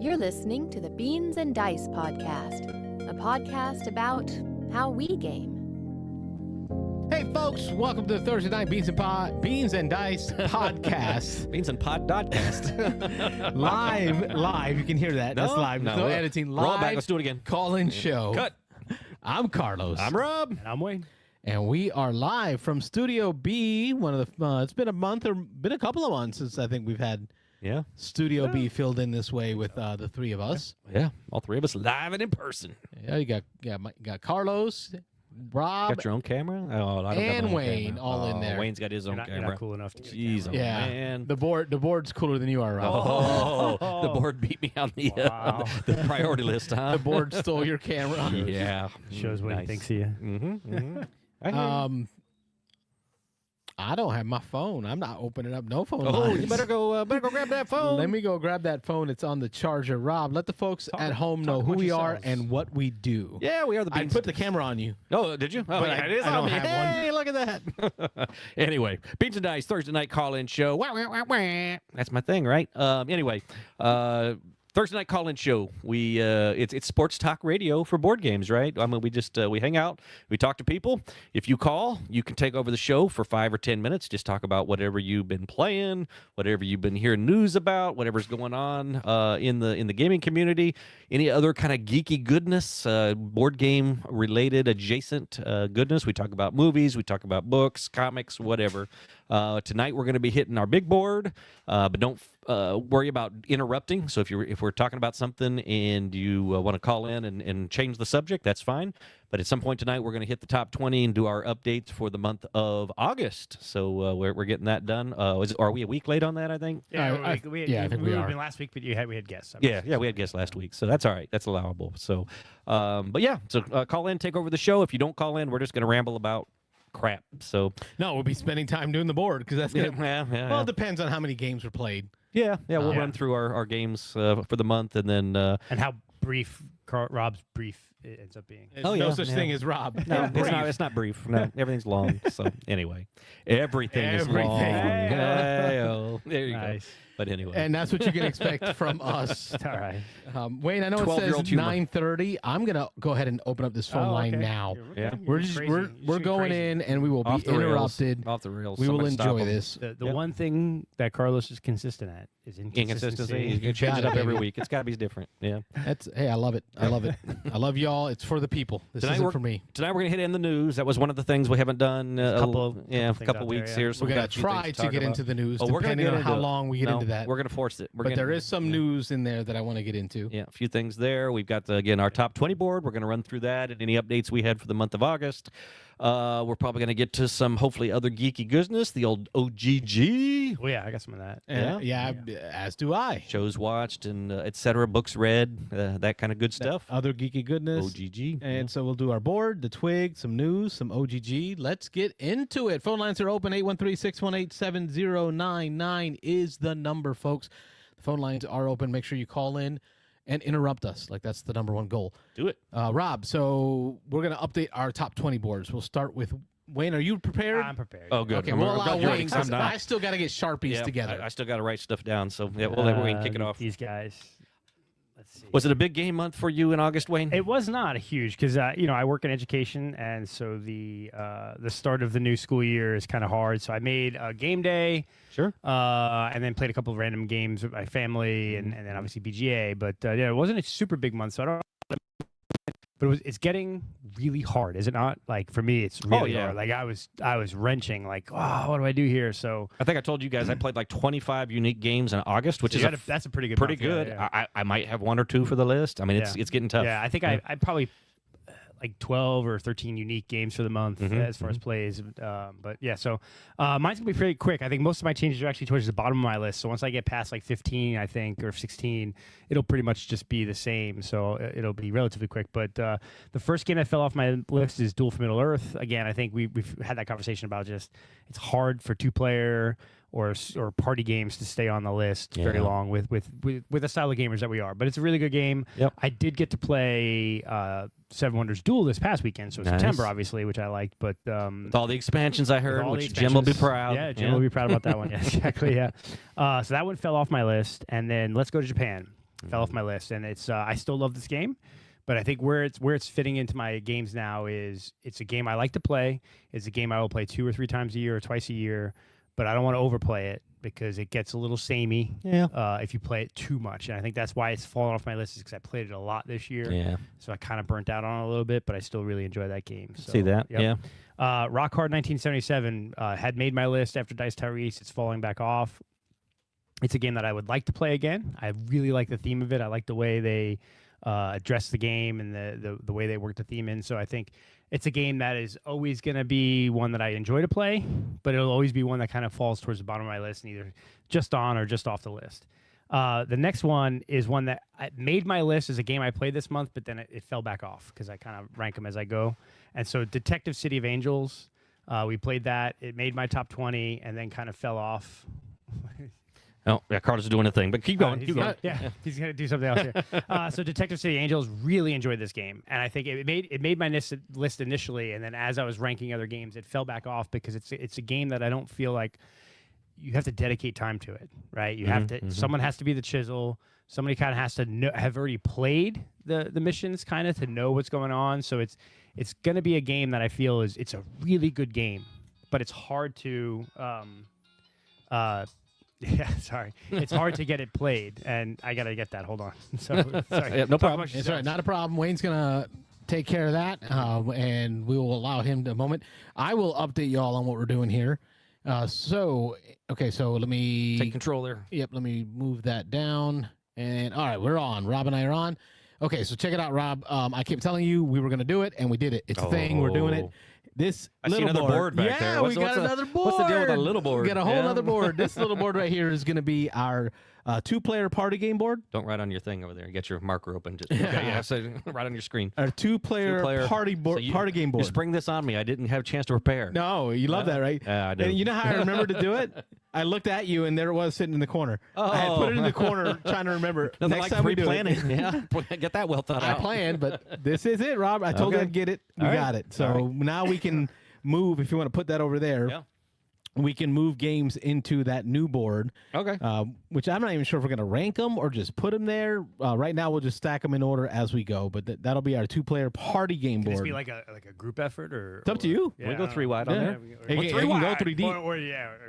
You're listening to the Beans and Dice podcast, a podcast about how we game. Hey, folks, welcome to the Thursday Night Beans and Dice podcast. Beans and Pod Dotcast. live. You can hear that. That's live. There's no editing. Live. Roll back. Let's do it again. Call-in show. Cut. I'm Carlos. I'm Rob. And I'm Wayne. And we are live from Studio B. One of the. It's been a month or been a couple of months since I think we've had Studio B filled in this way with the three of us. Yeah, all three of us live and in person. Yeah, you got Carlos, Rob, Got your own camera? Oh, I don't and got my own Wayne camera. all in there. Wayne's got his own You're camera. not cool enough to get a Jeez, camera. Yeah, man. the board's cooler than you are, Rob. Oh, the board beat me on the, Wow. the priority list, huh? The board stole your camera. Yeah. Shows what he thinks of you. Mm-hmm. I hear you. I don't have my phone. I'm not opening up no phone Oh, lines. you better go grab that phone. Let me go grab that phone. It's on the charger. Rob, let the folks at home know who amongst we are yourselves. and what we do. Yeah, we are the I Beans. put the camera on you. Oh, did you? Oh, But yeah, it is I on don't me. have one. Hey, look at that. Anyway, Beans and Dice Thursday night call-in show. Wah, wah, wah, wah. That's my thing, right? Anyway, Thursday night call-in show. We it's sports talk radio for board games, right? I mean, we just we hang out, we talk to people. If you call, you can take over the show for 5 or 10 minutes. Just talk about whatever you've been playing, whatever you've been hearing news about, whatever's going on in the gaming community. Any other kind of geeky goodness, board game related, adjacent goodness. We talk about movies, we talk about books, comics, whatever. Tonight we're going to be hitting our big board, but don't worry about interrupting. So if we're talking about something and you want to call in and change the subject, that's fine. But at some point tonight, we're going to hit the top 20 and do our updates for the month of August. So we're getting that done. Are we a week late on that, I think? Yeah, I think we are. Been last week, but we had guests. Yeah, we had guests last week, so that's all right. That's allowable. So, but yeah, so call in, take over the show. If you don't call in, we're just going to ramble about crap. So No, we'll be spending time doing the board because that's gonna. yeah. It depends on how many games were played. Yeah, we'll Yeah. run through our games for the month, and then And how brief Rob's brief it ends up being. There's Oh, no yeah, such yeah. thing as Rob. no, it's not brief. No, everything's long. So anyway, everything is long. Everything. Hey-o. There you Nice. go. But anyway, And that's what you can expect from us. It's all right. Wayne, I know it 12-year-old says humor. 9:30. I'm gonna go ahead and open up this phone line okay. now. Yeah. We're just we're going in and we will be off the rails. interrupted. Off the rails. We will Somebody stop enjoy 'em. this. The Yep. one thing that Carlos is consistent at is Inconsistency. inconsistency. You can change it up every baby. week. It's got to be different. Yeah. Hey, I love it. I love it. I love y'all. It's for the people. This Tonight isn't we're- for me. Tonight we're gonna hit in the news. That was one of the things we haven't done. a couple couple things out weeks there, here. yeah. So We're we gonna got a few try things to talk get about. into the news, Oh, we're gonna depending get on how into it. long we get No, into that. We're gonna force it. But there is some news in there that I want to get into. Yeah, a few things there. We've got, again, our top 20 board. We're going to run through that and any updates we had for the month of August. We're probably going to get to some, hopefully, other geeky goodness, the old OGG. Oh, yeah, I got some of that. Yeah, as do I. Shows watched and et cetera, books read, that kind of good stuff. Other geeky goodness. OGG. And so we'll do our board, the twig, some news, some OGG. Let's get into it. Phone lines are open. 813-618-7099 is the number, folks. The phone lines are open. Make sure you call in and interrupt us. Like, that's the number one goal. Do it. Rob, so we're going to update our top 20 boards. We'll start with Wayne. Are you prepared? I'm prepared. Oh, good. Okay, I'm we'll glad allow you're ready, Wayne. 'cause I'm not. I still got to get Sharpies Yeah, together. I still got to write stuff down, so yeah, we'll let Wayne kick it off. These guys. Let's see. Was it a big game month for you in August, Wayne? It was not a huge because I work in education, and so the start of the new school year is kind of hard. So I made a game day, Sure. and then played a couple of random games with my family, and then obviously BGA. But yeah, it wasn't a super big month, so I don't. But it's getting really hard, is it not? Like for me, it's really yeah. hard. Like I was wrenching, like, oh, what do I do here? So I think I told you guys I played like 25 unique games in August, which so is that's a pretty good, pretty month, yeah, good. yeah. I might have one or two for the list. I mean, it's getting tough. Yeah, I think I probably like 12 or 13 unique games for the month as far as plays. But yeah, so mine's gonna be pretty quick. I think most of my changes are actually towards the bottom of my list. So once I get past like 15, I think, or 16, it'll pretty much just be the same. So it'll be relatively quick. But the first game that fell off my list is Duel for Middle Earth. Again, I think we've had that conversation about just it's hard for two-player or party games to stay on the list very long with the style of gamers that we are. But it's a really good game. Yep. I did get to play Seven Wonders Duel this past weekend, so Nice. September, obviously, which I liked. But With all the expansions I heard, all the which Jim will be expansions. proud. Yeah, Jim will be proud about that one. Yeah, exactly. Yeah. So that one fell off my list, and then let's go to Japan. fell off my list, and it's I still love this game. But I think where it's fitting into my games now is it's a game I like to play. It's a game I will play 2 or 3 times a year or twice a year, but I don't want to overplay it because it gets a little samey if you play it too much. And I think that's why it's fallen off my list is because I played it a lot this year. Yeah. So I kind of burnt out on it a little bit, but I still really enjoy that game. So, See that? yep. Yeah. Rock Hard 1977 had made my list after Dice Tyrese. It's falling back off. It's a game that I would like to play again. I really like the theme of it. I like the way they address the game and the way they work the theme in. So I think it's a game that is always going to be one that I enjoy to play, but it'll always be one that kind of falls towards the bottom of my list and either just on or just off the list. The next one is one that made my list as a game I played this month, but then it fell back off because I kind of rank them as I go. And so Detective City of Angels, we played that. It made my top 20 and then kind of fell off. Oh, yeah, Carlos is doing a thing, but keep going. Keep going. Yeah, he's gonna do something else here. So Detective City Angels really enjoyed this game, and I think it made my list initially, and then as I was ranking other games, it fell back off because it's a game that I don't feel like you have to dedicate time to it, right? You have to. Someone has to be the chisel. Somebody kind of has to have already played the missions, kind of to know what's going on. So it's gonna be a game that I feel it's a really good game, but it's hard to. Yeah, sorry. It's hard to get it played, and I gotta get that. Hold on. So sorry. Yeah, no problem. It's all right, not a problem. Wayne's gonna take care of that, and we will allow him to a moment. I will update y'all on what we're doing here. So let me Take control there. Yep, let me move that down. And all right, we're on. Rob and I are on. Okay, so check it out, Rob. I kept telling you we were gonna do it, and we did it. It's a thing. We're doing it. This I see little another board back there. Yeah, we got another board. What's the deal with a little board? We got a whole other board. This little board right here is going to be our 2-player party game board. Don't write on your thing over there. Get your marker open. Just, okay, so right on your screen. Our 2-player party board, party game board. You spring this on me. I didn't have a chance to prepare. No, you love that, right? Yeah, I do. And you know how I remember to do it? I looked at you, and there it was sitting in the corner. Oh. I had put it in the corner trying to remember. Nothing Next like time we do pre-planning. it. Yeah, get that well thought I out. planned, but this is it, Rob. I told you I'd get it. We got it. So now we can move, if you want to put that over there. Yeah. We can move games into that new board. Okay. Which I'm not even sure if we're going to rank them or just put them there. Right now, we'll just stack them in order as we go. But that'll be our 2-player party game Can board. this be like a group effort, or it's up to you. We go 3 wide on there. It can go 3 deep. Or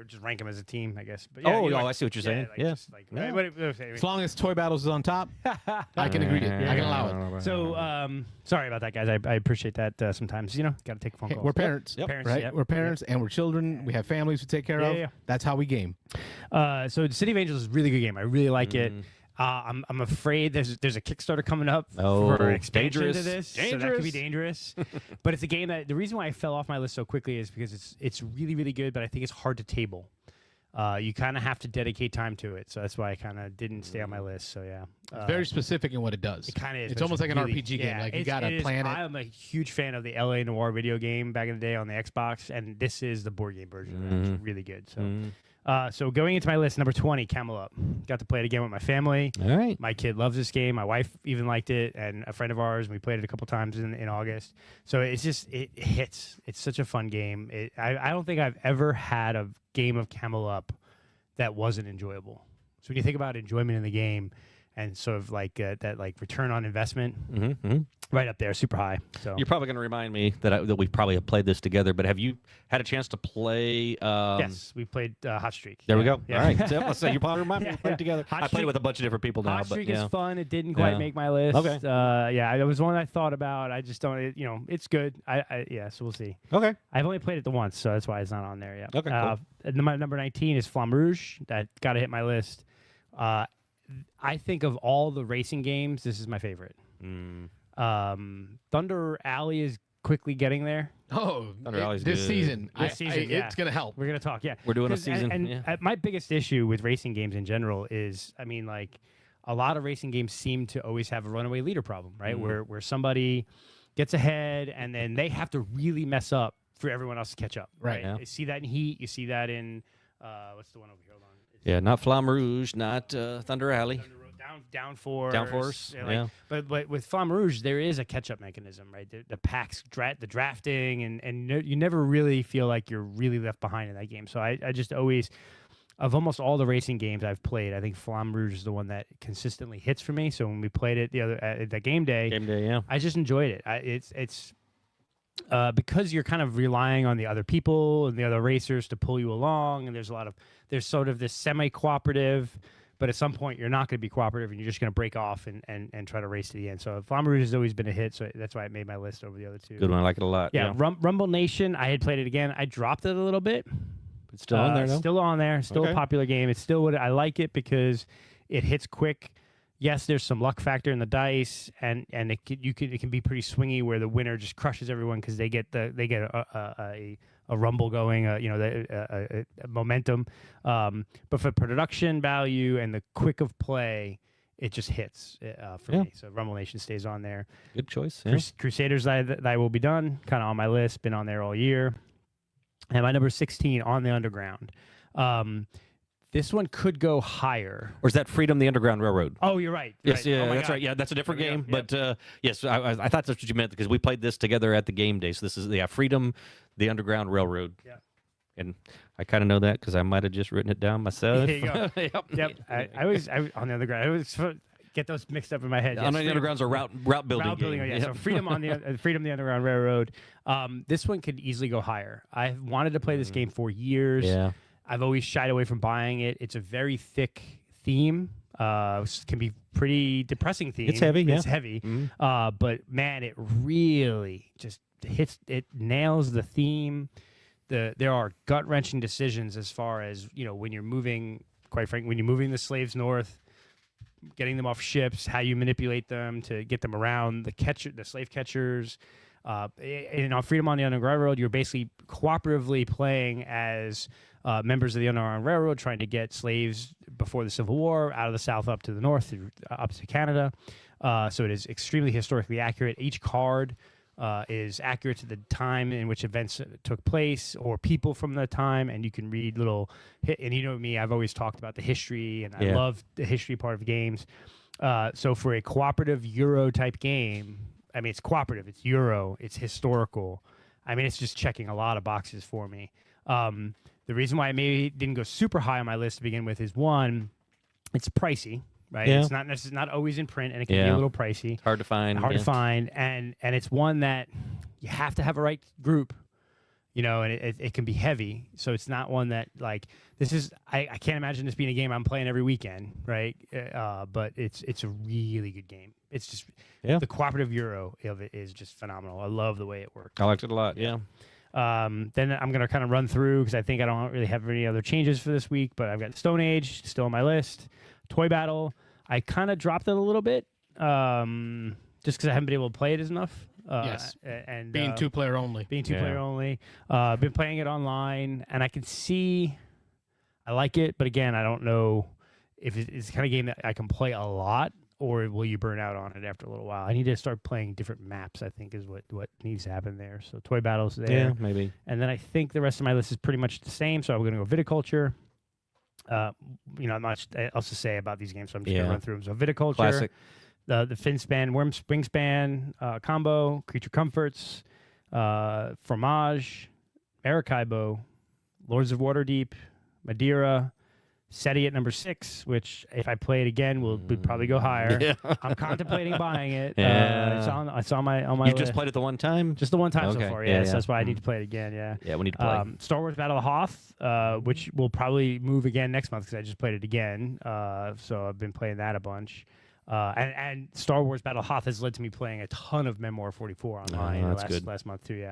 just rank them as a team, I guess. But I see what you're saying. Yeah. Just like, As long as Toy Battles is on top, I can agree to it. I can allow it. So, sorry about that, guys. I appreciate that. Sometimes, got to take a phone call. We're parents, Parents, right? yep. We're parents, and we're children. We have families to take care of. Yeah. That's how we game. So City of Angels is a really good game. I really like it. I'm afraid there's a Kickstarter coming up for an expansion to this. So that could be dangerous. But it's a game that the reason why I fell off my list so quickly is because it's really, really good, but I think it's hard to table. You kind of have to dedicate time to it. So that's why I kind of didn't stay on my list. So, yeah. It's very specific in what it does. It kind of is. It's almost like an RPG game. Like, you got to plan it. I'm a huge fan of the LA Noire video game back in the day on the Xbox, and this is the board game version of it. It's really good. So, so going into my list, number 20, Camel Up. Got to play it again with my family. All right. My kid loves this game. My wife even liked it, and a friend of ours. We played it a couple times in August. So it hits. It's such a fun game. I don't think I've ever had a game of Camel Up that wasn't enjoyable. So when you think about enjoyment in the game and sort of like that like return on investment, right up there, super high. So you're probably going to remind me that we probably have played this together. But have you had a chance to play? Yes, we played Hot Streak. There we go. Yeah. All right. So let's say you probably remind me. We played it together. Hot I played it with a bunch of different people now. Hot Streak but, is fun. It didn't quite make my list. Okay. It was one I thought about. I just don't. It's good. So we'll see. Okay. I've only played it the once, so that's why it's not on there yet. Okay. Cool. My number 19 is Flamme Rouge. That got to hit my list. I think of all the racing games, this is my favorite. Thunder Alley is quickly getting there. Oh, Thunder Alley's this good. season. Yeah. It's going to help. We're going to talk, yeah. We're doing a season. And my biggest issue with racing games in general is, a lot of racing games seem to always have a runaway leader problem, right? Where somebody gets ahead and then they have to really mess up for everyone else to catch up. Right. You see that in Heat. You see that in what's the one over here? Hold on. Yeah, not Flamme Rouge, not Thunder Alley. Downforce. Downforce. Yeah. But with Flamme Rouge, there is a catch-up mechanism, right? The packs, the drafting, and you never really feel like you're really left behind in that game. So I just always, of almost all the racing games I've played, I think Flamme Rouge is the one that consistently hits for me. So when we played it at the game day, yeah, I just enjoyed it. It's because you're kind of relying on the other people and the other racers to pull you along, and there's sort of this semi-cooperative, but at some point you're not going to be cooperative and you're just going to break off and try to race to the end. So Flamme Rouge has always been a hit, so that's why I made my list over the other two. good one. I like it a lot. Yeah, Rumble Nation, I had played it again. I dropped it a little bit. It's still on there, though? Still on there. Still a popular game. It's still I like it because it hits quick. Yes, there's some luck factor in the dice, and it can be pretty swingy where the winner just crushes everyone because they get a rumble going, a momentum. But for production value and the quick of play, it just hits for me. So Rumble Nation stays on there. Good choice. Yeah. Crusaders, I will be done. Kind of on my list. Been on there all year. And my number 16 on the Underground. This one could go higher. Or is that Freedom, the Underground Railroad? Oh, you're right. Yes, right. yeah, Oh that's God. right. Yeah, that's a different game. Yep. But yes, I thought that's what you meant because we played this together at the game day. So this is Freedom, the Underground Railroad. Yeah. And I kind of know that because I might have just written it down myself. There you go. Yep. I was on the Underground. I always get those mixed up in my head. Yes, the Underground's a route building Route building. game. Yeah. So Freedom on the Freedom, the Underground Railroad. This one could easily go higher. I've wanted to play this game for years. Yeah. I've always shied away from buying it. It's a very thick theme. Can be pretty depressing theme. It's heavy. It's yeah. heavy. Mm-hmm. But man, it really just hits. It nails the theme. There are gut wrenching decisions as far as when you're moving. Quite frankly, when you're moving the slaves north, getting them off ships, how you manipulate them to get them around the slave catchers. And on Freedom on the Underground Railroad, you're basically cooperatively playing as members of the Underground Railroad trying to get slaves before the Civil War out of the South up to the North, up to Canada. So it is extremely historically accurate. Each card is accurate to the time in which events took place or people from the time, and you can read little and you know me, I've always talked about the history, and I love the history part of games. So for a cooperative Euro type game, I mean, it's cooperative, it's Euro, it's historical. I mean, it's just checking a lot of boxes for me. The reason why I maybe didn't go super high on my list to begin with is, one, it's pricey, right? Yeah. It's not necessarily not always in print, and it can be a little pricey. It's hard to find. And it's one that you have to have a right group, and it can be heavy. So it's not one that, like, this is, I can't imagine this being a game I'm playing every weekend, right? But it's a really good game. It's just, the cooperative Euro of it is just phenomenal. I love the way it works. I liked it a lot, yeah. Then I'm going to kind of run through because I think I don't really have any other changes for this week, but I've got Stone Age still on my list. Toy Battle, I kind of dropped it a little bit just because I haven't been able to play it as enough. Yes. And Being two-player only. Player only. Been playing it online, and I can see I like it, but again, I don't know if it's the kind of game that I can play a lot, or will you burn out on it after a little while? I need to start playing different maps, I think, is what needs to happen there. So Toy Battle's there. Yeah, maybe. And then I think the rest of my list is pretty much the same, so I'm going to go Viticulture. Not much else to say about these games, so I'm just going to run through them. So Viticulture. Classic. The Finspan, Worm Springspan combo, Creature Comforts, Fromage, Maracaibo, Lords of Waterdeep, Madeira, SETI at number 6, which if I play it again would probably go higher. Yeah. I'm contemplating buying it. Yeah. It's on my You list. just played it the one time? Just the one time so Okay. far, Yeah, So yeah. that's why I need to play it again, Yeah, we need to play. Star Wars Battle of Hoth, which will probably move again next month because I just played it again. So I've been playing that a bunch. And Star Wars Battle of Hoth has led to me playing a ton of Memoir 44 online last month too,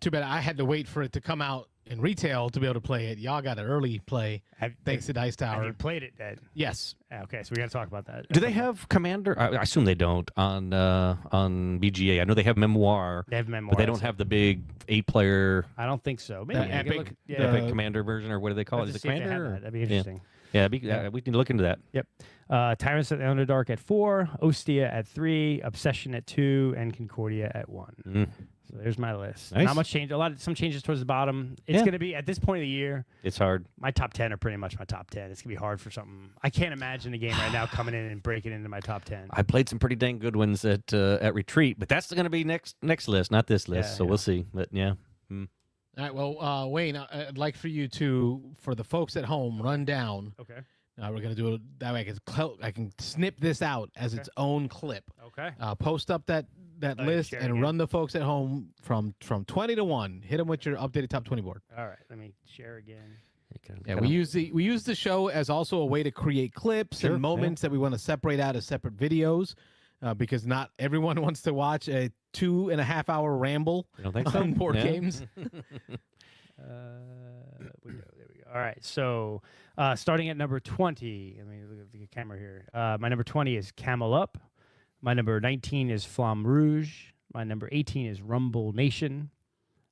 too bad I had to wait for it to come out in retail to be able to play it. Y'all got an early play thanks to Dice Tower. Have you played it, Ed? Yes. Okay, so we got to talk about that. Do they have Commander? I assume they don't on BGA. I know they have Memoir. They have Memoir, but they don't have the big 8-player. I don't think so. Maybe epic, epic Commander version, or what do they call it? Is it Commander? That'd be interesting. Yeah, we need to look into that. Yep. Tyrants of the Underdark at 4, Ostia at 3, Obsession at 2, and Concordia at 1. Mm. So there's my list. Nice. Not much change. Some changes towards the bottom. It's going to be, at this point of the year, it's hard. My top 10 are pretty much my top 10. It's going to be hard for something. I can't imagine a game right now coming in and breaking into my top 10. I played some pretty dang good ones at Retreat, but that's going to be next list, not this list. So we'll see. But yeah. All right. Well, Wayne, I'd like for you to, for the folks at home, run down. Okay. We're gonna do it that way. I can snip this out as its own clip. Okay. Post up that list share and again. run the folks at home from 20 to 1. Hit them with your updated top 20 board. All right. Let me share again. Yeah, we use the show as also a way to create clips and moments that we want to separate out as separate videos, because not everyone wants to watch a 2.5 hour ramble on board games. There we go. All right. So starting at number 20, let me look at the camera here. My number 20 is Camel Up. My number 19 is Flamme Rouge. My number 18 is Rumble Nation.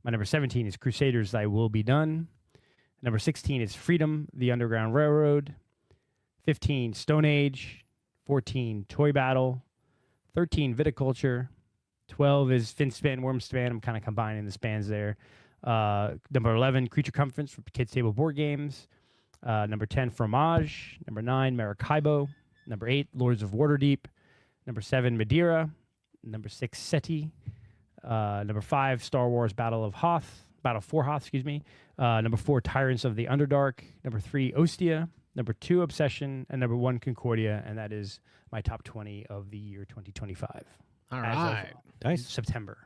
My number 17 is Crusaders Thy Will Be Done. Number 16 is Freedom, the Underground Railroad. 15, Stone Age. 14, Toy Battle. 13, Viticulture. 12 is Finspan, Wormspan. I'm kind of combining the spans there. Number 11, Creature Comforts for Kids Table Board Games. Number 10, Fromage. Number 9, Maracaibo. Number 8, Lords of Waterdeep. Number 7, Madeira. Number 6, Seti. Number 5, Star Wars Battle for Hoth, excuse me. Number 4, Tyrants of the Underdark. Number 3, Ostia. Number 2, Obsession. And number 1, Concordia. And that is my top 20 of the year 2025. All right. Nice. September.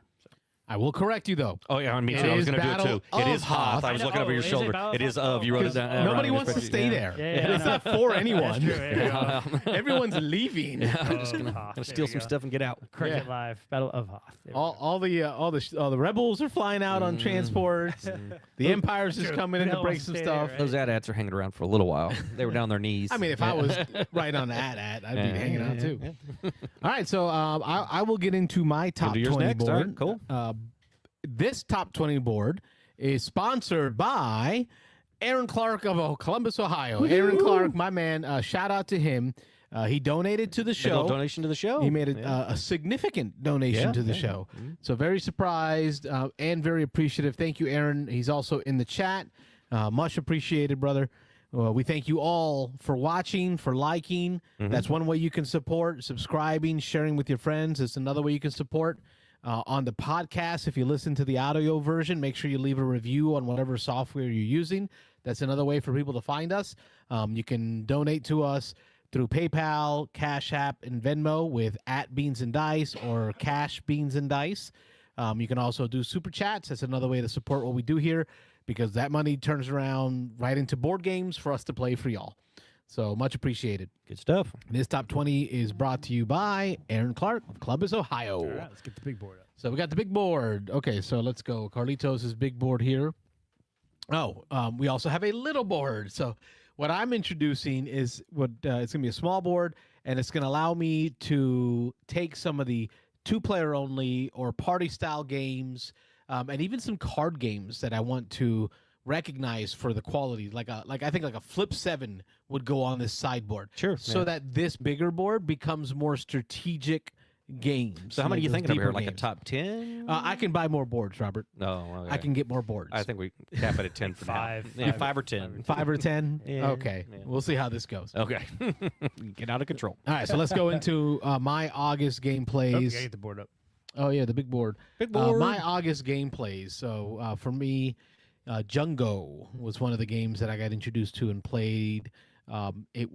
I will correct you though. Oh yeah, me too. It I was is going to do it Battle too. It is of Hoth. Hoth. I was I looking know. over your Is it shoulder. Battle It of is Hoth? of. You wrote it down. Nobody wants to stay there. It's not for anyone. That's true. Everyone's leaving. I'm just gonna steal some stuff and get out. Cricket Live, Battle of Hoth. There we go. All the rebels are flying out on transports. The Empire's just coming in to Who break wants some to stay stuff. there, Those AT-ATs are hanging around for a little while. They were down on their knees. I mean, if I was right on the AT-AT, I'd be hanging out too. All right, so I will get into my top do yours 20 next. All board. right, cool. This top 20 board is sponsored by Aaron Clark of Columbus, Ohio. Aaron Clark, my man, shout out to him. He donated to the Big old show. donation to the show. He made a significant donation to the show. So very surprised and very appreciative. Thank you, Aaron. He's also in the chat. Much appreciated, brother. We thank you all for watching, for liking. That's one way you can support. Subscribing, sharing with your friends. It's another way you can support. On the podcast, if you listen to the audio version, make sure you leave a review on whatever software you're using. That's another way for people to find us. You can donate to us through PayPal, Cash App, and Venmo with @Beansanddice or Cash Beansanddice. You can also do super chats. That's another way to support what we do here, because that money turns around right into board games for us to play for y'all. So much appreciated. Good stuff. This top 20 is brought to you by Aaron Clark of Columbus, Ohio. All right, let's get the big board up. So we got the big board. Okay, so let's go. Carlitos' big board here. Oh, we also have a little board. So what I'm introducing is it's going to be a small board, and it's going to allow me to take some of the 2-player only or party-style games, and even some card games that I want to recognize for the quality. I think a Flip 7 would go on this sideboard. Sure. So that this bigger board becomes more strategic games. So how many are you those thinking of here? deeper Like a games. top 10? I can buy more boards, Robert. No, okay. I can get more boards. I think we cap it at 10 for Five. now. Yeah, 5 or 10. 5 or 10? Yeah, Okay. yeah. We'll see how this goes. Okay. Get out of control. All right, so let's go into my August Oh, you gameplays. gotta get the board up. Oh, yeah, the big board. Big board. My August gameplays. So for me, Jungo was one of the games that I got introduced to and played. It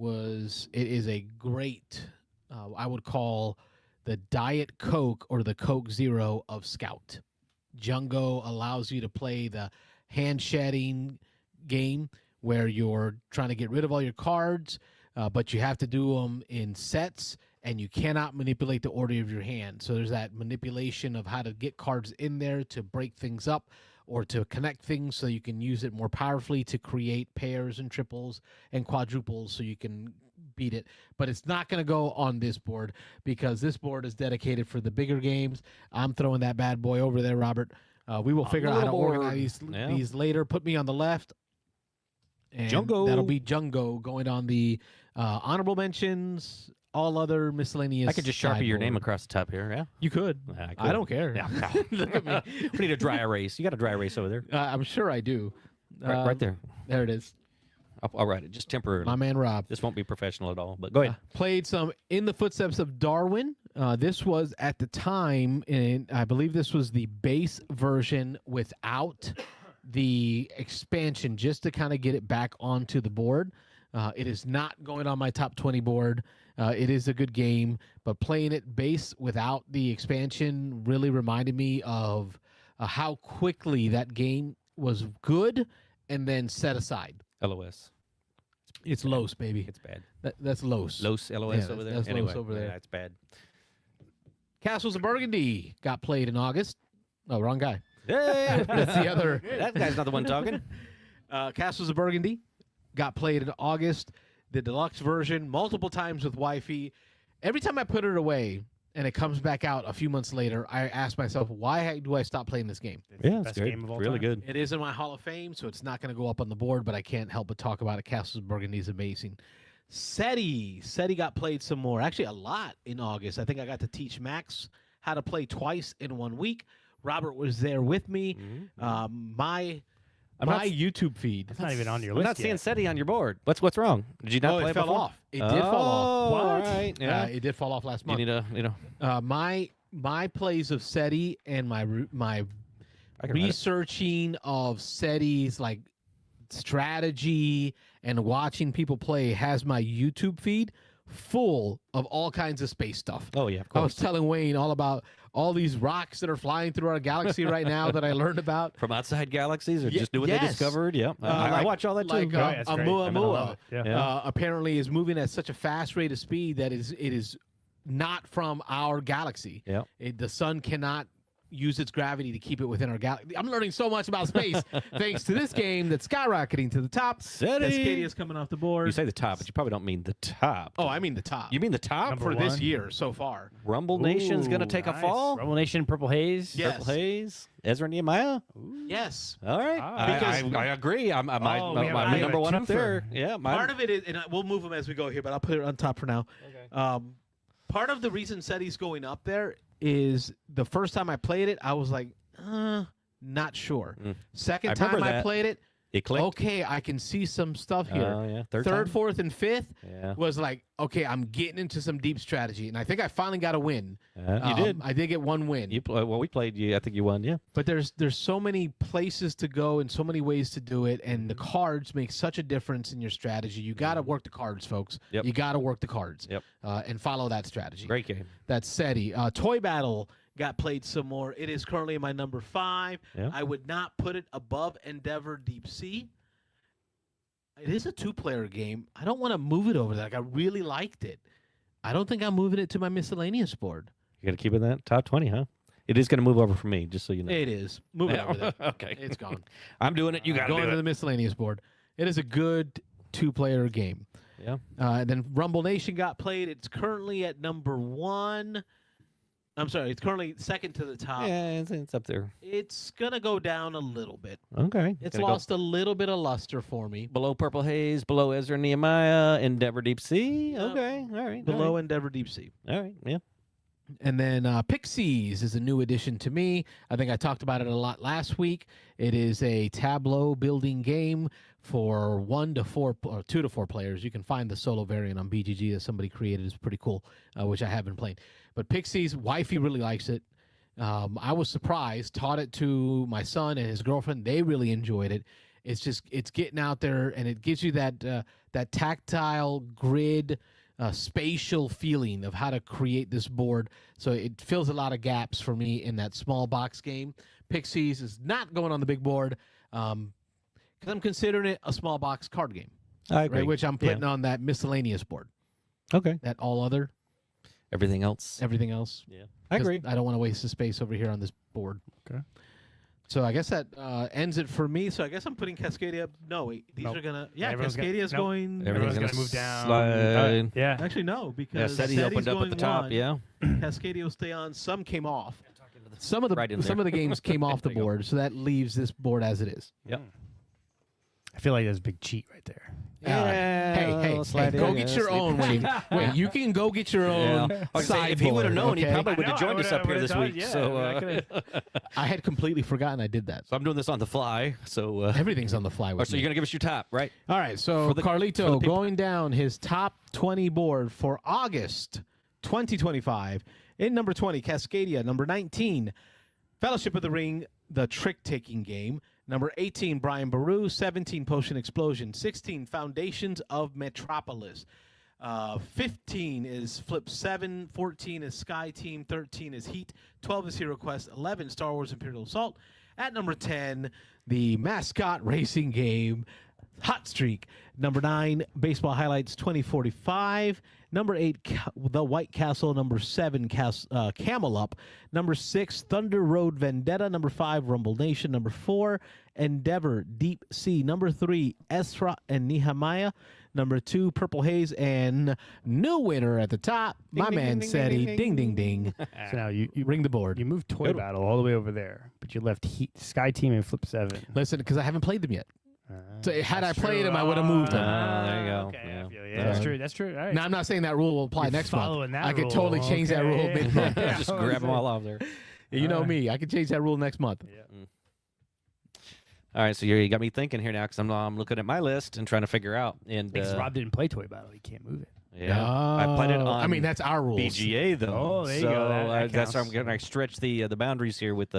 is a great, I would call the Diet Coke or the Coke Zero of Scout. Jungo allows you to play the hand shedding game where you're trying to get rid of all your cards, but you have to do them in sets, and you cannot manipulate the order of your hand. So there's that manipulation of how to get cards in there to break things up or to connect things so you can use it more powerfully to create pairs and triples and quadruples so you can beat it. But it's not going to go on this board because this board is dedicated for the bigger games. I'm throwing that bad boy over there, Robert. We will figure out how to organize these later. Put me on the left. And Jungo. That'll be Jungo going on the honorable mentions, all other miscellaneous. I could just Sharpie your sideboard. name across the top here, yeah? You could. I don't care. Yeah. Look at me. We need a dry erase. You got a dry erase over there. I'm sure I do. Right there. There it is. I'll write it just temporarily. My man Rob. This won't be professional at all, but go ahead. Played some In the Footsteps of Darwin. This was at the time, and I believe this was the base version without the expansion just to kind of get it back onto the board. It is not going on my top 20 board. It is a good game, but playing it base without the expansion really reminded me of how quickly that game was good and then set aside. LOS. It's Los, baby. It's bad. That's Los. LOS Yeah, over there. that's Anyway, Los over there. Yeah, it's bad. Castles of Burgundy got played in August. Oh, wrong guy. Hey, That's the other. that guy's not the one talking. Castles of Burgundy got played in August. The deluxe version, multiple times with wifey. Every time I put it away and it comes back out a few months later, I ask myself, why do I stop playing this game? Yeah, it's Best good. game of all Really time. good. It is in my Hall of Fame, so it's not going to go up on the board, but I can't help but talk about it. Castles of Burgundy is amazing. SETI got played some more. Actually, a lot in August. I think I got to teach Max how to play twice in 1 week. Robert was there with me. My YouTube feed. It's not even on your I'm list not seeing yet. SETI on your board. What's wrong? Did you not play it fell before? off. It did fall off. Oh, all right. Yeah. It did fall off last you month. need a, My plays of SETI and my I can write it. researching of SETI's like strategy and watching people play has my YouTube feed full of all kinds of space stuff. Oh yeah, of I was course. telling Wayne all about all these rocks that are flying through our galaxy right now that I learned about. From outside galaxies or Ye- just new what they yes. discovered. Yeah, I Like- watch all that too. like, Oh, yeah, it's great. I mean, I love Oumuamua, it. Yeah. Yeah. apparently is moving at such a fast rate of speed that it is not from our galaxy. Yeah. The sun cannot use its gravity to keep it within our galaxy. I'm learning so much about space thanks to this game that's skyrocketing to the top. SETI. Cascadia's coming off the board. You say the top, but you probably don't mean the top. Oh, I mean the top. You mean the top? Number for this one. year so far. Rumble Nation's going to Ooh, take a nice. fall? Rumble Nation, Purple Haze. Yeah. Purple Haze? Ezra Nehemiah? Yes. All right. Ah. Because- I agree. I'm Oh, we my have a number one up twofer. there. Yeah. Part of it is, and we'll move them as we go here, but I'll put it on top for now. Okay. Part of the reason SETI's going up there is the first time I played it, I was like, not sure. Second I remember time I that. played it, It clicked. okay, I can see some stuff here. Oh, yeah. Third, time? fourth, and fifth Yeah. was like, okay, I'm getting into some deep strategy, and I think I finally got a win. You did. I did get one win. Well, we played you. I think you won. Yeah. But there's so many places to go and so many ways to do it, and the cards make such a difference in your strategy. You got to work the cards, folks. Yep. You got to work the cards. Yep. And follow that strategy. Great game. That's SETI. Toy Battle got played some more. It is currently my number 5. Yeah. I would not put it above Endeavor Deep Sea. It is a 2-player game. I don't want to move it over there. Like, I really liked it. I don't think I'm moving it to my miscellaneous board. You got to keep it in that top 20, huh? It is going to move over for me, just so you know. It is. Move it over there. Okay. It's gone. I'm doing it. You got to Going do to it. the miscellaneous board. It is a good 2-player game. Yeah. And then Rumble Nation got played. It's currently at number 1. I'm sorry. It's currently second to the top. Yeah, it's up there. It's going to go down a little bit. Okay. It's Gonna go lost a little bit of luster for me. below Purple Haze, below Ezra Nehemiah, Endeavor Deep Sea. Yeah. Okay. All right. Below Endeavor Deep Sea. All right. Yeah. And then Pixies is a new addition to me. I think I talked about it a lot last week. It is a tableau building game for 1 to 4 or 2 to 4 players. You can find the solo variant on BGG that somebody created. It's pretty cool, which I have been playing. But Pixies, wifey really likes it. I was surprised. Taught it to my son and his girlfriend. They really enjoyed it. It's getting out there, and it gives you that tactile grid. Spatial feeling of how to create this board. So it fills a lot of gaps for me in that small box game. Pixies is not going on the big board because I'm considering it a small box card game, I agree. right, which I'm putting on that miscellaneous board, Okay. that all other, Everything else. everything else. Yeah. I 'Cause agree. I don't want to waste the space over here on this board. Okay. So I guess that ends it for me. So I guess I'm putting Cascadia up. No, wait, these Nope. are going to, yeah, Everyone's gonna- Cascadia's nope. going. Everyone's Everyone's gonna gonna move down. slide. Yeah. Actually, no, Yeah, because SETI SETI's opened up at the going top. 1. Yeah. Cascadia will stay on. Some came off. Some of the Right in some there. of the games came off the There you go. board, so that leaves this board as it is. Yep. I feel like there's a big cheat right there. Hey, go get your own, Wayne. Wait, you can go get your own. Yeah. I was gonna say, if he would have known, he okay? probably would have I know, joined I us up here would've this done- week. yeah, So, I could've- I had completely forgotten I did that. so I'm doing this on the fly. So, Everything's on the fly oh, with so me. you're gonna give us your top, right? All right, so for the Carlito people- going down his top 20 board for August 2025. In number 20, Cascadia. Number 19, Fellowship of the Ring, the trick-taking game. Number 18, Brian Baru. 17, Potion Explosion. 16, Foundations of Metropolis. 15 is Flip 7. 14 is Sky Team. 13 is Heat. 12 is Hero Quest. 11, Star Wars Imperial Assault. At number 10, the mascot racing game, Hot Streak. Number 9, Baseball Highlights 2045. Number 8, The White Castle. Number 7, Camel Up. Number 6, Thunder Road Vendetta. Number 5, Rumble Nation. Number 4, Endeavor Deep Sea. Number 3, Ezra and Nehemiah. Number 2, Purple Haze. And new winner at the top, my man Seti. Ding, ding, ding. So now you Ring the board. You moved Toy Battle all the way over there, but you left Sky Team and Flip 7. Listen, because I haven't played them yet. So had I played them, I would have moved them. There you go. Okay, Yeah. I feel you. That's true. That's true. All right. Now, I'm not saying that rule will apply You're next month. following that I could rule. totally change that rule Okay. mid-month. Yeah. Just grab them all off there. You know me. I could change that rule next month. All right, so you got me thinking here now because I'm looking at my list and trying to figure out. And Because Rob didn't play Toy Battle, he can't move it. yeah, I played it on. I mean, that's our rules. BGA though. Oh, there you so go. That that's why I'm counts. going to stretch the boundaries here with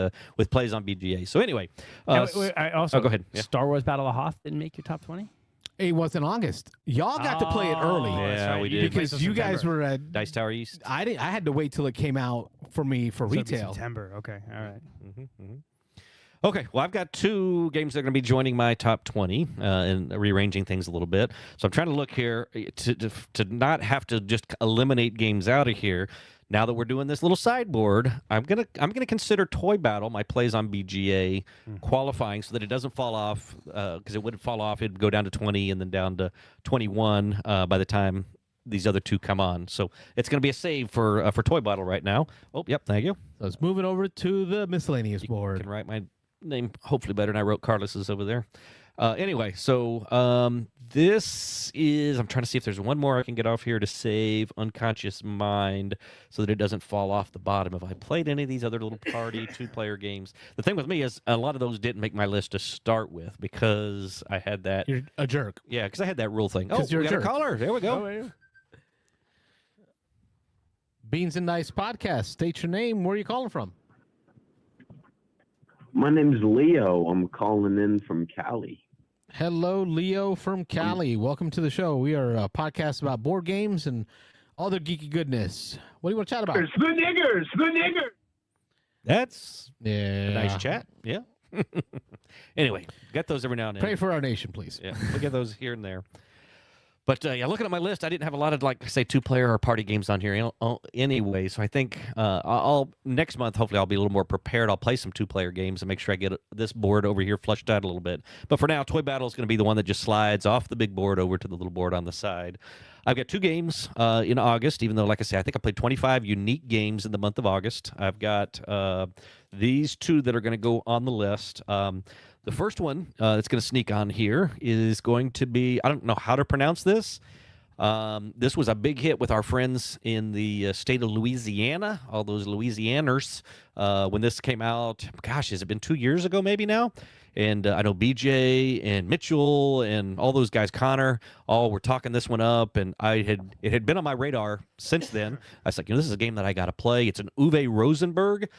plays on BGA. So anyway, Wait, I also go ahead. Yeah. Star Wars Battle of Hoth didn't make your top 20. It was in August. Y'all got to play it early. Yeah, that's right. we You did. play Because till you guys September. were at. Dice Tower East. I had to wait till it came out for me for So it'd be retail. September. Okay. All right. Okay, well, I've got 2 games that are going to be joining my top 20 and rearranging things a little bit. So I'm trying to look here to not have to just eliminate games out of here. Now that we're doing this little sideboard, I'm gonna consider Toy Battle, my plays on BGA, qualifying so that it doesn't fall off, because it wouldn't fall off. It'd go down to 20 and then down to 21 by the time these other 2 come on. So it's going to be a save for Toy Battle right now. Oh, yep, thank you. So it's moving over to the miscellaneous You board. can write my name hopefully better than I wrote Carlos's over there. Anyway, so this is, I'm trying to see if there's one more I can get off here to save Unconscious Mind so that it doesn't fall off the bottom. If I played any of these other little party 2-player games, the thing with me is a lot of those didn't make my list to start with because I had that. You're a jerk. Yeah, because I had that rule thing. Oh, 'Cause you're we a got a jerk. caller. There we go. Oh, yeah. Beans and Dice Podcast. State your name. Where are you calling from? My name's Leo. I'm calling in from Cali. Hello, Leo from Cali. Welcome to the show. We are a podcast about board games and other geeky goodness. What do you want to chat about? The niggers. That's Yeah. a nice chat. Yeah. Anyway, get those every now and then. Pray for our nation, please. Yeah, we'll get those here and there. But yeah, looking at my list, I didn't have a lot of, like, say, 2-player or party games on here anyway. So I think I'll next month, hopefully, I'll be a little more prepared. I'll play some 2-player games and make sure I get this board over here flushed out a little bit. But for now, Toy Battle is going to be the one that just slides off the big board over to the little board on the side. I've got 2 games in August, even though, like I say, I think I played 25 unique games in the month of August. I've got these 2 that are going to go on the list. The first one that's going to sneak on here is going to be, I don't know how to pronounce this. This was a big hit with our friends in the state of Louisiana, all those Louisianers, when this came out. Gosh, has it been 2 years ago maybe now? And I know BJ and Mitchell and all those guys, Connor, all were talking this one up, and it had been on my radar since then. I was like, this is a game that I got to play. It's an Uwe Rosenberg.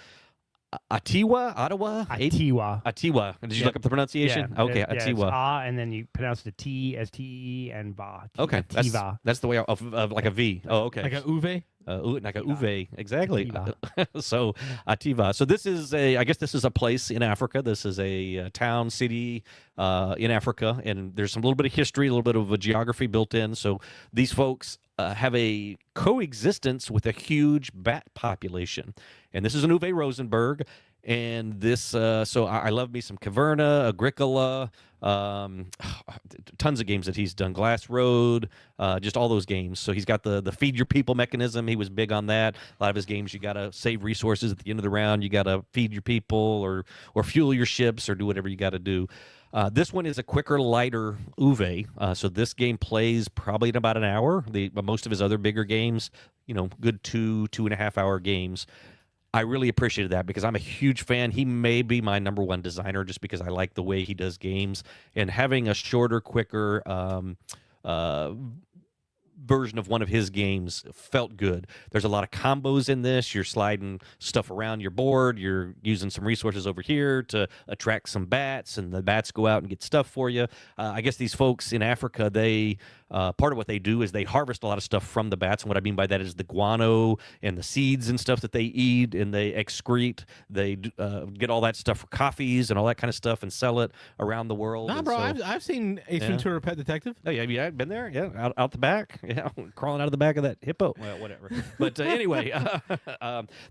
Atiwa? Atiwa. Did you look up the pronunciation? Yeah, Okay, it's Atiwa. and then you pronounce the T as T-E and Va. Okay, Ativa. that's the way of like a V. Oh, okay. Like a Uwe? Like a Uwe, exactly. Ativa. So Ativa. So this is I guess this is a place in Africa. This is a town, city in Africa, and there's some little bit of history, a little bit of a geography built in. So these folks have a coexistence with a huge bat population, and this is an Uwe Rosenberg. And this, so I love me some Caverna, Agricola, tons of games that he's done. Glass Road, just all those games. So he's got the feed your people mechanism. He was big on that. A lot of his games, you got to save resources at the end of the round. You got to feed your people or fuel your ships or do whatever you got to do. This one is a quicker, lighter Uwe. So this game plays probably in about an hour. Most of his other bigger games, good 2.5 hour games. I really appreciated that because I'm a huge fan. He may be my number 1 designer just because I like the way he does games. And having a shorter, quicker version of one of his games felt good. There's a lot of combos in this. You're sliding stuff around your board. You're using some resources over here to attract some bats, and the bats go out and get stuff for you. I guess these folks in Africa, they part of what they do is they harvest a lot of stuff from the bats, and what I mean by that is the guano and the seeds and stuff that they eat and they excrete. They get all that stuff for coffees and all that kind of stuff and sell it around the world. Nah, And bro, so- I've seen Ace Ventura: Pet Detective. Oh yeah, I've been there. Yeah, out the back. Yeah, crawling out of the back of that hippo. Well, whatever. But anyway,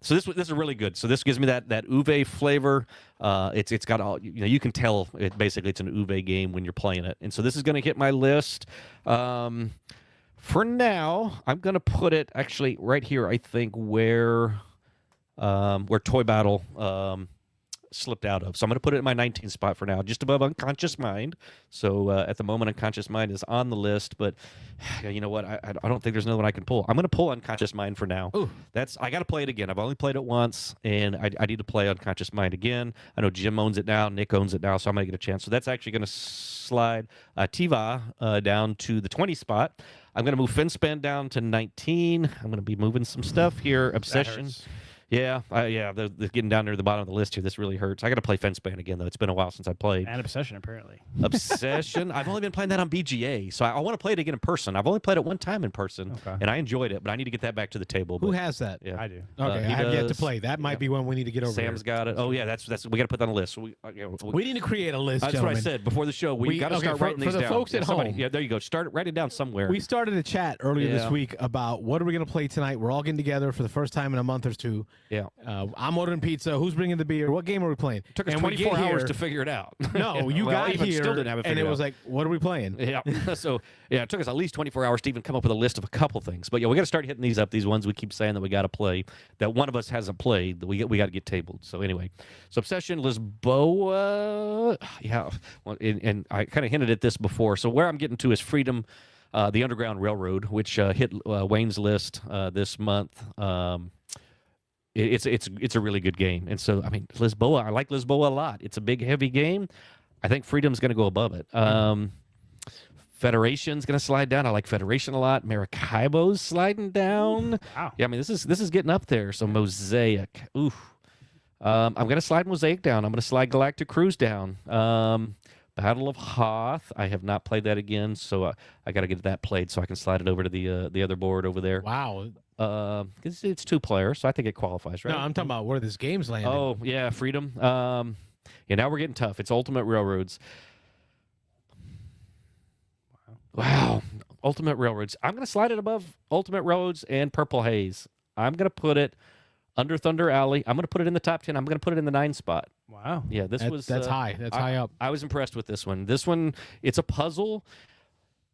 so this is really good. So this gives me that uve flavor. It's got all, you can tell basically it's an uve game when you're playing it. And so this is going to hit my list. For now, I'm going to put it actually right here. I think where Toy Battle slipped out of. So I'm going to put it in my 19th spot for now, just above Unconscious Mind. So at the moment, Unconscious Mind is on the list, but you know what? I don't think there's another one I can pull. I'm going to pull Unconscious Mind for now. Ooh. I got to play it again. I've only played it once, and I need to play Unconscious Mind again. I know Jim owns it now, Nick owns it now, so I'm going to get a chance. So that's actually going to slide Tiva down to the 20 spot. I'm going to move Finspan down to 19. I'm going to be moving some stuff here. Obsession. Yeah, they're getting down near the bottom of the list here. This really hurts. I got to play Fenceman again, though. It's been a while since I played. And Obsession, apparently. Obsession. I've only been playing that on BGA, so I want to play it again in person. I've only played it one time in person, and I enjoyed it, but I need to get that back to the table. Who But, has that? yeah. I do. Okay, I he have yet to does. play. That might be one we need to get over. Sam's here. got it. Oh, yeah, that's we got to put that on the list. So We need to create a list, that's gentlemen. what I said before the show. We got to start for writing these the down. folks at Somebody- home. Yeah, there you go. Write it down somewhere. We started a chat earlier Yeah. this week about what are we going to play tonight. We're all getting together for the first time in a month or two. yeah. I'm ordering pizza. Who's bringing the beer? What game are we playing? Took us And we 24 get hours here- to figure it out. No, you Well, got even here, still didn't have it and figured it was out. like, what are we playing? Yeah. So, yeah, it took us at least 24 hours to even come up with a list of a couple things. But, yeah, we got to start hitting these up, these ones we keep saying that we got to play, that one of us hasn't played, that we got to get tabled. So, anyway. So, Obsession, Lisboa. Yeah. Well, and I kind of hinted at this before. So, where I'm getting to is Freedom, the Underground Railroad, which hit Wayne's list this month. It's a really good game. And so, I mean, Lisboa, I like Lisboa a lot. It's a big, heavy game. I think Freedom's going to go above it. Federation's going to slide down. I like Federation a lot. Maracaibo's sliding down. Wow. Yeah, I mean, this is getting up there. So Mosaic. Oof. I'm going to slide Mosaic down. I'm going to slide Galactic Cruise down. Battle of Hoth. I have not played that again, so I got to get that played so I can slide it over to the other board over there. Wow. It's 2 players, so I think it qualifies, right? No, I'm talking about where this game's landing. Oh, yeah, Freedom. Yeah, now we're getting tough. It's Ultimate Railroads. Wow. Ultimate Railroads. I'm going to slide it above Ultimate Railroads and Purple Haze. I'm going to put it under Thunder Alley. I'm going to put it in the top 10. I'm going to put it in the 9 spot. Wow. Yeah, that's high. That's high up. I was impressed with this one. This one, it's a puzzle,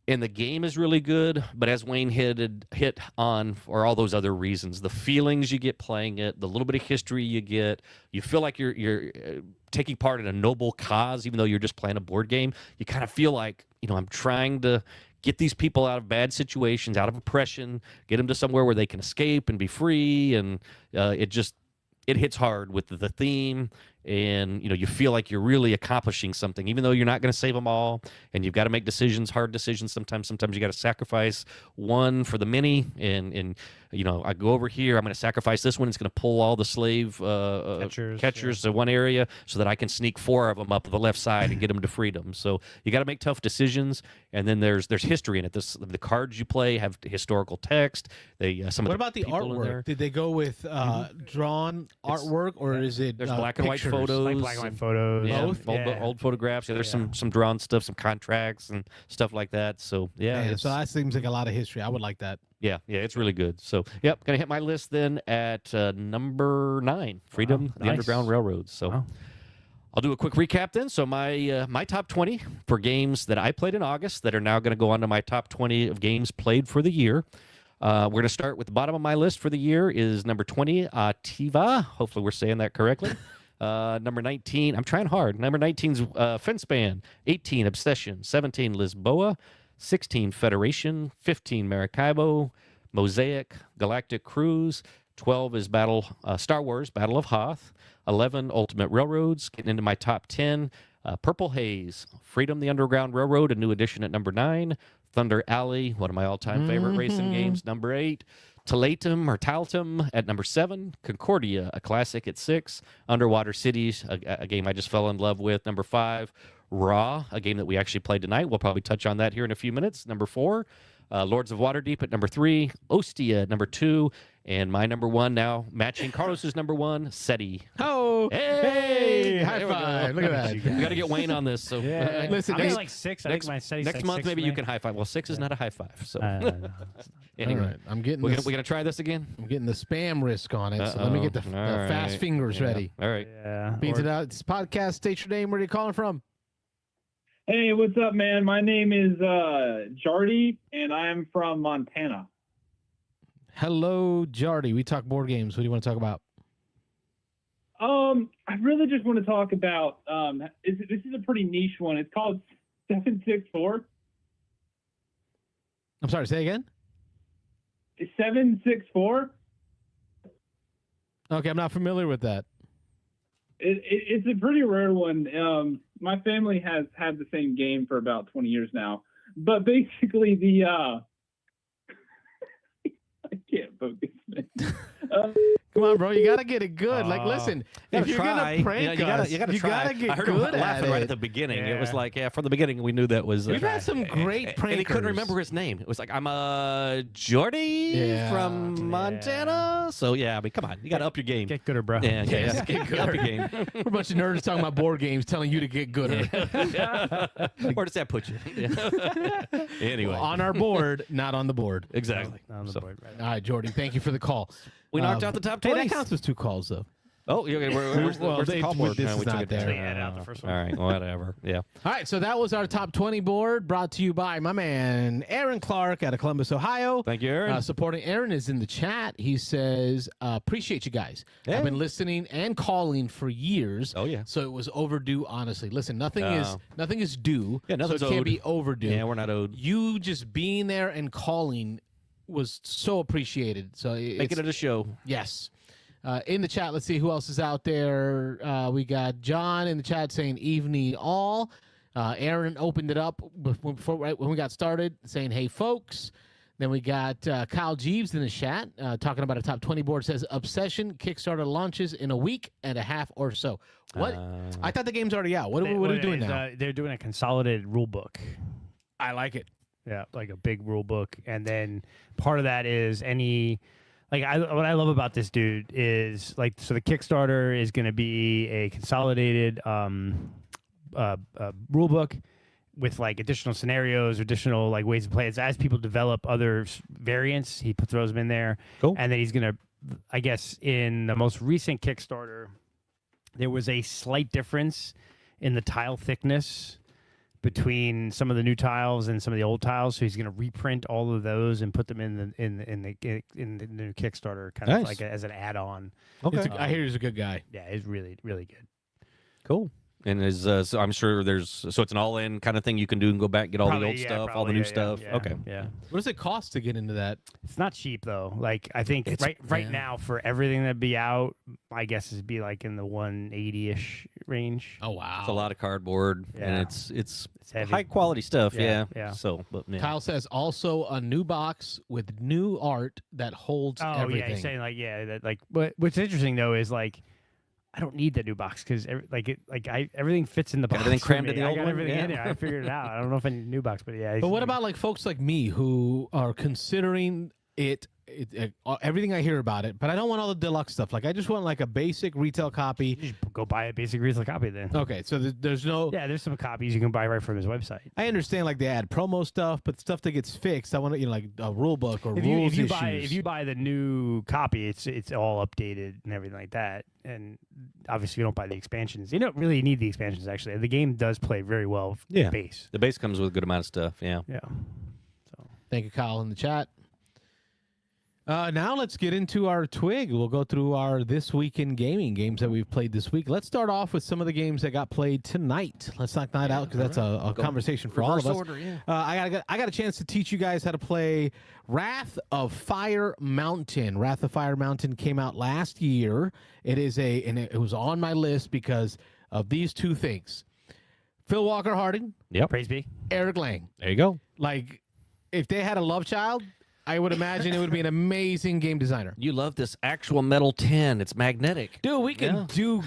and the game is really good. But as Wayne hit on for all those other reasons, the feelings you get playing it, the little bit of history you get, you feel like you're taking part in a noble cause, even though you're just playing a board game. You kind of feel like, I'm trying to get these people out of bad situations, out of oppression, get them to somewhere where they can escape and be free, and it hits hard with the theme, and you feel like you're really accomplishing something, even though you're not going to save them all, and you've got to make hard decisions. Sometimes you got to sacrifice one for the many, and I go over here, I'm going to sacrifice this one. It's going to pull all the slave catchers to one area so that I can sneak 4 of them up the left side and get them to freedom. So you got to make tough decisions, and then there's history in it. The cards you play have historical text. What about the artwork? Did they go with drawn artwork, or is it there's black and white pictures? photos, Like black and white photos. yeah, Both? old photographs. Yeah, there's some drawn stuff, some contracts and stuff like that. So yeah, Man, it's- so that seems like a lot of history. I would like that. yeah, it's really good. So yep, gonna hit my list then at number 9, Freedom, the nice. Underground Railroad. So. Wow. I'll do a quick recap then. So my top 20 for games that I played in August that are now going to go on to my top 20 of games played for the year. We're going to start with the bottom of my list for the year is number 20, Tiva. Hopefully we're saying that correctly. Number 19, I'm trying hard. Number 19's Fenspan. 18, Obsession. 17, Lisboa. 16, Federation. 15, Maracaibo. Mosaic. Galactic Cruise. 12 is Star Wars, Battle of Hoth. 11, Ultimate Railroads. Getting into my top 10. Purple Haze. Freedom, the Underground Railroad, a new edition at number 9. Thunder Alley, one of my all-time favorite racing games, number 8. Talatum at number 7. Concordia, a classic, at 6. Underwater Cities, a game I just fell in love with, number 5. Raw, a game that we actually played tonight. We'll probably touch on that here in a few minutes, number 4. Lords of Waterdeep at number 3. Ostia at number 2. And my number 1 now, matching Carlos's number 1, SETI. Oh, hey, high There we go. five. Look at that. We got to get Wayne on this. So Listen, I'm next- at like 6. I think my SETI's next like month 6 maybe for you me. can high five. Well, 6 is not a high five. So all anyway, right, I'm getting we're this. gonna try this again. I'm getting the spam risk on it, so let me get the All right. fast fingers Yeah. ready. All right. Yeah. Beans or- it out. It's podcast. State your name. Where are you calling from? Hey, what's up, man? My name is Jardy, and I'm from Montana. Hello, Jardy. We talk board games. What do you want to talk about? I really just want to talk about this is a pretty niche one. It's called 764. I'm sorry. Say again. 764. Okay, I'm not familiar with that. It's a pretty rare one. My family has had the same game for about 20 years now. But basically, the I can't focus, man. Come on, bro. You gotta get it good. Like, Oh. listen, Gotta if you're try. gonna prank you us, gotta try. get I heard him good at laughing right it. at the beginning. It was Yeah. like, from the beginning, we knew that was. We've had some great prankers. And he couldn't remember his name. It was like, I'm Jordy Yeah. from Montana. So yeah, I mean, come on, you got to up your game. Get gooder, bro. Yeah, Yes, get good. Up your game. We're a bunch of nerds talking about board games, telling you to get gooder. Where does that put you? Yeah. Anyway, On our board, not on the board. exactly. On the So, board, right. All right, Jordy. Thank you for the call. we knocked out the top Hey, 20. that counts as 2 calls, though. Oh, yeah, okay, where's the, Well, where's the they- call board? this No, is we took not it there. down. They added out the first one. All right, whatever. Yeah. All right, so that was our top 20 board, brought to you by my man Aaron Clark out of Columbus, Ohio. Thank you, Aaron. Supporting Aaron is in the chat. He says, appreciate you guys. Yeah. I've been listening and calling for years. Oh, yeah. So it was overdue, honestly. Listen, nothing is due. Yeah, so nothing's it can't owed. be overdue. Yeah, we're not owed. You just being there and calling was so appreciated. So Making it a show. yes. In the chat, let's see who else is out there. We got John in the chat saying evening all. Aaron opened it up before, right when we got started, saying, hey, folks. Then we got Kyle Jeeves in the chat talking about a top 20 board. Says Obsession Kickstarter launches in a week and a half or so. What? I thought the game's already out. What are we doing now? They're doing a consolidated rule book. I like it. Yeah, like a big rule book, and then part of that is what I love about this dude is like, so the Kickstarter is going to be a consolidated rule book with like additional scenarios, additional like ways to play it. As people develop other variants, he throws them in there. Cool. And then he's going to, I guess, in the most recent Kickstarter, there was a slight difference in the tile thickness between some of the new tiles and some of the old tiles, so he's going to reprint all of those and put them in the new Kickstarter, kind of Nice. like as an add-on. Okay. I hear he's a good guy. Yeah, it's really really good. Cool. And is so I'm sure it's an all-in kind of thing you can do and go back and get all the old stuff, all the new stuff. Okay. Yeah. What does it cost to get into that? It's not cheap though. Like I think right now for everything that'd be out, my guess is be like in the 180-ish range. Oh, wow. It's a lot of cardboard, Yeah. and it's heavy. high quality stuff. Yeah, Yeah. yeah. So, but yeah. Kyle says also a new box with new art that holds Oh everything. yeah, he's saying like that like. But what's interesting though is like, I don't need the new box because everything fits in the box. Everything for crammed me. in the I old got one? everything in Yeah. there. I figured it out. I don't know if I need a new box, but yeah. But what about like folks like me who are considering everything I hear about it, but I don't want all the deluxe stuff. Like I just want like a basic retail copy. You just go buy a basic retail copy then. Okay, so there's no. Yeah, there's some copies you can buy right from his website. I understand like they add promo stuff, but stuff that gets fixed, I want to like a rule book or rules issues. If you buy the new copy, it's all updated and everything like that. And obviously, you don't buy the expansions. You don't really need the expansions. Actually, the game does play very well. Yeah. Base. The base comes with a good amount of stuff. Yeah. Yeah. Thank you, Kyle, in the chat. Now let's get into our twig. We'll go through our This Week in Gaming games that we've played this week. Let's start off with some of the games that got played tonight. Let's knock that out because that's a conversation for all of us. Order, yeah. I got a chance to teach you guys how to play Wrath of Fire Mountain. Wrath of Fire Mountain came out last year. It was on my list because of these two things. Phil Walker Harding, Yep. Praise be. Eric Lang. There you go. Like if they had a love child, I would imagine it would be an amazing game designer. You love this actual metal tin. It's magnetic. Dude, we can do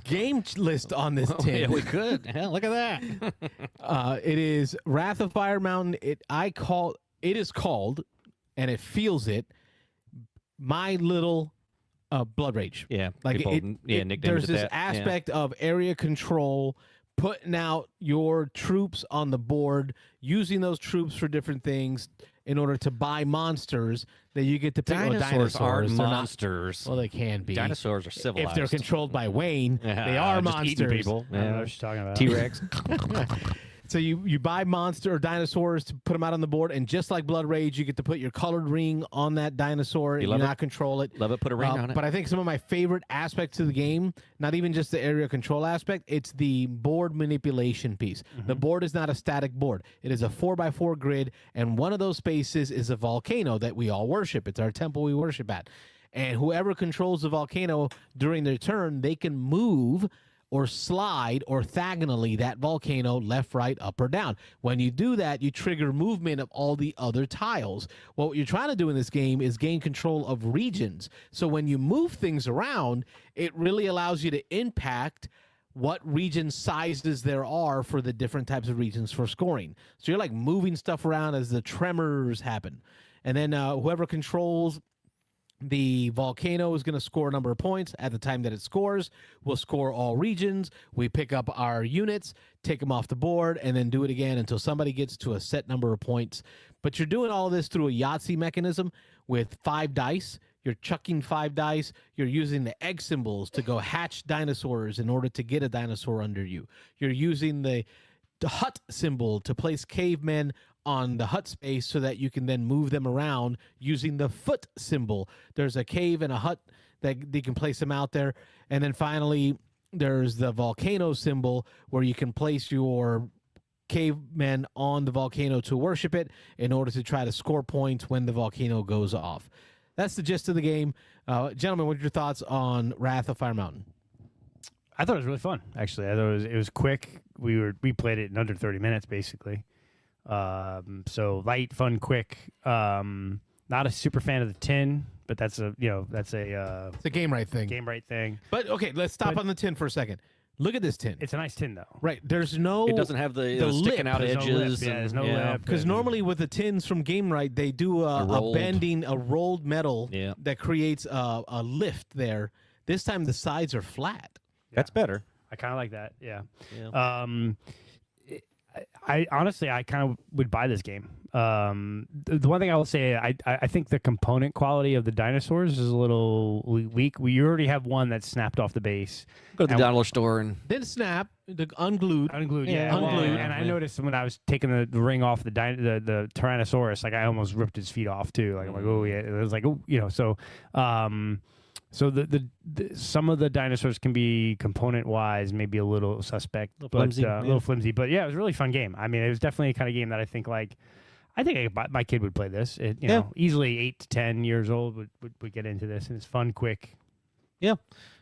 game list on this tin. Yeah, we could. Yeah, look at that. It is Wrath of Fire Mountain. It is called, and it feels it, My Little Blood Rage. Yeah, Like people, there's this aspect of area control, putting out your troops on the board, using those troops for different things in order to buy monsters that you get to pick. Dinosaurs aren't They're not- monsters. well, they can be. Dinosaurs are civilized. If they're controlled by Wayne, Yeah, they are just eating monsters. people. I don't know Yeah. what she's talking about. T-Rex. So you buy monster or dinosaurs to put them out on the board, and just like Blood Rage, you get to put your colored ring on that dinosaur and love you it? not control it. Love it. Put a ring on it. But I think some of my favorite aspects of the game, not even just the area control aspect, it's the board manipulation piece. The board is not a static board. It is a 4x4 grid, and one of those spaces is a volcano that we all worship. It's our temple we worship at. And whoever controls the volcano during their turn, they can move or slide orthogonally that volcano left, right, up, or down. When you do that, you trigger movement of all the other tiles. Well, what you're trying to do in this game is gain control of regions. So when you move things around, it really allows you to impact what region sizes there are for the different types of regions for scoring. So you're like moving stuff around as the tremors happen. And then whoever controls the volcano is going to score a number of points. At the time that it scores, we'll score all regions. We pick up our units, take them off the board, and then do it again until somebody gets to a set number of points. But you're doing all this through a Yahtzee mechanism with 5 dice. You're chucking 5 dice. You're using the egg symbols to go hatch dinosaurs in order to get a dinosaur under you. You're using the hut symbol to place cavemen on the hut space so that you can then move them around using the foot symbol. There's a cave and a hut that they can place them out there. And then finally, there's the volcano symbol where you can place your cavemen on the volcano to worship it in order to try to score points when the volcano goes off. That's the gist of the game. Gentlemen, what are your thoughts on Wrath of Fire Mountain? I thought it was really fun. Actually, I thought it was quick. We played it in under 30 minutes, basically. So light, fun, quick. Not a super fan of the tin, but that's a It's a game right thing. game right thing. But okay, let's stop But- on the tin for a second. Look at this tin. It's a nice tin though. Right. There's no. It doesn't have the lip. sticking out There's no lip. edges. Yeah, there's no lip. Because normally with the tins from Game Right, they do a rolled metal Yeah. that creates a lift there. This time the sides are flat. That's better. I kind of like that. Yeah. Yeah. I honestly, I kind of would buy this game. The one thing I will say, I think the component quality of the dinosaurs is a little weak. We already have one that's snapped off the base. Go to the dollar store and Then snap, the unglued. Unglued, Yeah, yeah. unglued. And I noticed when I was taking the ring off the Tyrannosaurus, like I almost ripped his feet off too. Like I'm like, oh yeah, it was like, oh, so. So the some of the dinosaurs can be component wise maybe a little suspect, Little but flimsy, a little flimsy. But yeah, it was a really fun game. I mean, it was definitely a kind of game that I think my kid would play this. You know, easily 8 to 10 years old would get into this, and it's fun, quick. yeah.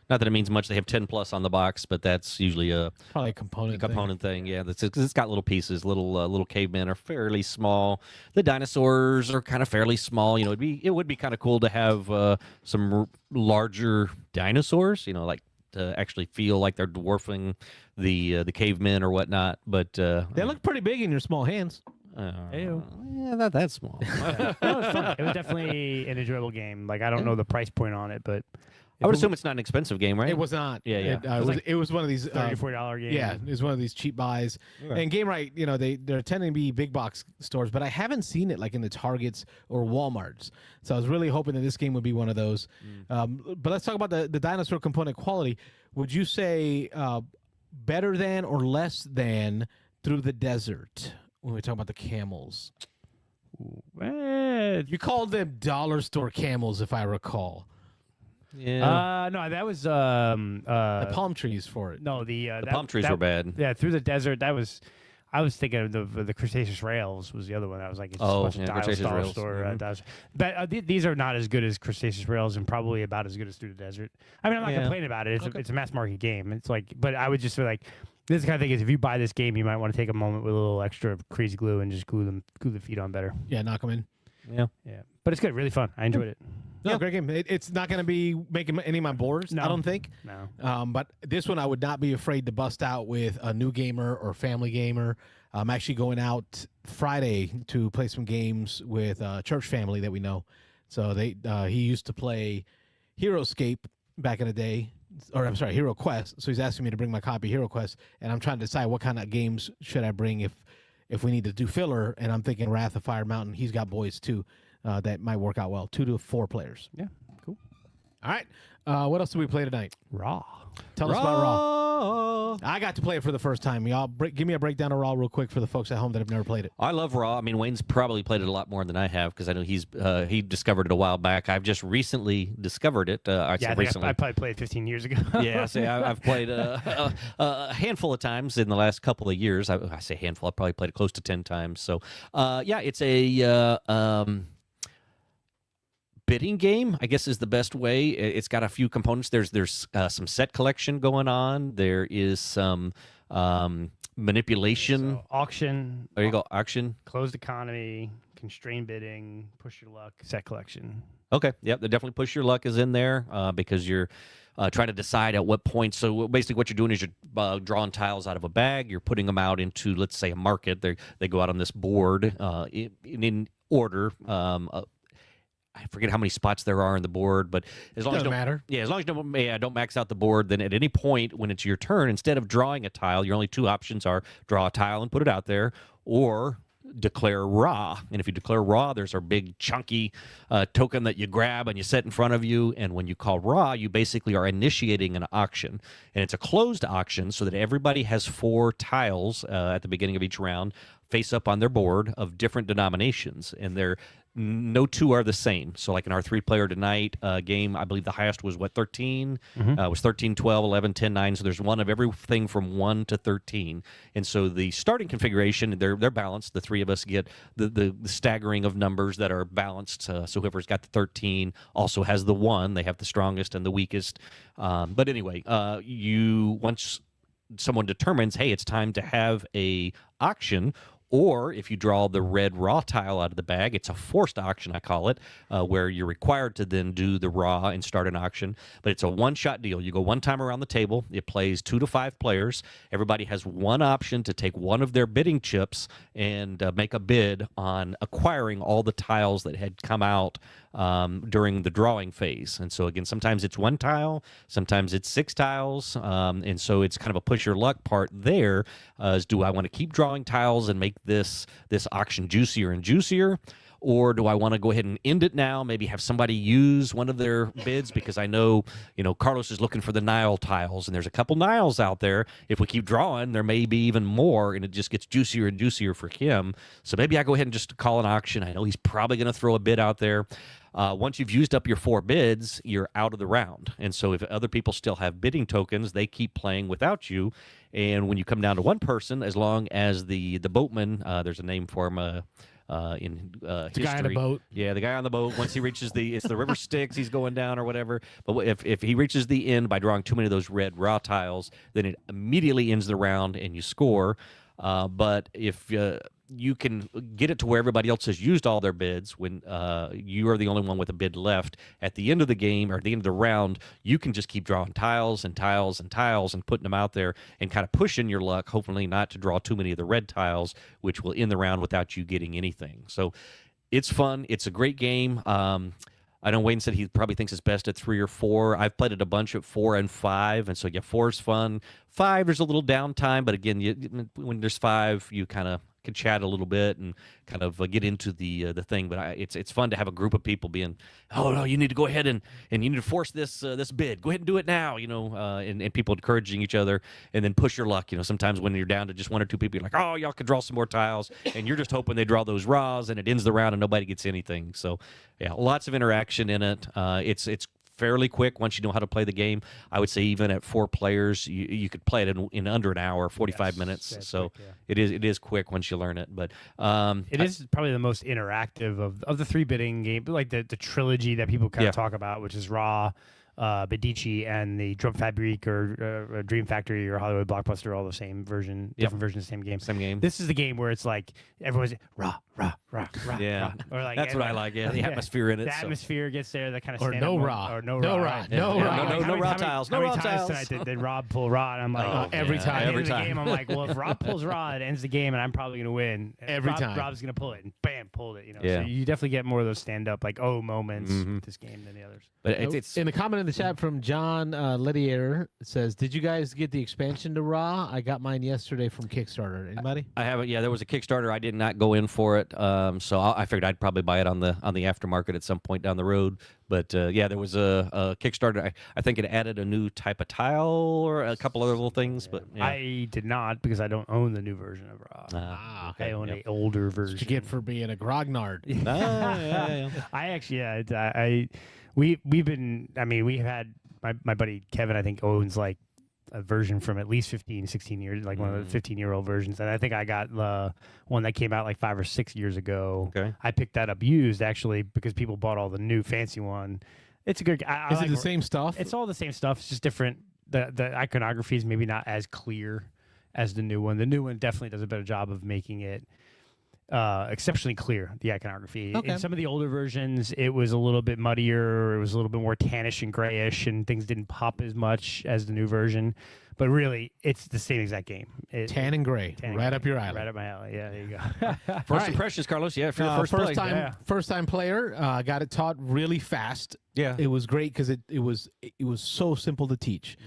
Not that it means much. They have 10 plus on the box, but that's usually a Probably a component. thing. Yeah, it's got little pieces. Little cavemen are fairly small. The dinosaurs are kind of fairly small. You know, it would be kind of cool to have some larger dinosaurs. You know, like to actually feel like they're dwarfing the cavemen or whatnot. But They look pretty big in your small hands. Ew. yeah, not that small. Yeah. No, it was fun. It was definitely an enjoyable game. Like I don't know the price point on it, but I would assume it's not an expensive game, right? It was not. Yeah, yeah. It was one of these $30 or $40 game. Yeah, it was one of these cheap buys. Okay. And Game Right, you know, they're tending to be big box stores, but I haven't seen it like in the Targets or Walmarts. So I was really hoping that this game would be one of those. But let's talk about the dinosaur component quality. Would you say better than or less than Through the Desert when we talk about the camels? You called them dollar store camels, if I recall. Yeah. No, that was The palm trees for it. no the the palm trees were bad. Yeah, Through the Desert. That was. I was thinking of the Cretaceous Rails was the other one. I was like, it's just a bunch of Cretaceous dollar Rails. store dials. But these are not as good as Cretaceous Rails, and probably about as good as Through the Desert. I mean, I'm not complaining about it. It's a mass market game. It's like, but I would just feel like this is the kind of thing is if you buy this game, you might want to take a moment with a little extra crazy glue and just glue the feet on better. Yeah, knock them in. Yeah. But it's good, really fun. I enjoyed it. No, great game. It's not going to be making any of my boards, No. I don't think. No. But this one I would not be afraid to bust out with a new gamer or family gamer. I'm actually going out Friday to play some games with a church family that we know. So he used to play HeroScape back in the day, or I'm sorry, Hero Quest. So he's asking me to bring my copy of Hero Quest, and I'm trying to decide what kind of games should I bring if we need to do filler. And I'm thinking Wrath of Fire Mountain. He's got boys too. That might work out well. 2 to 4 players. Yeah, cool. All right. What else did we play tonight? Raw. Tell us about Raw. I got to play it for the first time. Y'all, give me a breakdown of Raw real quick for the folks at home that have never played it. I love Raw. I mean, Wayne's probably played it a lot more than I have because I know he discovered it a while back. I've just recently discovered it. I recently. probably played 15 years ago. Yeah, I've played a handful of times in the last couple of years. I say handful. I probably played it close to 10 times. So, it's a bidding game, I guess, is the best way. It's got a few components. There's some set collection going on. There is some manipulation. So, auction. There you go, auction. Closed economy, constrained bidding, push your luck, set collection. Okay, yep, definitely push your luck is in there because you're trying to decide at what point. So basically what you're doing is you're drawing tiles out of a bag. You're putting them out into, let's say, a market. They go out on this board in order. I forget how many spots there are on the board, but as long as you don't matter. Yeah, as long as you don't max out the board, then at any point when it's your turn, instead of drawing a tile, your only 2 options are draw a tile and put it out there, or declare raw. And if you declare raw, there's a big chunky token that you grab and you set in front of you. And when you call raw, you basically are initiating an auction. And it's a closed auction so that everybody has 4 tiles at the beginning of each round face up on their board of different denominations. And no 2 are the same. So like in our 3-player tonight game, I believe the highest was 13? It was 13, 12, 11, 10, 9. So there's one of everything from 1 to 13. And so the starting configuration, they're balanced. The 3 of us get the staggering of numbers that are balanced. So whoever's got the 13 also has the 1. They have the strongest and the weakest. But anyway, once someone determines, hey, it's time to have a auction, or if you draw the red raw tile out of the bag, it's a forced auction, I call it, where you're required to then do the raw and start an auction. But it's a one-shot deal. You go one time around the table. It plays 2 to 5 players. Everybody has one option to take one of their bidding chips and make a bid on acquiring all the tiles that had come out during the drawing phase. And so, again, sometimes it's 1 tile, sometimes it's 6 tiles. And so it's kind of a push your luck part there. Is do I want to keep drawing tiles and make this auction juicier and juicier? Or do I want to go ahead and end it now, maybe have somebody use one of their bids because I know, Carlos is looking for the Nile tiles, and there's a couple Niles out there. If we keep drawing, there may be even more, and it just gets juicier and juicier for him. So maybe I go ahead and just call an auction. I know he's probably going to throw a bid out there. Once you've used up your 4 bids, you're out of the round. And so if other people still have bidding tokens, they keep playing without you. And when you come down to one person, as long as the boatman, there's a name for him in history. The guy on the boat. Yeah, the guy on the boat. Once he reaches it's the river Styx, he's going down or whatever. But if he reaches the end by drawing too many of those red raw tiles, then it immediately ends the round and you score. But if you can get it to where everybody else has used all their bids when you are the only one with a bid left at the end of the game or at the end of the round, you can just keep drawing tiles and tiles and tiles and putting them out there and kind of pushing your luck, hopefully not to draw too many of the red tiles, which will end the round without you getting anything. So it's fun. It's a great game. I know Wayne said he probably thinks it's best at 3 or 4. I've played it a bunch at 4 and 5, and so 4 is fun. 5, there's a little downtime, but again, when there's 5, you kind of can chat a little bit and kind of get into the thing. But it's fun to have a group of people being, oh no, you need to go ahead and you need to force this bid. Go ahead and do it now, and people encouraging each other, and then push your luck. Sometimes when you're down to just 1 or 2 people, you're like, oh, y'all can draw some more tiles, and you're just hoping they draw those raws, and it ends the round and nobody gets anything. So yeah, lots of interaction in it. It's fairly quick once you know how to play the game. I would say even at 4 players, you could play it in under an hour, 45 minutes. So quick, it is quick once you learn it. But it is probably the most interactive of the 3-bitting game, like the trilogy that people kind of talk about, which is Raw, Beansanddice, and the Drum Fabrique or Dream Factory or Hollywood Blockbuster, all the same version, different versions of the same game. Same game. This is the game where it's like everyone's rah, rah, rah, rah. Yeah. Rah. Or like, That's what I like. Yeah, the atmosphere in it. The atmosphere gets there, that kind of Or no rah. Or no No rah. rah. Right? No Yeah. rah. No raw tiles. How No many raw times tiles. tonight did Rob pull rah? And I'm like, every yeah. time. At the end Every of the time. game, I'm like, well, if Rob pulls rah, it ends the game, and I'm probably going to win. Every time. Rob's going to pull it, and bam, pulled it. Yeah. So you definitely get more of those stand-up, like, moments with this game than the others. But it's in the comment in the chat from John Ledier, it says, "Did you guys get the expansion to Raw? I got mine yesterday from Kickstarter. Anybody?" I haven't. Yeah, there was a Kickstarter. I did not go in for it, so I figured I'd probably buy it on the aftermarket at some point down the road. But yeah, there was a Kickstarter. I think it added a new type of tile or a couple other little things. But yeah. I did not because I don't own the new version of Raw. Okay. I own an older version. What you get for being a grognard? Yeah. I actually, we've been. I mean, we had my buddy Kevin. I think owns like a version from at least 15, 16 years, like one of the 15-year-old versions. And I think I got the one that came out like 5 or 6 years ago. Okay. I picked that up used actually because people bought all the new fancy one. It's a good. Is it the same stuff? It's all the same stuff. It's just different. The iconography is maybe not as clear as the new one. The new one definitely does a better job of making it exceptionally clear, the iconography. Okay. In some of the older versions, it was a little bit muddier. It was a little bit more tannish and grayish, and things didn't pop as much as the new version. But really, it's the same exact game. Tan and gray, Tan and right gray. up your alley. Right up my alley. Yeah, there you go. First impressions, Carlos. Yeah, for your first play. first time player. Got it taught really fast. Yeah. It was great because it was so simple to teach.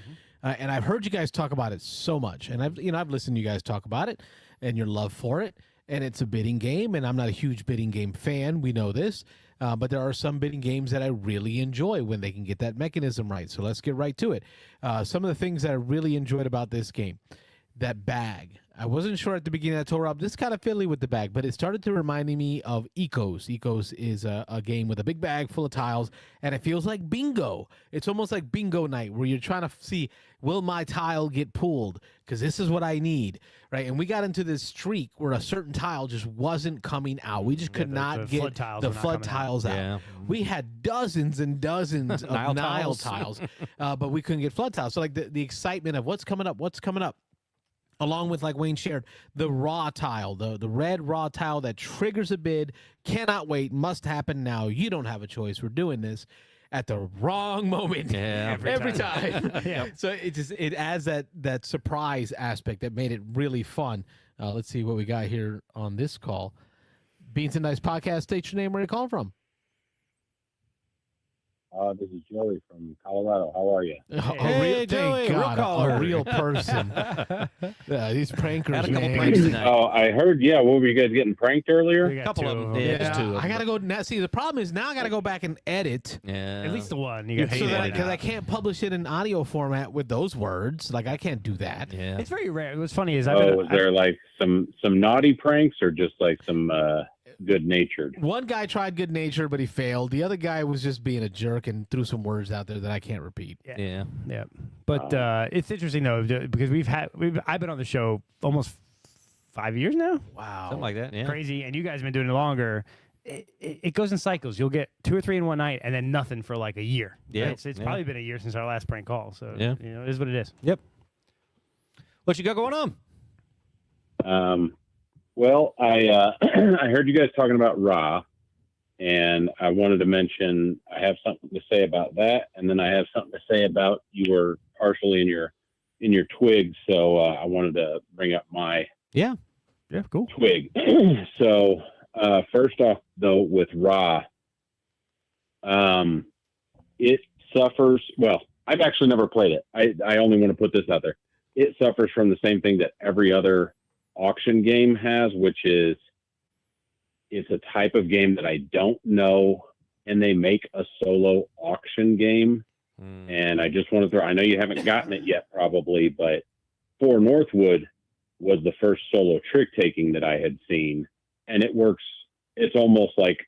And I've heard you guys talk about it so much, and I've listened to you guys talk about it and your love for it. And it's a bidding game, and I'm not a huge bidding game fan. We know this, but there are some bidding games that I really enjoy when they can get that mechanism right. So let's get right to it. Some of the things that I really enjoyed about this game, that bag. I wasn't sure at the beginning. I told Rob, this is kind of fiddly with the bag, but it started to remind me of Ecos. Ecos is a game with a big bag full of tiles, and it feels like bingo. It's almost like bingo night where you're trying to see, will my tile get pulled? Because this is what I need, right? And we got into this streak where a certain tile just wasn't coming out. We just could not get the flood tiles out. Yeah. We had dozens and dozens of Nile tiles, but we couldn't get flood tiles. So like the excitement of what's coming up, along with, like Wayne shared, the raw tile, the red raw tile that triggers a bid, cannot wait, must happen now. You don't have a choice. We're doing this at the wrong moment. Yeah, every time. Yeah. So it adds that surprise aspect that made it really fun. Let's see what we got here on this call. Beansanddice Podcast, state your name, where you calling from. This is Joey from Colorado. How are you? Hey, Joey, real caller. a real person. These prankers, Had a couple man. pranks tonight. Oh, I heard. Yeah, what were you guys getting pranked earlier? We got Couple two of them, them. yeah. Just two of them. I gotta go now. See, the problem is now I gotta go back and edit. Yeah. At least the one. You got So that hated because I can't publish it in audio format with those words. Like I can't do that. Yeah. It's very rare. What's funny is Was there like some naughty pranks or just like some good-natured? One guy tried good nature, but he failed. The other guy was just being a jerk and threw some words out there that I can't repeat. Yeah. Yeah, but it's interesting though because I've been on the show almost 5 years now. Wow. Something like that. Yeah. Crazy, and you guys have been doing it longer. It goes in cycles. You'll get 2 or 3 in one night, and then nothing for like a year. Yeah. It's probably been a year since our last prank call. So Yeah. it is what it is. Yep. What you got going on? Well, I I heard you guys talking about Ra, and I wanted to mention I have something to say about that, and then I have something to say about you were partially in your twigs, so I wanted to bring up my Yeah, cool. twig. So first off, though, with Ra, it suffers. Well, I've actually never played it. I only want to put this out there. It suffers from the same thing that every other auction game has, which is it's a type of game that I don't know, and they make a solo auction game. And I just want to throw, I know you haven't gotten it yet probably, but For Northwood was the first solo trick taking that I had seen, and it works. It's almost like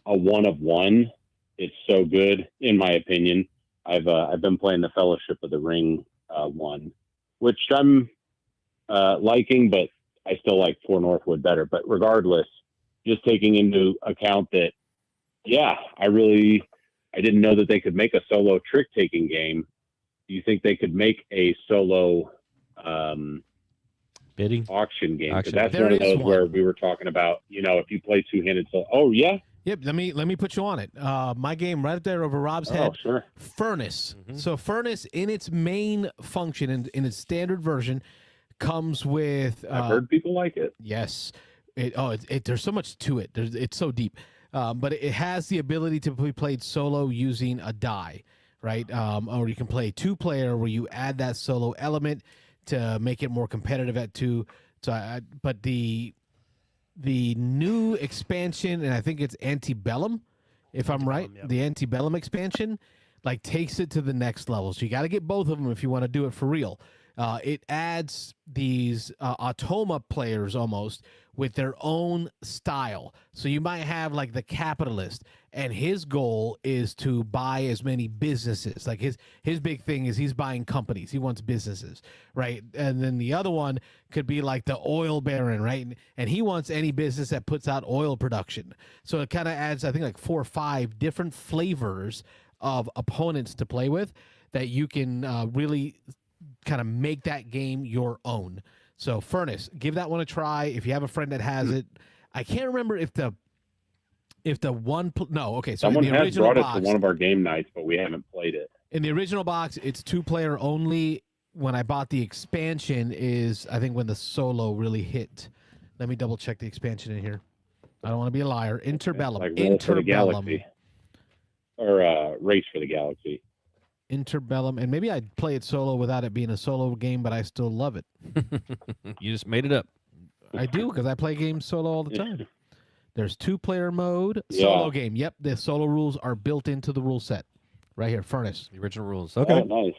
a one of one, it's so good, in my opinion. I've been playing the Fellowship of the Ring one, which I'm liking, but I still like For Northwood better. But regardless, just taking into account that, yeah, I didn't know that they could make a solo trick-taking game. Do you think they could make a solo bidding auction game? Because Auction. that's There one of is those one. where we were talking about, if you play two-handed. So, oh yeah, Yep. Let me put you on it. My game right there over Rob's head. oh sure. Furnace. Mhm. So Furnace, in its main function, in its standard version, comes with. I've heard people like it. Yes. There's so much to it. It's so deep. But it has the ability to be played solo using a die, right? Or you can play 2-player where you add that solo element to make it more competitive at 2. But the new expansion, and I think it's Antebellum, if I'm right, Yep. the Antebellum expansion, like takes it to the next level. So you got to get both of them if you want to do it for real. It adds these automa players almost with their own style. So you might have like the capitalist, and his goal is to buy as many businesses. Like his big thing is he's buying companies. He wants businesses, right? And then the other one could be like the oil baron, right? And he wants any business that puts out oil production. So it kind of adds, I think, like 4 or 5 different flavors of opponents to play with that you can really kind of make that game your own. So Furnace, give that one a try if you have a friend that has it. I can't remember if the one no, okay, so Someone in the has original brought box, it to one of our game nights, but we haven't played it. in the original box it's 2-player only. When I bought the expansion is I think when the solo really hit. Let me double check the expansion in here. I don't want to be a liar. Interbellum. Like Roll for the Interbellum. Galaxy. Or Race for the Galaxy. Interbellum. And maybe I'd play it solo without it being a solo game, but I still love it. You just made it up. I do, because I play games solo all the time. There's 2-player mode, solo Yeah. game. Yep, the solo rules are built into the rule set. Right here, Furnace. The original rules. Oh, Okay. nice.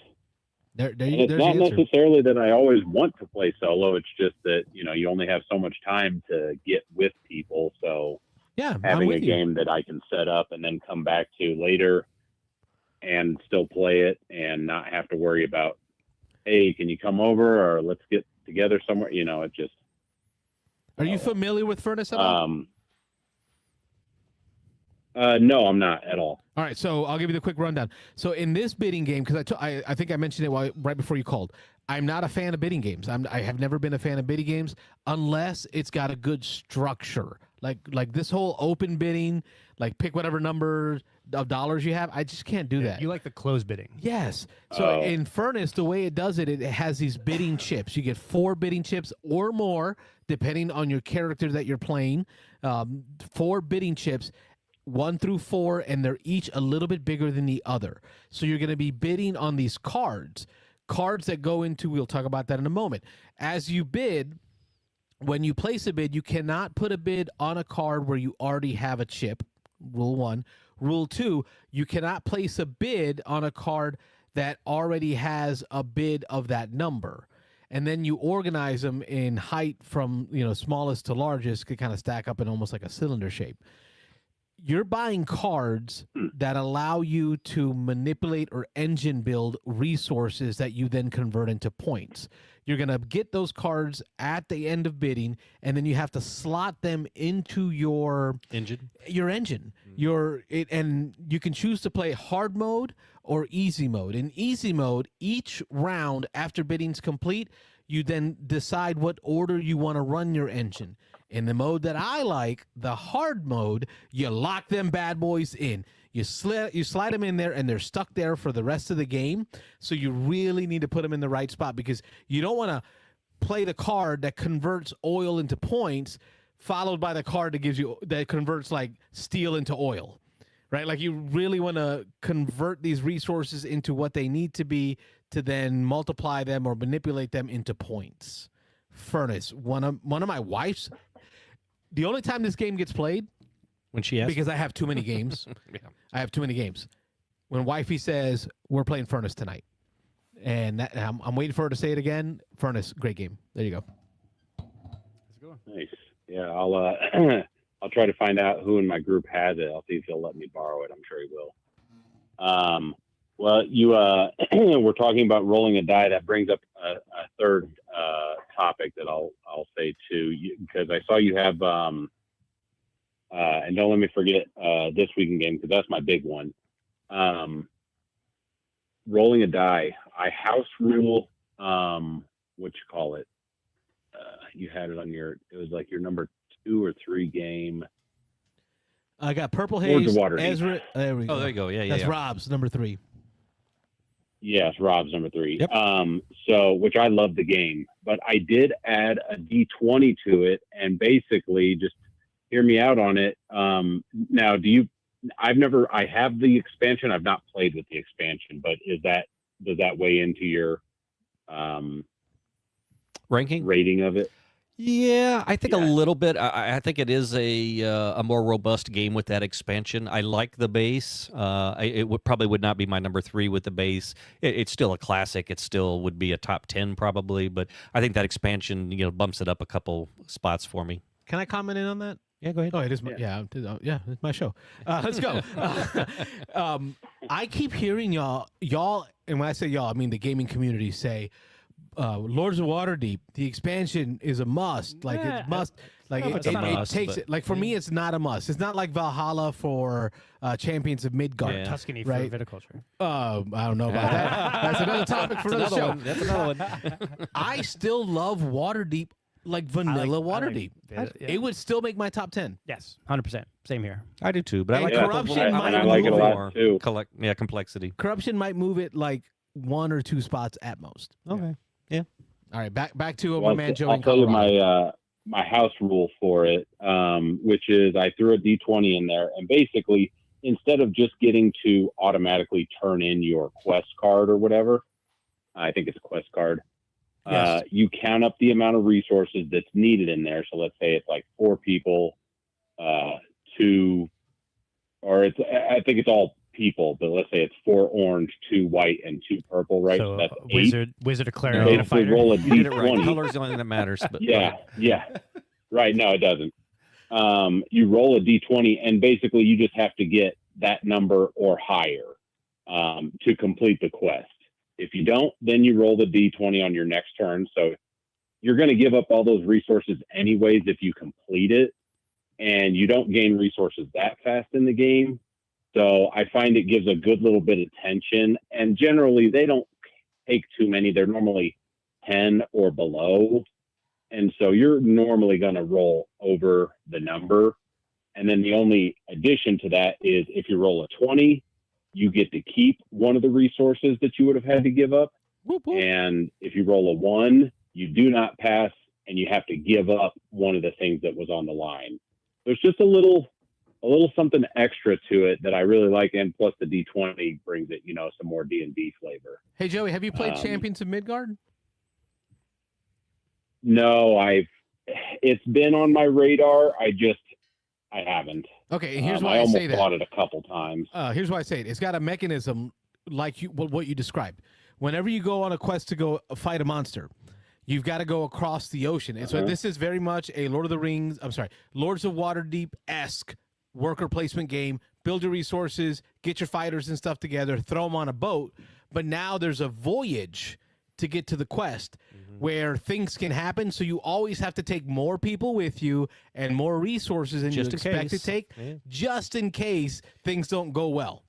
There And you, it's there's not the answer. necessarily that I always want to play solo. It's just that, you only have so much time to get with people. So Yeah, I'm having a with you. game that I can set up and then come back to later and still play it and not have to worry about, hey, can you come over or let's get together somewhere? It just. Are you familiar with Furnace at all? No, I'm not at all. All right, so I'll give you the quick rundown. So in this bidding game, because I think I mentioned it right before you called, I'm not a fan of bidding games. I have never been a fan of bidding games unless it's got a good structure. Like this whole open bidding, like pick whatever number of dollars you have. I just can't do that. You like the closed bidding. Yes. So Oh. in Furnace, the way it does it has these bidding chips. You get 4 bidding chips or more, depending on your character that you're playing. 4 bidding chips, 1 through 4, and they're each a little bit bigger than the other. So you're going to be bidding on these cards that go into, we'll talk about that in a moment. As you bid, when you place a bid, you cannot put a bid on a card where you already have a chip. Rule 1. Rule 2, you cannot place a bid on a card that already has a bid of that number. And then you organize them in height from, smallest to largest, could kind of stack up in almost like a cylinder shape. You're buying cards that allow you to manipulate or engine build resources that you then convert into points. You're going to get those cards at the end of bidding, and then you have to slot them into your Engine. engine. And you can choose to play hard mode or easy mode. In easy mode, each round after bidding's complete, you then decide what order you want to run your engine. In the mode that I like, the hard mode, you lock them bad boys in. You slide them in there, and they're stuck there for the rest of the game. So you really need to put them in the right spot, because you don't want to play the card that converts oil into points, followed by the card that converts like steel into oil, right? Like you really want to convert these resources into what they need to be to then multiply them or manipulate them into points. Furnace, one of my wife's. The only time this game gets played, When she asks. because I have too many games. Yeah. I have too many games. When wifey says we're playing Furnace tonight, and I'm waiting for her to say it again. Furnace, great game. There you go. Nice. Yeah, I'll I'll try to find out who in my group has it. I'll see if he'll let me borrow it. I'm sure he will. Well, you we're talking about rolling a die. That brings up a third topic that I'll say too, because I saw you have and don't let me forget This Week in Game, because that's my big one. Rolling a die. I house rule. What you call it? You had it on your. It was like your number 2 or 3 game. I got Purple Lords Haze, of Waterdeep. Ezra. There we go. Oh, there you go. Yeah, yeah. That's yeah. Rob's number 3. Yes, Rob's number 3. Yep. So, which I love the game, but I did add a D20 to it, and basically, just hear me out on it. Now, I have the expansion. I've not played with the expansion, but does that weigh into your Ranking? rating of it? Yeah, I think a Yeah. little bit. I think it is a more robust game with that expansion. I like the base. It would not be my number 3 with the base. It's still a classic. It still would be a top 10 probably, but I think that expansion bumps it up a couple spots for me. Can I comment in on that? Yeah, go ahead. Oh, it is. Yeah, it's my show. Let's go. I keep hearing y'all, and when I say y'all, I mean the gaming community say, Lords of Waterdeep, the expansion is a must. Like Yeah. it must. Like It's it a must, takes but- it. Like for me, it's not a must. It's not like Valhalla for Champions of Midgard. Yeah. Tuscany for Right. viticulture. I don't know about that. That's another topic for another show. That's another one. I still love Waterdeep, like vanilla Waterdeep. It would still make my top 10. Yes, 100%. Same here. I do too, but I And like corruption I might and I like it a move lot more too. complexity. Corruption might move it like 1 or 2 spots at most. Okay. All right, back to Well, my man Joe I'll in tell you Colorado. my house rule for it, which is I threw a D20 in there, and basically instead of just getting to automatically turn in your quest card or whatever, I think it's a quest card. Yes. You count up the amount of resources that's needed in there. So let's say it's like 4 people, 2, or I think it's all people, but let's say it's 4 orange, 2 white, and 2 purple, right? So that's 8. wizard, a cleric, No. and a Basically fighter. roll a You did it right. D20. Color's the only thing that matters. But Yeah. Right. No, it doesn't. You roll a D20, and basically you just have to get that number or higher to complete the quest. If you don't, then you roll the D20 on your next turn. So you're going to give up all those resources anyways if you complete it, and you don't gain resources that fast in the game. So I find it gives a good little bit of tension, and generally they don't take too many. They're normally 10 or below. And so you're normally going to roll over the number. And then the only addition to that is if you roll a 20, you get to keep one of the resources that you would have had to give up. Whoop, whoop. And if you roll a 1, you do not pass, and you have to give up one of the things that was on the line. There's just a little something extra to it that I really like. And plus the D20 brings it, some more D&D flavor. Hey, Joey, have you played Champions of Midgard? No, it's been on my radar. I haven't. Okay, here's I why I almost say that. bought it a couple times. Here's why I say it. It's got a mechanism like what you described. Whenever you go on a quest to go fight a monster, you've got to go across the ocean. And so this is very much a Lords of Waterdeep-esque worker placement game. Build your resources, get your fighters and stuff together, throw them on a boat. But now there's a voyage to get to the quest where things can happen. So you always have to take more people with you and more resources than you Just in expect to case. take, Yeah. just in case things don't go well.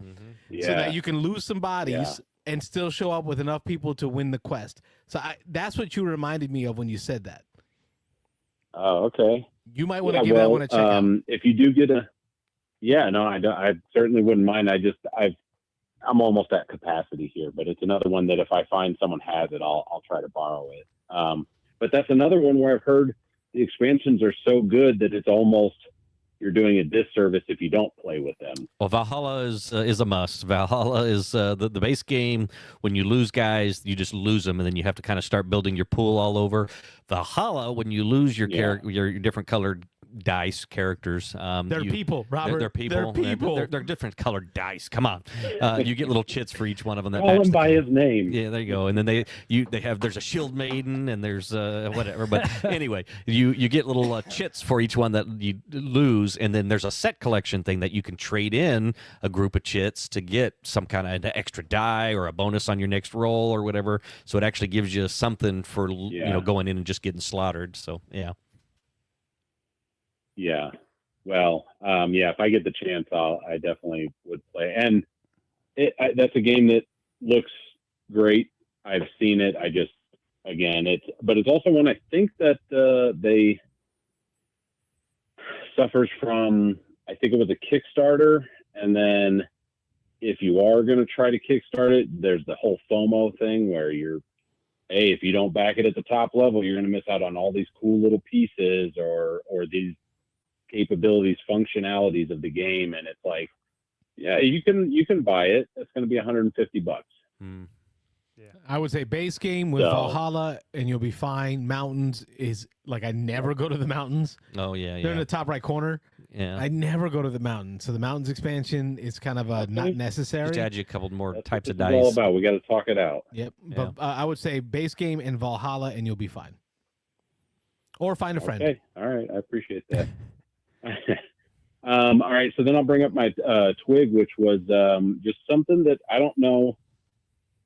Yeah. So that you can lose some bodies Yeah. and still show up with enough people to win the quest. So that's what you reminded me of when you said that. Oh, okay. You might want to give that one a check out. If you do get I certainly wouldn't mind. I'm almost at capacity here, but it's another one that if I find someone has it, I'll try to borrow it. But that's another one where I've heard the expansions are so good that it's almost you're doing a disservice if you don't play with them. Well, Valhalla is a must. Valhalla is the base game. When you lose guys, you just lose them, and then you have to kind of start building your pool all over. Valhalla, when you lose your character, your different colored dice characters. They're people, Robert. They're people. They're people. They're different colored dice. Come on. You get little chits for each one of them. That Call match him the by color. his name. Yeah, there you go. And then they have there's a shield maiden and there's whatever. But anyway, you get little chits for each one that you lose, and then there's a set collection thing that you can trade in a group of chits to get some kind of extra die or a bonus on your next roll or whatever. So it actually gives you something for going in and just getting slaughtered. So yeah. Yeah. Well, if I get the chance, I definitely would play. And that's a game that looks great. I've seen it. But it's also one I think that they suffers from, I think it was a Kickstarter. And then if you are going to try to kickstart it, there's the whole FOMO thing where if you don't back it at the top level, you're going to miss out on all these cool little pieces or these capabilities, functionalities of the game. And it's like, yeah, you can buy it. It's going to be $150. Yeah. I would say base game with Valhalla, and you'll be fine. Mountains is like, I never go to the mountains. Oh yeah, They're in the top right corner. Yeah. I never go to the mountains. So the mountains expansion is kind of not necessary. Just add you a couple more That's types what of this dice. is all about. We got to talk it out. Yep. Yeah. But I would say base game and Valhalla, and you'll be fine. Or find a friend. Okay. All right. I appreciate that. All right. So then I'll bring up my twig, which was just something that I don't know.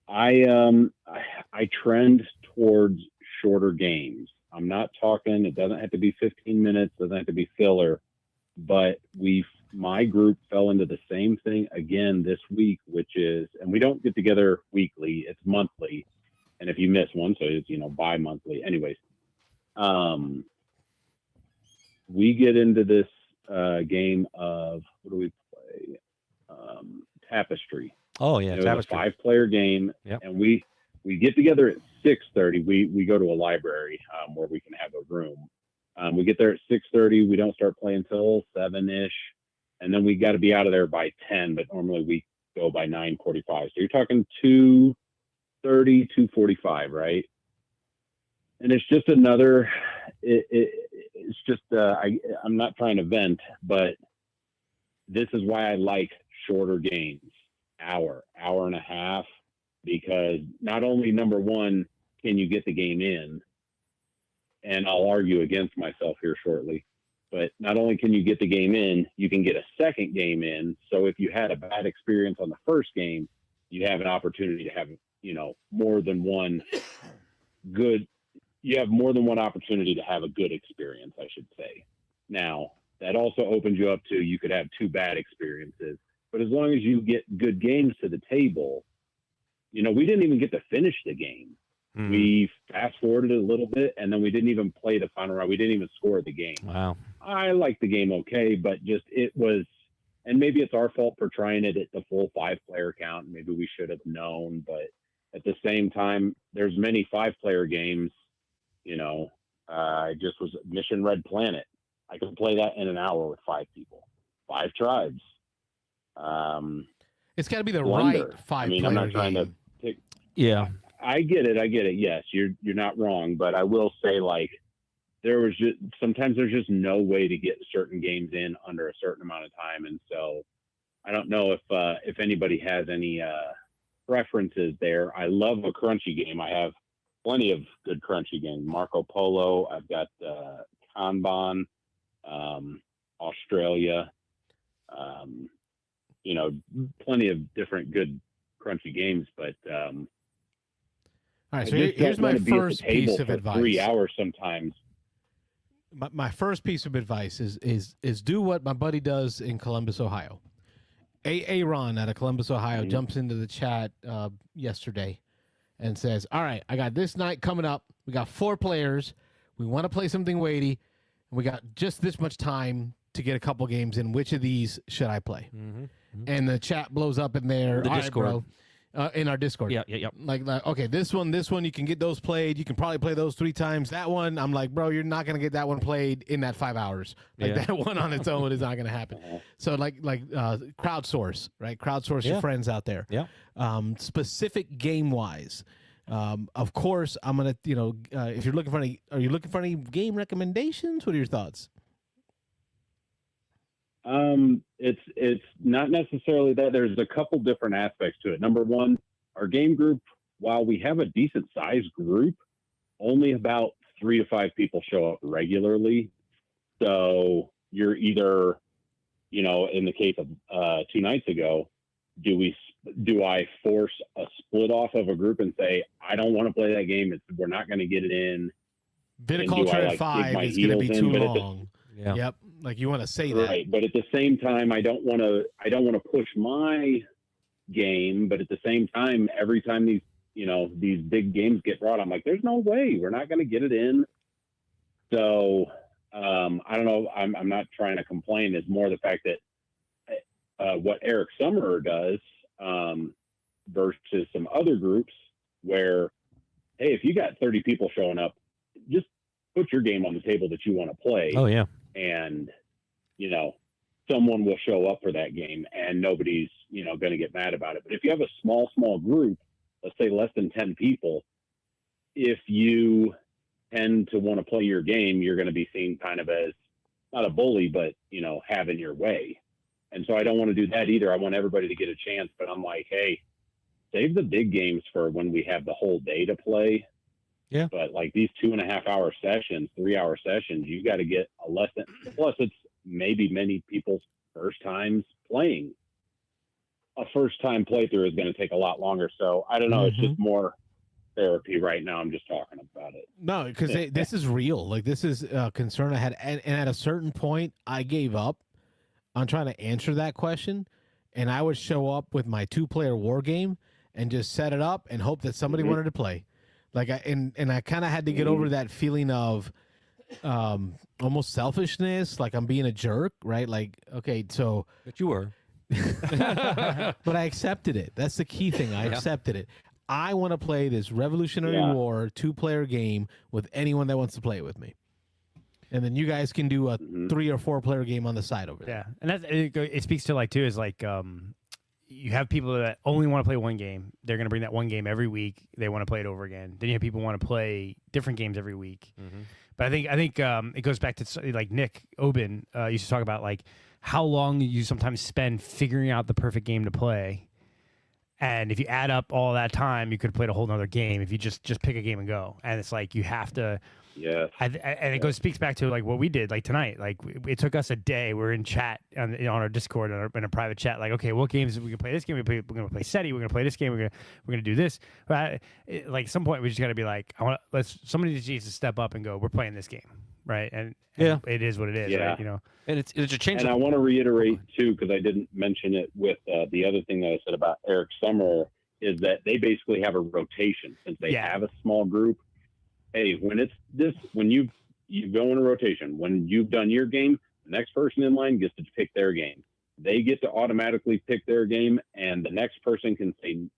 I trend towards shorter games. I'm not talking, it doesn't have to be 15 minutes, doesn't have to be filler, but my group fell into the same thing again this week, which is, and we don't get together weekly, it's monthly. And if you miss one, so it's, bi-monthly. Anyways, we get into this game of, what do we play? Tapestry. Oh yeah, It was a Tapestry. 5-player game, Yep. and we get together at 6:30. We go to a library where we can have a room. We get there at 6:30. We don't start playing until 7-ish, and then we got to be out of there by 10. But normally we go by 9:45. So you're talking 2:30, 2:45, right? And it's just another. It's just I'm not trying to vent, but this is why I like shorter games. Hour and a half, because not only, number one, can you get the game in, and I'll argue against myself here shortly, but not only can you get the game in, you can get a second game in. So if you had a bad experience on the first game, you have an opportunity to have, more than one opportunity to have a good experience, I should say. Now, that also opens you up to, you could have 2 bad experiences. But as long as you get good games to the table, we didn't even get to finish the game. Mm-hmm. We fast forwarded a little bit, and then we didn't even play the final round. We didn't even score the game. Wow. I liked the game okay, but just it was, and maybe it's our fault for trying it at the full 5-player count. Maybe we should have known, but at the same time, there's many 5-player games. I just was Mission Red Planet. I could play that in an hour with 5 people, 5 tribes. It's got to be the Wonder. right 5-player game. I'm not trying to pick. Yeah. I get it. Yes, you're not wrong, but I will say, like, sometimes there's just no way to get certain games in under a certain amount of time, and so I don't know if anybody has any preferences there. I love a crunchy game. I have plenty of good crunchy games. Marco Polo. I've got Kanban, Australia. Plenty of different good crunchy games, but all right, so here's my first piece of advice. 3 hours sometimes. My first piece of advice is do what my buddy does in Columbus, Ohio. Ron out of Columbus, Ohio jumps into the chat yesterday and says, all right, I got this night coming up. We got 4 players. We want to play something weighty. And we got just this much time to get a couple games in. Which of these should I play? Mm-hmm. And the chat blows up in there. The All Discord. right, bro. In our Discord. Yeah. Like, okay, this one, you can get those played. You can probably play those 3 times. That one, I'm like, bro, you're not going to get that one played in that 5 hours. Like, that one on its own is not going to happen. So, crowdsource, right? Crowdsource your friends out there. Yeah. Specific game-wise. Of course, I'm going to, if you're looking for any, are you looking for any game recommendations? What are your thoughts? It's not necessarily that. There's a couple different aspects to it. Number one, our game group, while we have a decent sized group, only about 3 to 5 people show up regularly. So you're either, in the case of 2 nights ago, do I force a split off of a group and say, I don't want to play that game. We're not going to get it in. Viticulture at 5 is going to be too long. Yeah. Yep. Like you want to say that. Right. But at the same time, I don't want to push my game. But at the same time, every time these big games get brought, I'm like, there's no way we're not going to get it in. So I don't know. I'm not trying to complain. It's more the fact that what Eric Summerer does versus some other groups where, hey, if you got 30 people showing up, just put your game on the table that you want to play. Oh, yeah. And, someone will show up for that game and nobody's, going to get mad about it. But if you have a small group, let's say less than 10 people, if you tend to want to play your game, you're going to be seen kind of as not a bully, but, having your way. And so I don't want to do that either. I want everybody to get a chance, but I'm like, hey, save the big games for when we have the whole day to play. Yeah. But like these 2.5 hour sessions, 3 hour sessions, you got to get a lesson. Plus it's maybe many people's first times playing. A first time playthrough is going to take a lot longer. So I don't know. It's just more therapy right now. I'm just talking about it. No, because this is real. Like this is a concern I had. And at a certain point I gave up on trying to answer that question. And I would show up with my 2-player war game and just set it up and hope that somebody wanted to play. Like I kind of had to get over that feeling of almost selfishness, like I'm being a jerk, right? Like, okay, so But you were. but I accepted it. That's the key thing. I accepted it. I want to play this Revolutionary War 2-player game with anyone that wants to play it with me. And then you guys can do a 3 or 4-player game on the side over there. Yeah, and it speaks to too is you have people that only want to play one game. They're going to bring that one game every week. They want to play it over again. Then you have people who want to play different games every week. But I think it goes back to like Nick Obin used to talk about like how long you sometimes spend figuring out the perfect game to play. And if you add up all that time, you could have played a whole nother game if you just pick a game and go. And it's like you have to. Yeah. And it speaks back to like what we did like tonight. Like it took us a day. We're in chat on our Discord in a private chat. Like, okay, what games we can play? This game. We're going to play SETI. We're going to play this game. We're going to do this. But like at some point we just got to be like, somebody just needs to step up and go. We're playing this game, right? And it is what it is. Yeah. Right? And it's a change. And I want to reiterate too, because I didn't mention it with the other thing that I said about Eric Summerer, is that they basically have a rotation since they have a small group. Hey, when you go in a rotation, when you've done your game, the next person in line gets to pick their game. They get to automatically pick their game, and the next person can say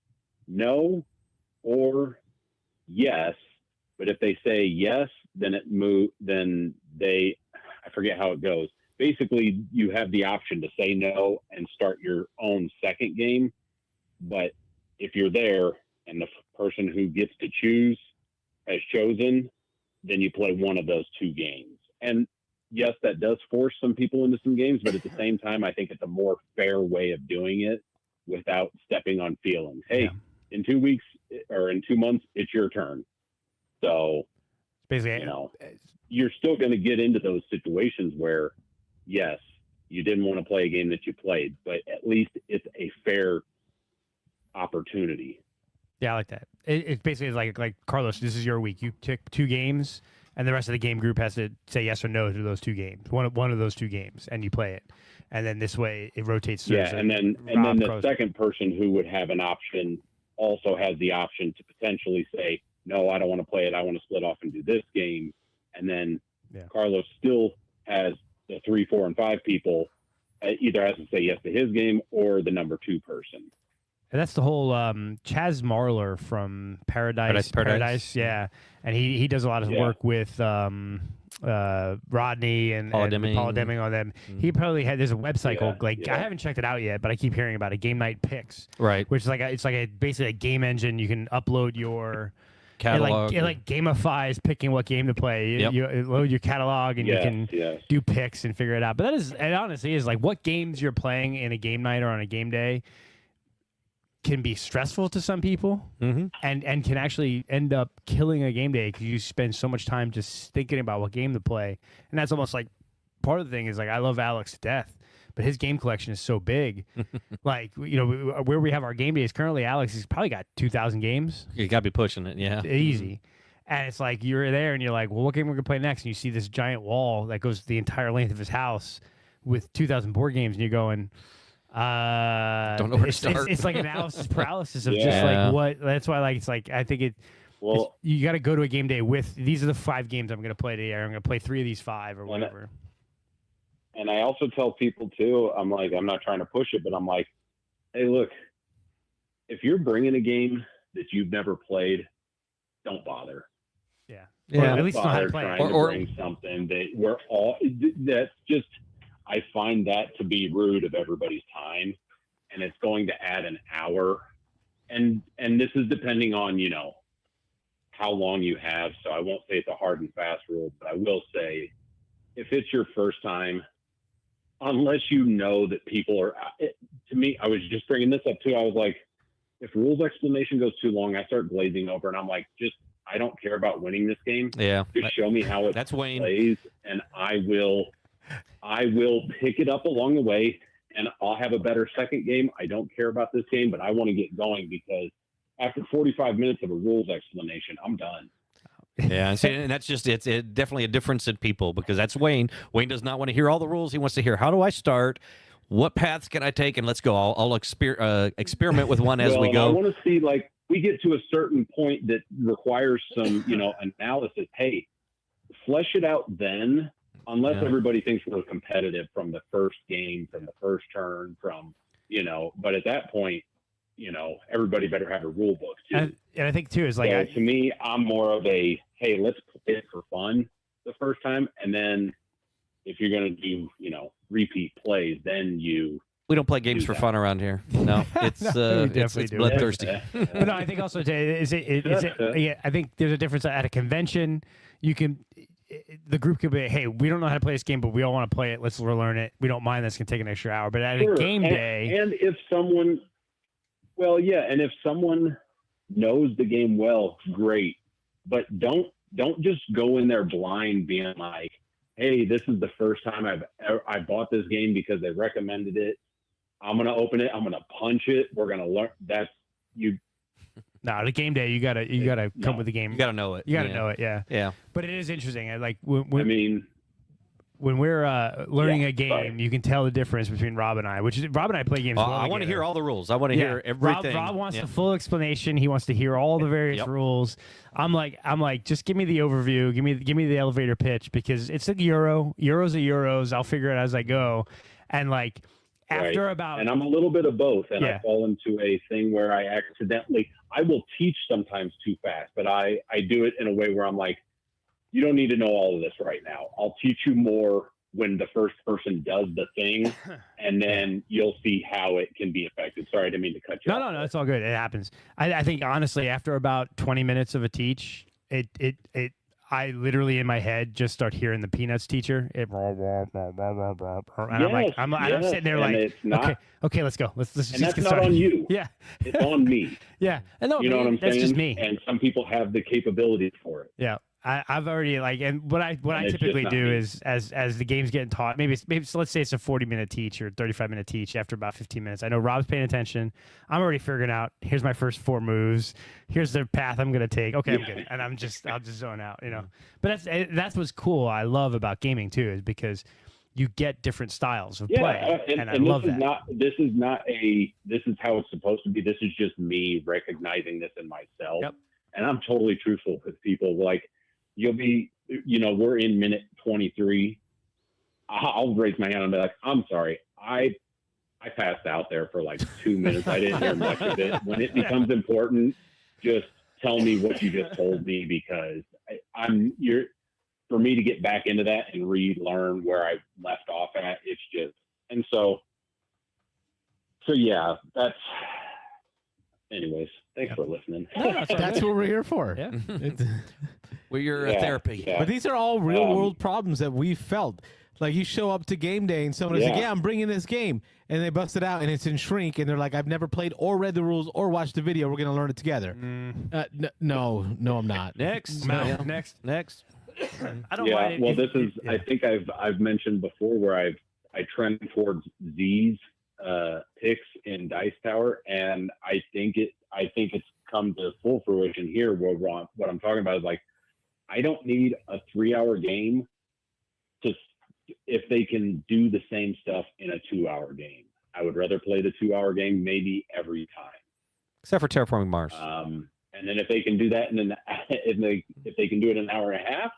no or yes. But if they say yes, then I forget how it goes. Basically, you have the option to say no and start your own second game. But if you're there and the person who gets to choose has chosen, then you play one of those 2 games. And yes, that does force some people into some games, but at the same time, I think it's a more fair way of doing it without stepping on feelings. Hey, in 2 weeks or in 2 months, it's your turn. So basically, you're still going to get into those situations where, yes, you didn't want to play a game that you played, but at least it's a fair opportunity. Yeah, I like that. It basically is like Carlos, this is your week. You pick 2 games, and the rest of the game group has to say yes or no to those 2 games. One of those 2 games, and you play it. And then this way it rotates through. Yeah, and then the second person who would have an option also has the option to potentially say, no, I don't want to play it. I want to split off and do this game. And then Carlos still has the 3, 4, and 5 people either has to say yes to his game or the number 2 person. And that's the whole Chaz Marler from Paradise. Yeah. And he does a lot of work with Rodney and Paul Deming on them. He probably there's a website called I haven't checked it out yet, but I keep hearing about it, Game Night Picks. Right. Which is basically a game engine. You can upload your catalog. It like gamifies picking what game to play. You load your catalog and you can do picks and figure it out. But it honestly is like what games you're playing in a game night or on a game day can be stressful to some people and can actually end up killing a game day because you spend so much time just thinking about what game to play. And that's almost like part of the thing is like I love Alex to death, but his game collection is so big. Like, where we have our game days currently, Alex has probably got 2,000 games. You got to be pushing it, yeah. Easy. And it's like you're there and you're like, well, what game we're going to play next? And you see this giant wall that goes the entire length of his house with 2,000 board games and you're going... don't know where to start. It's like analysis paralysis of just like what. That's why it's like I think you got to go to a game day with these are the 5 games I'm going to play today. Or I'm going to play 3 of these 5 or whatever. And I also tell people too. I'm like, I'm not trying to push it, but I'm like, hey, look, if you're bringing a game that you've never played, don't bother. Yeah. Yeah. Or at least know how to play it. Or bring something that we're all. That's just. I find that to be rude of everybody's time, and it's going to add an hour. And this is depending on, how long you have. So I won't say it's a hard and fast rule, but I will say if it's your first time, unless you know that people are, to me, I was just bringing this up too. I was like, if rules explanation goes too long, I start glazing over and I'm like, I don't care about winning this game. Yeah. Just show me how it That's Wayne. plays and I will pick it up along the way and I'll have a better second game. I don't care about this game, but I want to get going because after 45 minutes of a rules explanation, I'm done. Yeah, and that's just it's definitely a difference in people because that's Wayne. Wayne does not want to hear all the rules. He wants to hear how do I start, what paths can I take, and let's go. I'll experiment with one as we go. I want to see like we get to a certain point that requires some analysis. Hey, flesh it out then. Unless everybody thinks we're competitive from the first game, from the first turn, but at that point, everybody better have a rule book too. And I think too is like to me, I'm more of a hey, let's play it for fun the first time, and then if you're going to do repeat plays, then we don't play games for fun around here. No, it's it's bloodthirsty. But no, I think also I think there's a difference at a convention. You can. The group could be, hey, we don't know how to play this game, but we all want to play it. Let's learn it. We don't mind this can take an extra hour. But at a game day, and if someone, and if someone knows the game well, great. But don't just go in there blind, being like, hey, this is the first time I bought this game because they recommended it. I'm gonna open it. I'm gonna punch it. We're gonna learn. That's you. No, the game day, you gotta come with the game. You gotta know it. You gotta know it. Yeah. Yeah. But it is interesting. When we're learning a game, you can tell the difference between Rob and I. Rob and I play games. I want to hear all the rules. I want to hear everything. Rob wants the full explanation. He wants to hear all the various rules. I'm like, just give me the overview. Give me the elevator pitch because it's like Euros are Euros. I'll figure it as I go. And like. And I'm a little bit of both, and I fall into a thing where I will teach sometimes too fast, but I do it in a way where I'm like, you don't need to know all of this right now. I'll teach you more when the first person does the thing, and then you'll see how it can be effective. Sorry, I didn't mean to cut you off. No, it's all good. It happens. I think honestly, after about 20 minutes of a teach, I literally in my head just start hearing the Peanuts teacher. And I'm sitting there like, okay, let's go. Let's and just that's get not started. On you. Yeah, it's on me. Yeah, and no, you know what I'm saying? That's just me. And some people have the capabilities for it. Yeah. I've already and what I typically do is as the game's getting taught, maybe so let's say it's a 40-minute teach or 35-minute teach. After about 15 minutes, I know Rob's paying attention. I'm already figuring out. Here's my first 4 moves. Here's the path I'm gonna take. Okay, I'm good, and I'll just zone out. But that's what's cool. I love about gaming too, is because you get different styles of play, and I love that. This is how it's supposed to be. This is just me recognizing this in myself, and I'm totally truthful with people. Like. You'll be, we're in minute 23. I'll raise my hand and be like, I'm sorry. I passed out there for like 2 minutes. I didn't hear much of it. When it becomes important, just tell me what you just told me because for me to get back into that and relearn where I left off at, it's just, and so yeah, anyways, thanks for listening. That's what we're here for. Yeah. Well, your Yeah, therapy. yeah. But these are all real world problems that we've felt. Like you show up to game day and someone is like, "Yeah, I'm bringing this game," and they bust it out and it's in Shrink, and they're like, "I've never played or read the rules or watched the video. We're gonna learn it together." No, I'm not. Next. No, Yeah. next. I don't Yeah, mind it. well, if- this is. yeah. I think I've mentioned before where I trend towards Z's picks in Dice Tower, and I think it's come to full fruition here. Where what I'm talking about is like, I don't need a 3-hour game to if they can do the same stuff in a 2-hour game. I would rather play the 2-hour game maybe every time. Except for Terraforming Mars. And then if they can do that if they can do it in an hour and a half,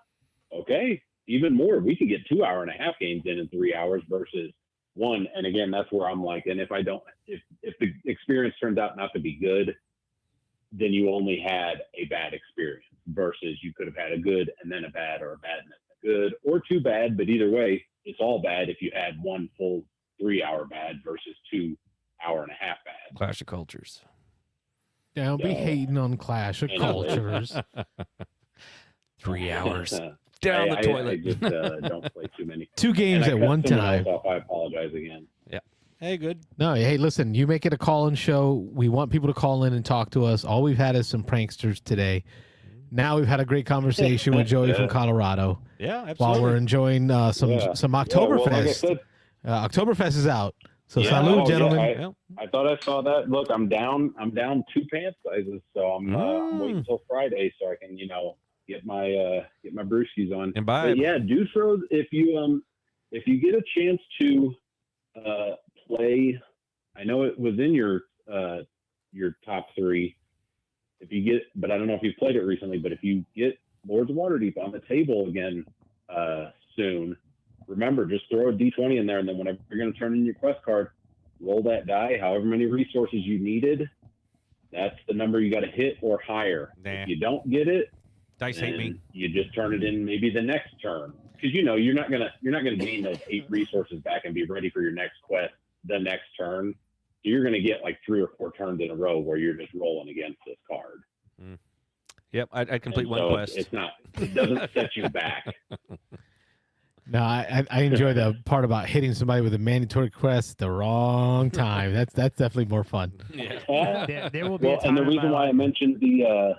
okay, even more. We could get 2-hour-and-a-half games in 3 hours versus one. And again, that's where I'm like, and if the experience turns out not to be good, then you only had a bad experience versus you could have had a good and then a bad, or a bad and then a good, or 2 bad. But either way, it's all bad if you had 1 full 3-hour bad versus 2-hour-and-a-half bad. Clash of Cultures. Don't be hating on Clash of You know, Cultures. 3 hours. Down the toilet. I just don't play too many. 2 games And I at cut one someone time. else off. I apologize again. Hey, good. No, hey, listen, you make it a call-in show. We want people to call in and talk to us. All we've had is some pranksters today. Now we've had a great conversation with Joey from Colorado Yeah, absolutely. while we're enjoying some Oktoberfest. Well, like I said, Oktoberfest is out. So Yeah, salute, oh, gentlemen. yeah, I thought I saw that. Look, I'm down 2 pant sizes, so I'm waiting until Friday so I can, get my brewskis on. And buy But yeah, do throw if you get a chance to play. I know it was in your top 3. If you get, but I don't know if you've played it recently. But if you get Lords of Waterdeep on the table again soon, remember, just throw a D20 in there, and then whenever you're going to turn in your quest card, roll that die. However many resources you needed, that's the number you got to hit or higher. Nah. If you don't get it, Dice hate me. then you just turn it in maybe the next turn, because you're not gonna gain those 8 resources back and be ready for your next quest the next turn. So you're gonna get like 3 or 4 turns in a row where you're just rolling against this card. Yep, I'd complete And one so quest. it doesn't set you back. No, I enjoy the part about hitting somebody with a mandatory quest at the wrong time. That's definitely more fun. Yeah. There will be a Well, time and the in reason my why I life- mentioned the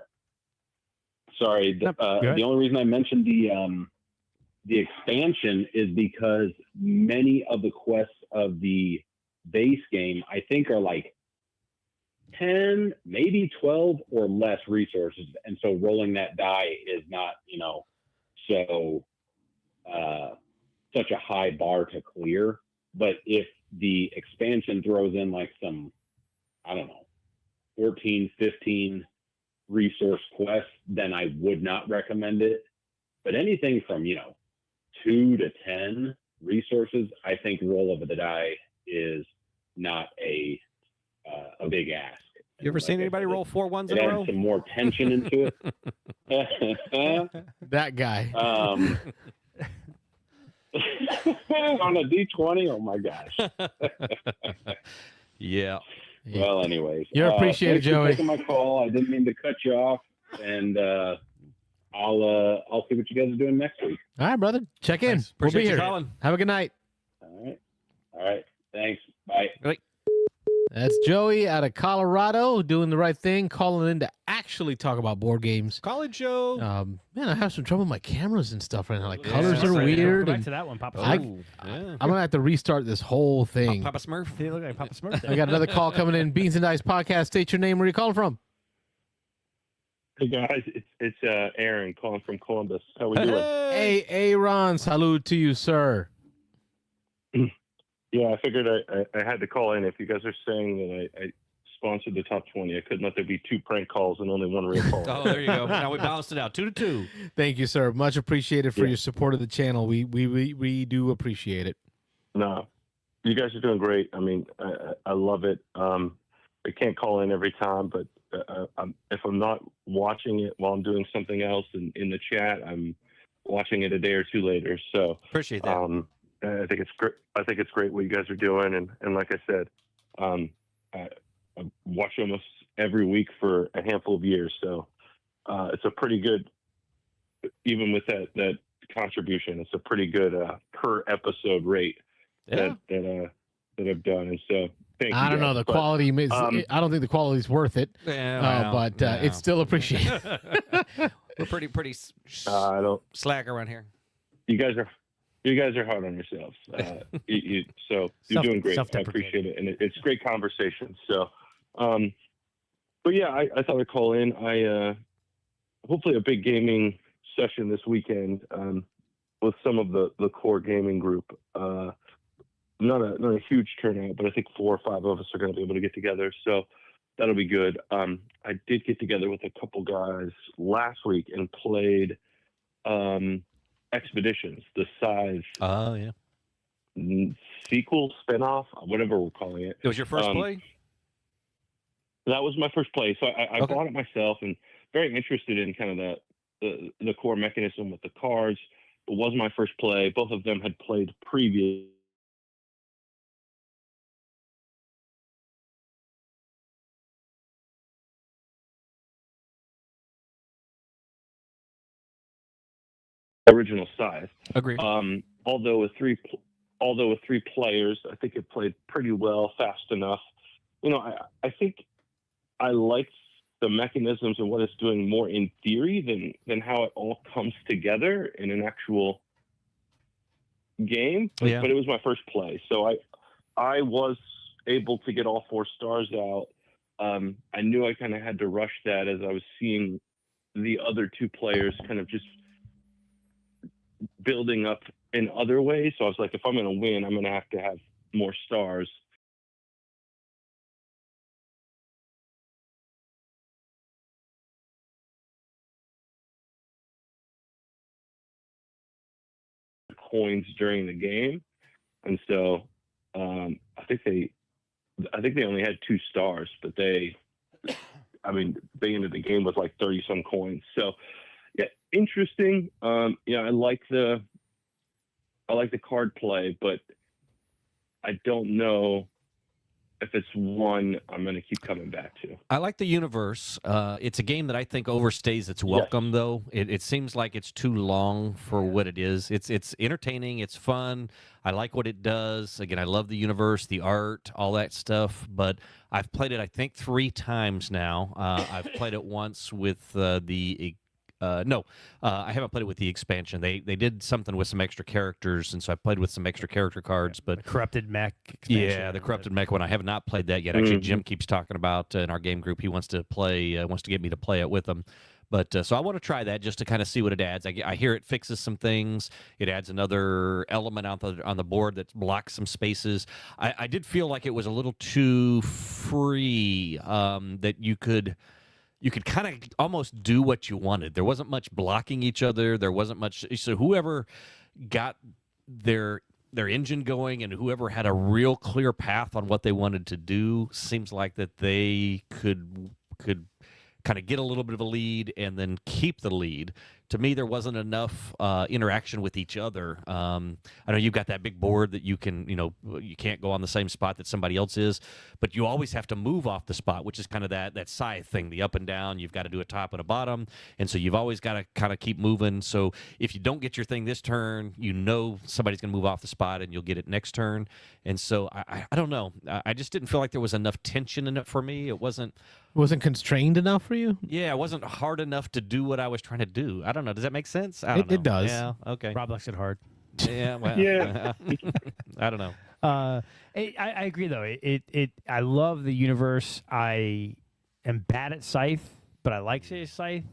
go ahead. the only reason I mentioned the expansion is because many of the quests of the base game, I think, are like 10, maybe 12 or less resources, and so rolling that die is not, so such a high bar to clear. But if the expansion throws in like some, I don't know, 14, 15 resource quests, then I would not recommend it. But anything from 2 to 10 resources, I think roll of the die is not a big ask. You ever seen anybody roll 4 ones It in a adds row? some more tension into it. That guy. On a D20, oh my gosh. Yeah. Well, anyways, You're appreciated, thanks for Joey. taking my call. I didn't mean to cut you off, and I'll see what you guys are doing next week. All right, brother. Check in. Thanks. We'll Appreciate be you here. calling. Have a good night. All right. Thanks. Bye. That's Joey out of Colorado doing the right thing, calling in to actually talk about board games. College show. Man, I have some trouble with my cameras and stuff right now. Like Yeah, colors that's are right. Go weird. back And to that one, Papa. I- Smurf. Yeah. I'm gonna have to restart this whole thing. Papa Smurf. He looked like Papa Smurf. I got another call coming in. Beans and Dice podcast. State your name. Where you calling from? Hey guys, it's Aaron calling from Columbus. How we doing? Hey, Aaron. Salute to you, sir. Yeah, I figured I had to call in. If you guys are saying that I sponsored the top 20, I couldn't let there be 2 prank calls and only 1 real call. Oh, there you go. Now we balanced it out. 2 to 2. Thank you, sir. Much appreciated for Yeah. your support of the channel. We do appreciate it. No, you guys are doing great. I mean, I love it. I can't call in every time, but if I'm not watching it while I'm doing something else in the chat, I'm watching it a day or 2 later. So Appreciate that. I think it's great. I think it's great what you guys are doing, and like I said, I watch almost every week for a handful of years. So it's a pretty good, even with that contribution, it's a pretty good per episode rate that I've done. And so thank you. I don't know. The quality is, I don't think the quality is worth it, but it's still appreciated. We're pretty I don't slack around here. You guys are hard on yourselves. So you're doing great. I appreciate it. And it's great conversation. So, but yeah, I thought I'd call in. Hopefully a big gaming session this weekend with some of the core gaming group. Not a huge turnout, but I think 4 or 5 of us are going to be able to get together. So that'll be good. I did get together with a couple guys last week and played Expeditions, the Size sequel, spinoff, whatever we're calling it. It was your first play? That was my first play. So I bought it myself and very interested in kind of the core mechanism with the cards. It was my first play. Both of them had played previous. Original Size. Agreed. Although with three players, I think it played pretty well, fast enough. I think I liked the mechanisms and what it's doing more in theory than how it all comes together in an actual game. Yeah. But it was my first play, so I was able to get all 4 stars out. I knew I kind of had to rush that as I was seeing the other 2 players kind of just building up in other ways. So I was like, if I'm going to win, I'm going to have more stars. Coins during the game, and so I think they only had 2 stars, but they ended the game with like 30 some coins. So yeah, interesting. I like the card play, but I don't know if it's one I'm going to keep coming back to. I like the universe. It's a game that I think overstays its welcome, though. It seems like it's too long for what it is. It's entertaining. It's fun. I like what it does. Again, I love the universe, the art, all that stuff. But I've played it, I think, 3 times now. I've played it once with I haven't played it with the expansion. They did something with some extra characters, and so I played with some extra character cards. But the corrupted mech expansion. Yeah, the corrupted mech one. I have not played that yet. Actually, Jim keeps talking about in our game group. He wants to get me to play it with him. But so I want to try that just to kind of see what it adds. I hear it fixes some things. It adds another element on the board that blocks some spaces. I did feel like it was a little too free, that you could kind of almost do what you wanted. There wasn't much blocking each other. There wasn't much. So whoever got their engine going and whoever had a real clear path on what they wanted to do seems like that they could kind of get a little bit of a lead and then keep the lead. To me, there wasn't enough interaction with each other. I know you've got that big board that you can't go on the same spot that somebody else is, but you always have to move off the spot, which is kind of that scythe thing, the up and down. You've got to do a top and a bottom, and so you've always got to kind of keep moving. So if you don't get your thing this turn, somebody's going to move off the spot, and you'll get it next turn. And so I don't know. I just didn't feel like there was enough tension in it for me. It wasn't constrained enough for you. Yeah, it wasn't hard enough to do what I was trying to do. I don't know. Does that make sense? I don't know. It does. Yeah. Okay. Rob likes it hard. Yeah. Well, Yeah. I don't know. I agree though. I love the universe. I am bad at Scythe, but I like Scythe.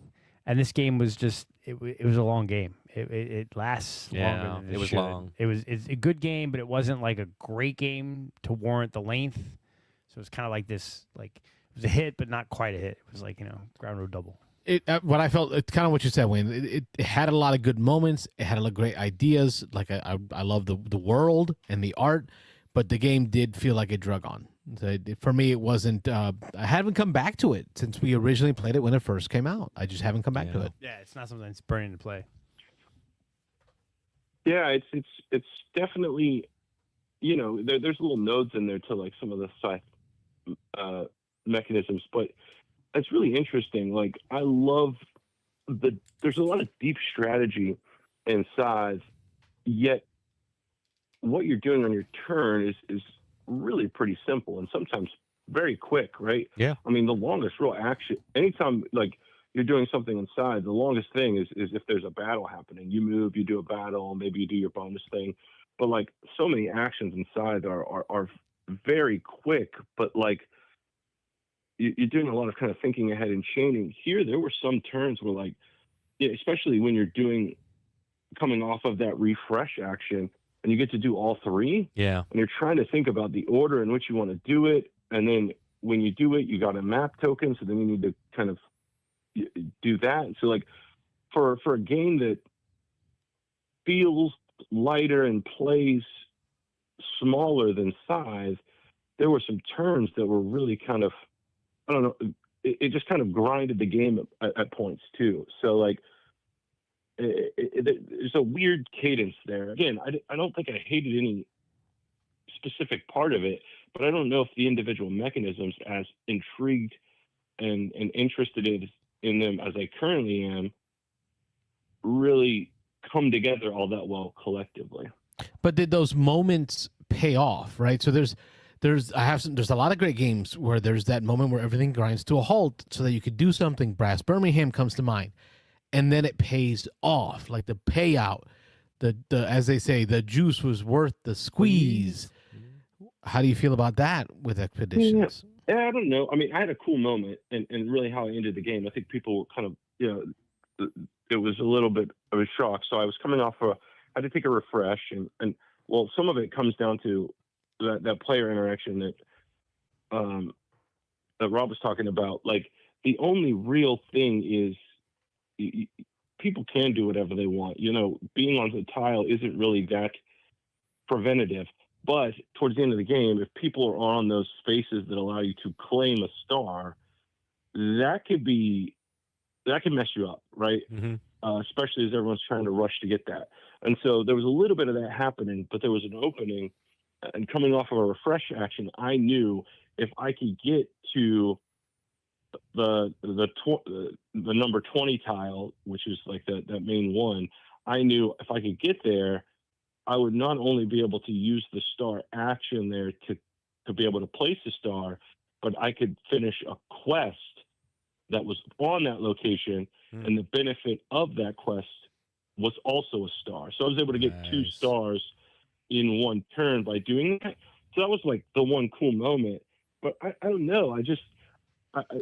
And this game was just it was a long game. It lasts longer than it was should. long. It's a good game, but it wasn't like a great game to warrant the length. So it was kind of like this, like it was a hit, but not quite a hit. It was like ground road double. What I felt, it's kind of what you said, Wayne. It had a lot of good moments. It had a lot of great ideas. Like I love the world and the art, but the game did feel like it drug on. So for me, it wasn't. I haven't come back to it since we originally played it when it first came out. I just haven't come back to it. Yeah, it's not something that's burning to play. Yeah, it's definitely, there's little nodes in there to like some of the scythe mechanisms, but it's really interesting. Like, I love there's a lot of deep strategy in Scythe, yet what you're doing on your turn is really pretty simple and sometimes very quick, right? Yeah. I mean, the longest real action, anytime like you're doing something inside, the longest thing is if there's a battle happening. You move, you do a battle, maybe you do your bonus thing. But like so many actions inside are very quick, but like you're doing a lot of kind of thinking ahead and chaining. Here, there were some turns where like, yeah, especially when you're coming off of that refresh action and you get to do all three. Yeah. And you're trying to think about the order in which you want to do it. And then when you do it, you got a map token. So then you need to kind of do that. So like for a game that feels lighter and plays smaller than Scythe, there were some turns that were really kind of, I don't know, it just kind of grinded the game at points too. So like there's a weird cadence there. Again, I don't think I hated any specific part of it, but I don't know if the individual mechanisms, as intrigued and interested in them as I currently am, really come together all that well collectively. But did those moments pay off, right? So there's a lot of great games where there's that moment where everything grinds to a halt so that you could do something. Brass Birmingham comes to mind. And then it pays off, like the payout, the as they say, the juice was worth the squeeze. How do you feel about that with Expeditions? Yeah, I don't know. I mean, I had a cool moment, and really how I ended the game. I think people were kind of, it was a little bit of a shock. So I was coming off I had to take a refresh, and well, some of it comes down to that player interaction that Rob was talking about. Like, the only real thing is people can do whatever they want. Being on the tile isn't really that preventative. But towards the end of the game, if people are on those spaces that allow you to claim a star, that can mess you up, right? Mm-hmm. Especially as everyone's trying to rush to get that. And so there was a little bit of that happening, but there was an opening. And coming off of a refresh action, I knew if I could get to the number 20 tile, which is like that main one, I knew if I could get there, I would not only be able to use the star action there to be able to place a star, but I could finish a quest that was on that location, and the benefit of that quest was also a star. So I was able to get 2 stars in one turn by doing that. So that was like the one cool moment. But I don't know.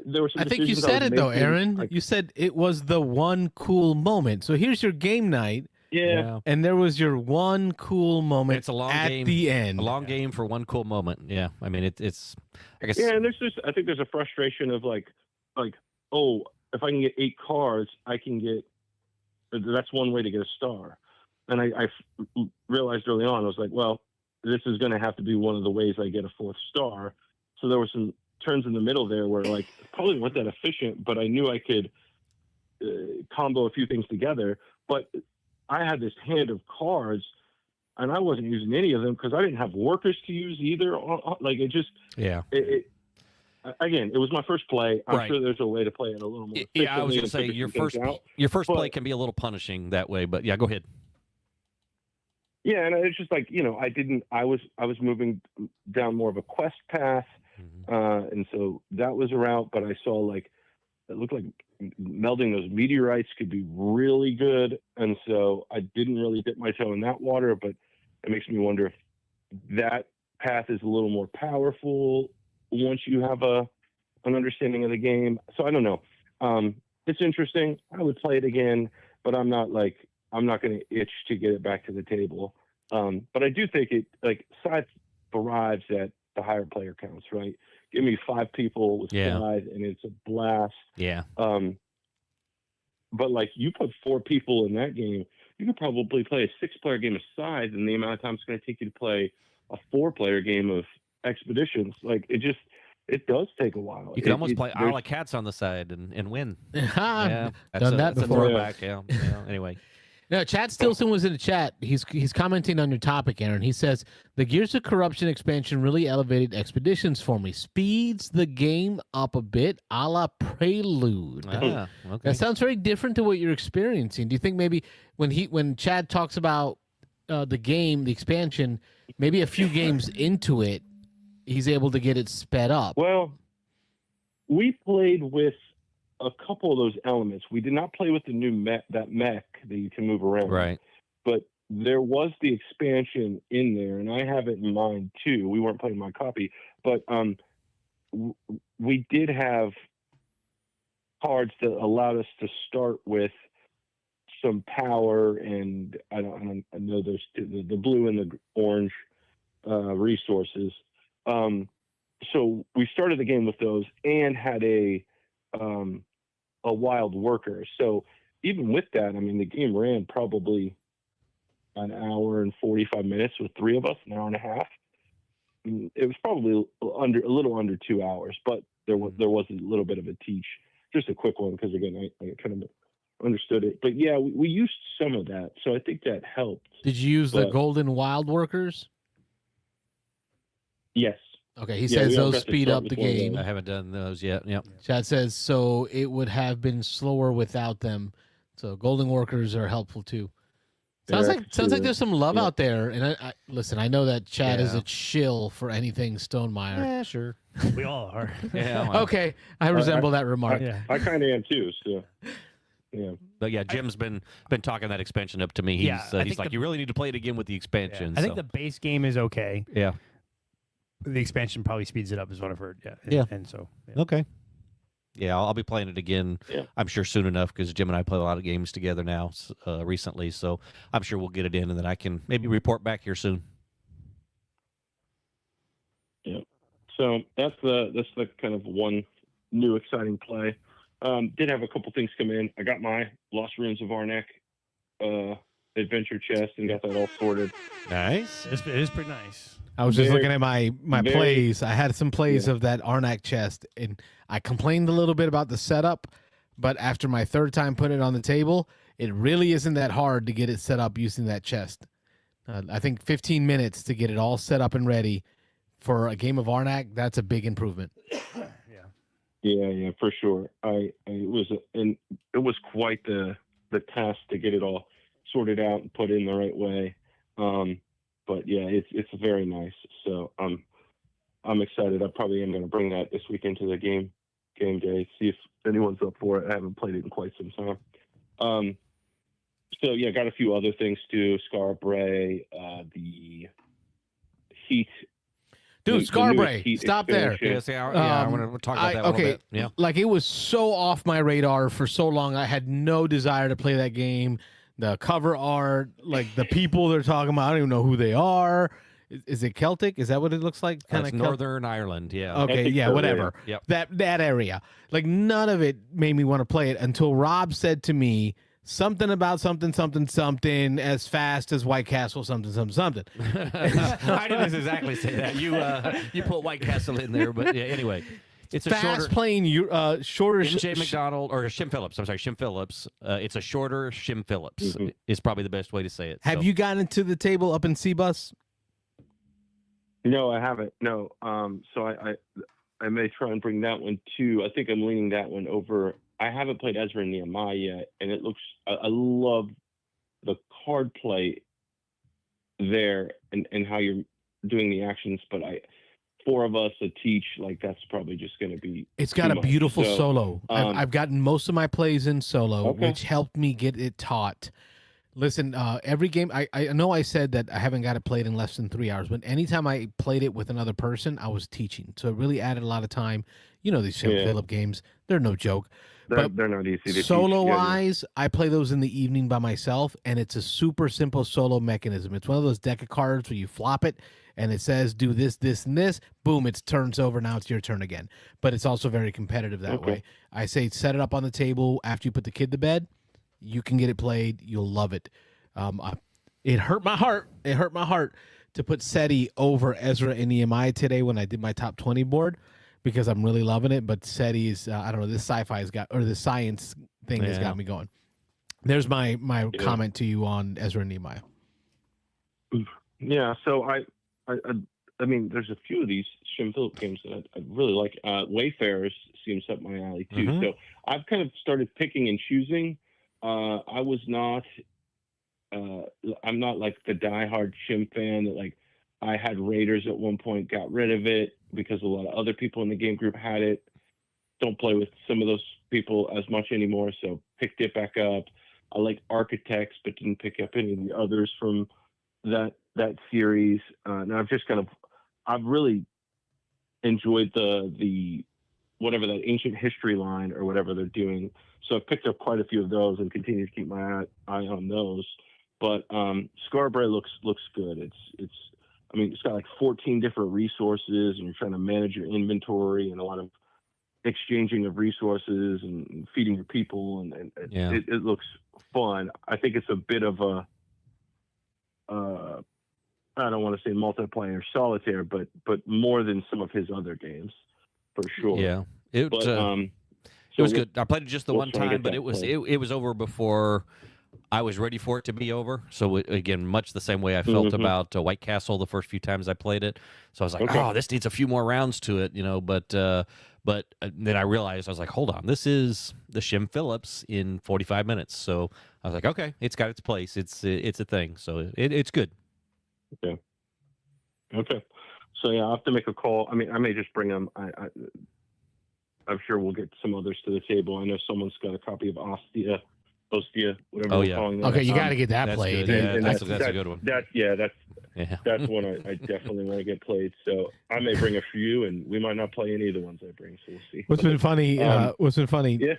There were some I think you said it though, Aaron. You said it was the one cool moment. So here's your game night. Yeah. And there was your one cool moment It's a long at game. the end. A long game for one cool moment. Yeah. I mean, it's I guess. Yeah, and I think there's a frustration of like, oh, if I can get 8 cards, that's one way to get a star. And I realized early on, I was like, well, this is going to have to be one of the ways I get a 4th star. So there were some turns in the middle there where like probably weren't that efficient, but I knew I could combo a few things together. But I had this hand of cards, and I wasn't using any of them because I didn't have workers to use either. Like, it just, again, it was my first play. I'm sure there's a way to play it a little more. Yeah, I was going to say your first play can be a little punishing that way, but yeah, go ahead. Yeah, and it's just like, I was moving down more of a quest path, and so that was a route. But I saw like it looked like melding those meteorites could be really good, and so I didn't really dip my toe in that water. But it makes me wonder if that path is a little more powerful once you have an understanding of the game. So I don't know. It's interesting. I would play it again, but I'm not going to itch to get it back to the table. But I do think Scythe arrives at the higher player counts, right? Give me 5 people with Scythe, and it's a blast. Yeah. But like you put 4 people in that game, you could probably play a 6-player game of Scythe, and the amount of time it's going to take you to play a 4-player game of Expeditions. Like it does take a while. You could almost play a la Cats on the side and win. Yeah, that's done that that's before. A throwback. Yeah. Anyway. Yeah, Chad Stilson was in the chat. He's commenting on your topic, Aaron. He says the Gears of Corruption expansion really elevated expeditions for me. Speeds the game up a bit, a la Prelude. Okay. That sounds very different to what you're experiencing. Do you think maybe when Chad talks about the game, the expansion, maybe a few games into it, he's able to get it sped up? Well, we played with a couple of those elements. We did not play with the new mech that you can move around. Right. But there was the expansion in there, and I have it in mind too. We weren't playing my copy, but we did have cards that allowed us to start with some power, and I know there's the blue and the orange resources. So we started the game with those and had a wild worker. So even with that, I mean, the game ran probably an hour and 45 minutes with three of us, an hour and a half. It was probably a little under 2 hours, but there was a little bit of a teach, just a quick one, because again, I kind of understood it. But yeah, we used some of that, so I think that helped. Did you use the golden wild workers? Yes. Okay, he says those speed up the game. I haven't done those yet. Yep. Chad says, so it would have been slower without them. So golden workers are helpful too. Sounds like there's some love out there. And I listen, I know that Chad is a chill for anything Stonemeyer. Yeah, sure. We all are. Yeah. Well. Okay, I resemble that remark. I kind of am too. So. Yeah. But yeah, Jim's been talking that expansion up to me. He's like, you really need to play it again with the expansion. I think the base game is okay. Yeah. The expansion probably speeds it up, is what I've heard. Yeah. Yeah. And so. Yeah. Okay. Yeah, I'll be playing it again. Yeah. I'm sure soon enough, because Jim and I play a lot of games together now recently. So I'm sure we'll get it in, and then I can maybe report back here soon. Yeah. So that's the kind of one new exciting play. Did have a couple things come in. I got my Lost Ruins of Arnak adventure chest and got that all sorted. Nice. It is pretty nice. I was just looking at my plays. I had some plays of that Arnak chest, and I complained a little bit about the setup, but after my third time putting it on the table, it really isn't that hard to get it set up using that chest. I think 15 minutes to get it all set up and ready for a game of Arnak, that's a big improvement. Yeah, for sure. It was quite the task to get it all sorted out and put in the right way. But yeah, it's very nice. So I'm excited. I probably am going to bring that this weekend to the game day. See if anyone's up for it. I haven't played it in quite some time. So yeah, got a few other things too. Scar Bray, the Heat. Dude, Scarbray, stop there. I want to talk about that a little bit. Yeah. Like, it was so off my radar for so long. I had no desire to play that game. The cover art, like the people they're talking about, I don't even know who they are. Is it Celtic? Is that what it looks like? Kind of Northern Ireland, yeah. Okay, yeah, whatever. Yep. That area. Like, none of it made me want to play it until Rob said to me, something about something as fast as White Castle something. I didn't exactly say that. You put White Castle in there, but yeah, anyway. It's fast a shorter, playing shorter MJ McDonald or Shim Phillips. I'm sorry, Shim Phillips. It's a shorter Shim Phillips is probably the best way to say it. Have you gotten to the table up in C-Bus? No, I haven't. No. So I may try and bring that one too. I think I'm leaning that one over. I haven't played Ezra and Nehemiah yet, and it looks. I love the card play there and how you're doing the actions, but four of us to teach, like, that's probably just going to be. It's got a beautiful solo. I've gotten most of my plays in solo, which helped me get it taught. Listen, every game, I know I said that I haven't got it played in less than 3 hours, but anytime I played it with another person, I was teaching. So it really added a lot of time. You know, these Shim Phillip games, they're no joke. They're not easy to teach. Solo-wise, I play those in the evening by myself, and it's a super simple solo mechanism. It's one of those deck of cards where you flop it, and it says, do this, this, and this. Boom, it turns over. Now it's your turn again. But it's also very competitive that way. I say set it up on the table after you put the kid to bed. You can get it played. You'll love it. It hurt my heart. It hurt my heart to put SETI over Ezra and Nehemiah today when I did my top 20 board because I'm really loving it. But SETI is, I don't know, this sci-fi has got, or the science thing has got me going. There's my comment to you on Ezra and Nehemiah. Yeah, so I mean, there's a few of these Shem Phillips games that I really like. Wayfarers seems up my alley too. Mhm. So I've kind of started picking and choosing. I was not. I'm not like the diehard Shem fan that like I had Raiders at one point, got rid of it because a lot of other people in the game group had it. Don't play with some of those people as much anymore, so picked it back up. I like Architects, but didn't pick up any of the others from that series. And I've really enjoyed the whatever that ancient history line or whatever they're doing. So I've picked up quite a few of those and continue to keep my eye on those. But Scarborough looks good. It's got like 14 different resources, and you're trying to manage your inventory and a lot of exchanging of resources and feeding your people, and Yeah. it looks fun. I think it's a bit of a I don't want to say multiplayer solitaire, but more than some of his other games, for sure. Yeah. It But it was good. I played it just the we'll one try to time, get but that it was played. it was over before I was ready for it to be over. So again, much the same way I felt Mhm. about White Castle the first few times I played it. So I was like, Okay. oh, this needs a few more rounds to it, But then I realized, I was like, hold on, this is the Shem Phillips in 45 minutes. So I was like, okay, it's got its place. It's a thing. So it's good. Okay. So yeah, I'll have to make a call. I mean, I may just bring them. I'm sure we'll get some others to the table. I know someone's got a copy of Ostia, whatever Oh, we're yeah. calling that. Okay, you got to get that That's played. good. Yeah, and that's a good one. That's Yeah. that's one I definitely want to get played. So I may bring a few, and we might not play any of the ones I bring. So we'll see. What's been funny? Yeah.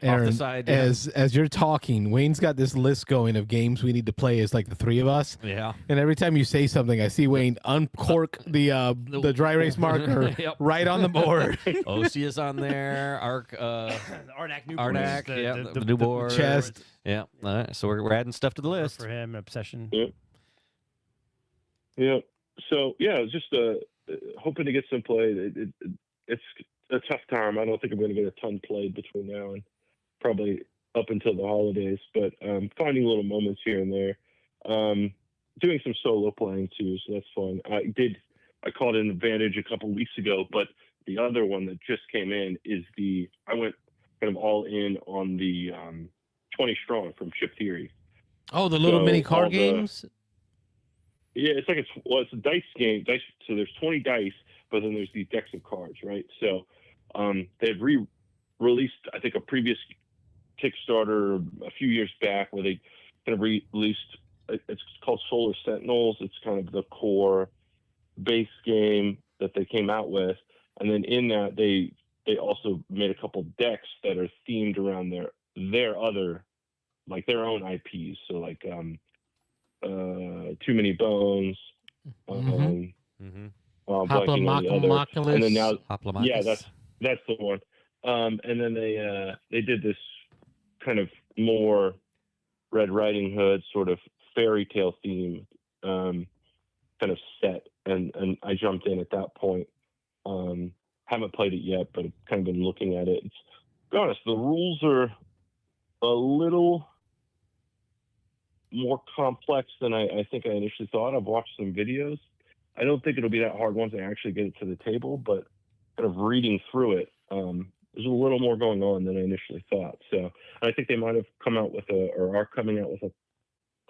Aaron, Off the side, yeah. as you're talking, Wayne's got this list going of games we need to play as like the three of us. Yeah. And every time you say something, I see Wayne uncork the dry erase marker Yep. right on the board. OC is on there. Arnak new Arnak, boards, yeah, the new board. Chest. Yeah. All right. So we're adding stuff to the list. for him, obsession. Yeah. So yeah, it's just hoping to get some play. It's a tough time. I don't think I'm going to get a ton played between now and probably up until the holidays. But finding little moments here and there. Doing some solo playing too, so that's fun. I caught an advantage a couple weeks ago, but the other one that just came in is I went kind of all in on the 20 Strong from Chip Theory. Oh, the little So mini all card the- games. Yeah, it's like it's a dice game. So there's 20 dice, but then there's these decks of cards, right? So they've released, I think, a previous Kickstarter a few years back where they kind of released. It's called Solar Sentinels. It's kind of the core base game that they came out with, and then in that they also made a couple decks that are themed around their other, like their own IPs. So like Too Many Bones, Mm-hmm. blanking on the other. And then now, Hoplomachus. yeah, that's the one. And then they did this kind of more Red Riding Hood sort of fairy tale theme kind of set, and I jumped in at that point. Haven't played it yet, but I've kind of been looking at it. To be honest, the rules are a little more complex than I think I initially thought. I've watched some videos. I don't think it'll be that hard once I actually get it to the table, but kind of reading through it, there's a little more going on than I initially thought. So I think they might have come out with are coming out with a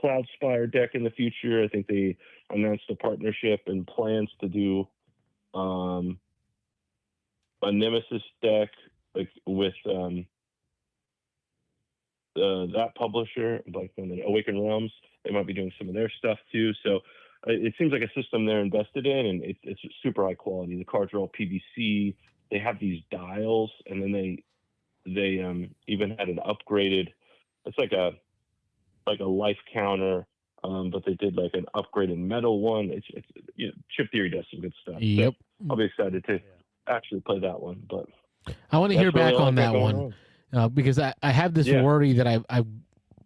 Cloudspire deck in the future. I think they announced a partnership and plans to do a Nemesis deck like with that publisher, like Awakened Realms. They might be doing some of their stuff too. So it seems like a system they're invested in, and it's super high quality. The cards are all PVC. They have these dials, and then they even had an upgraded. It's like a life counter, but they did like an upgraded metal one. It's Chip Theory does some good stuff. Yep. So I'll be excited to actually play that one. But I want to hear that's really back all on I've got that going one on. because I have this Yeah. worry that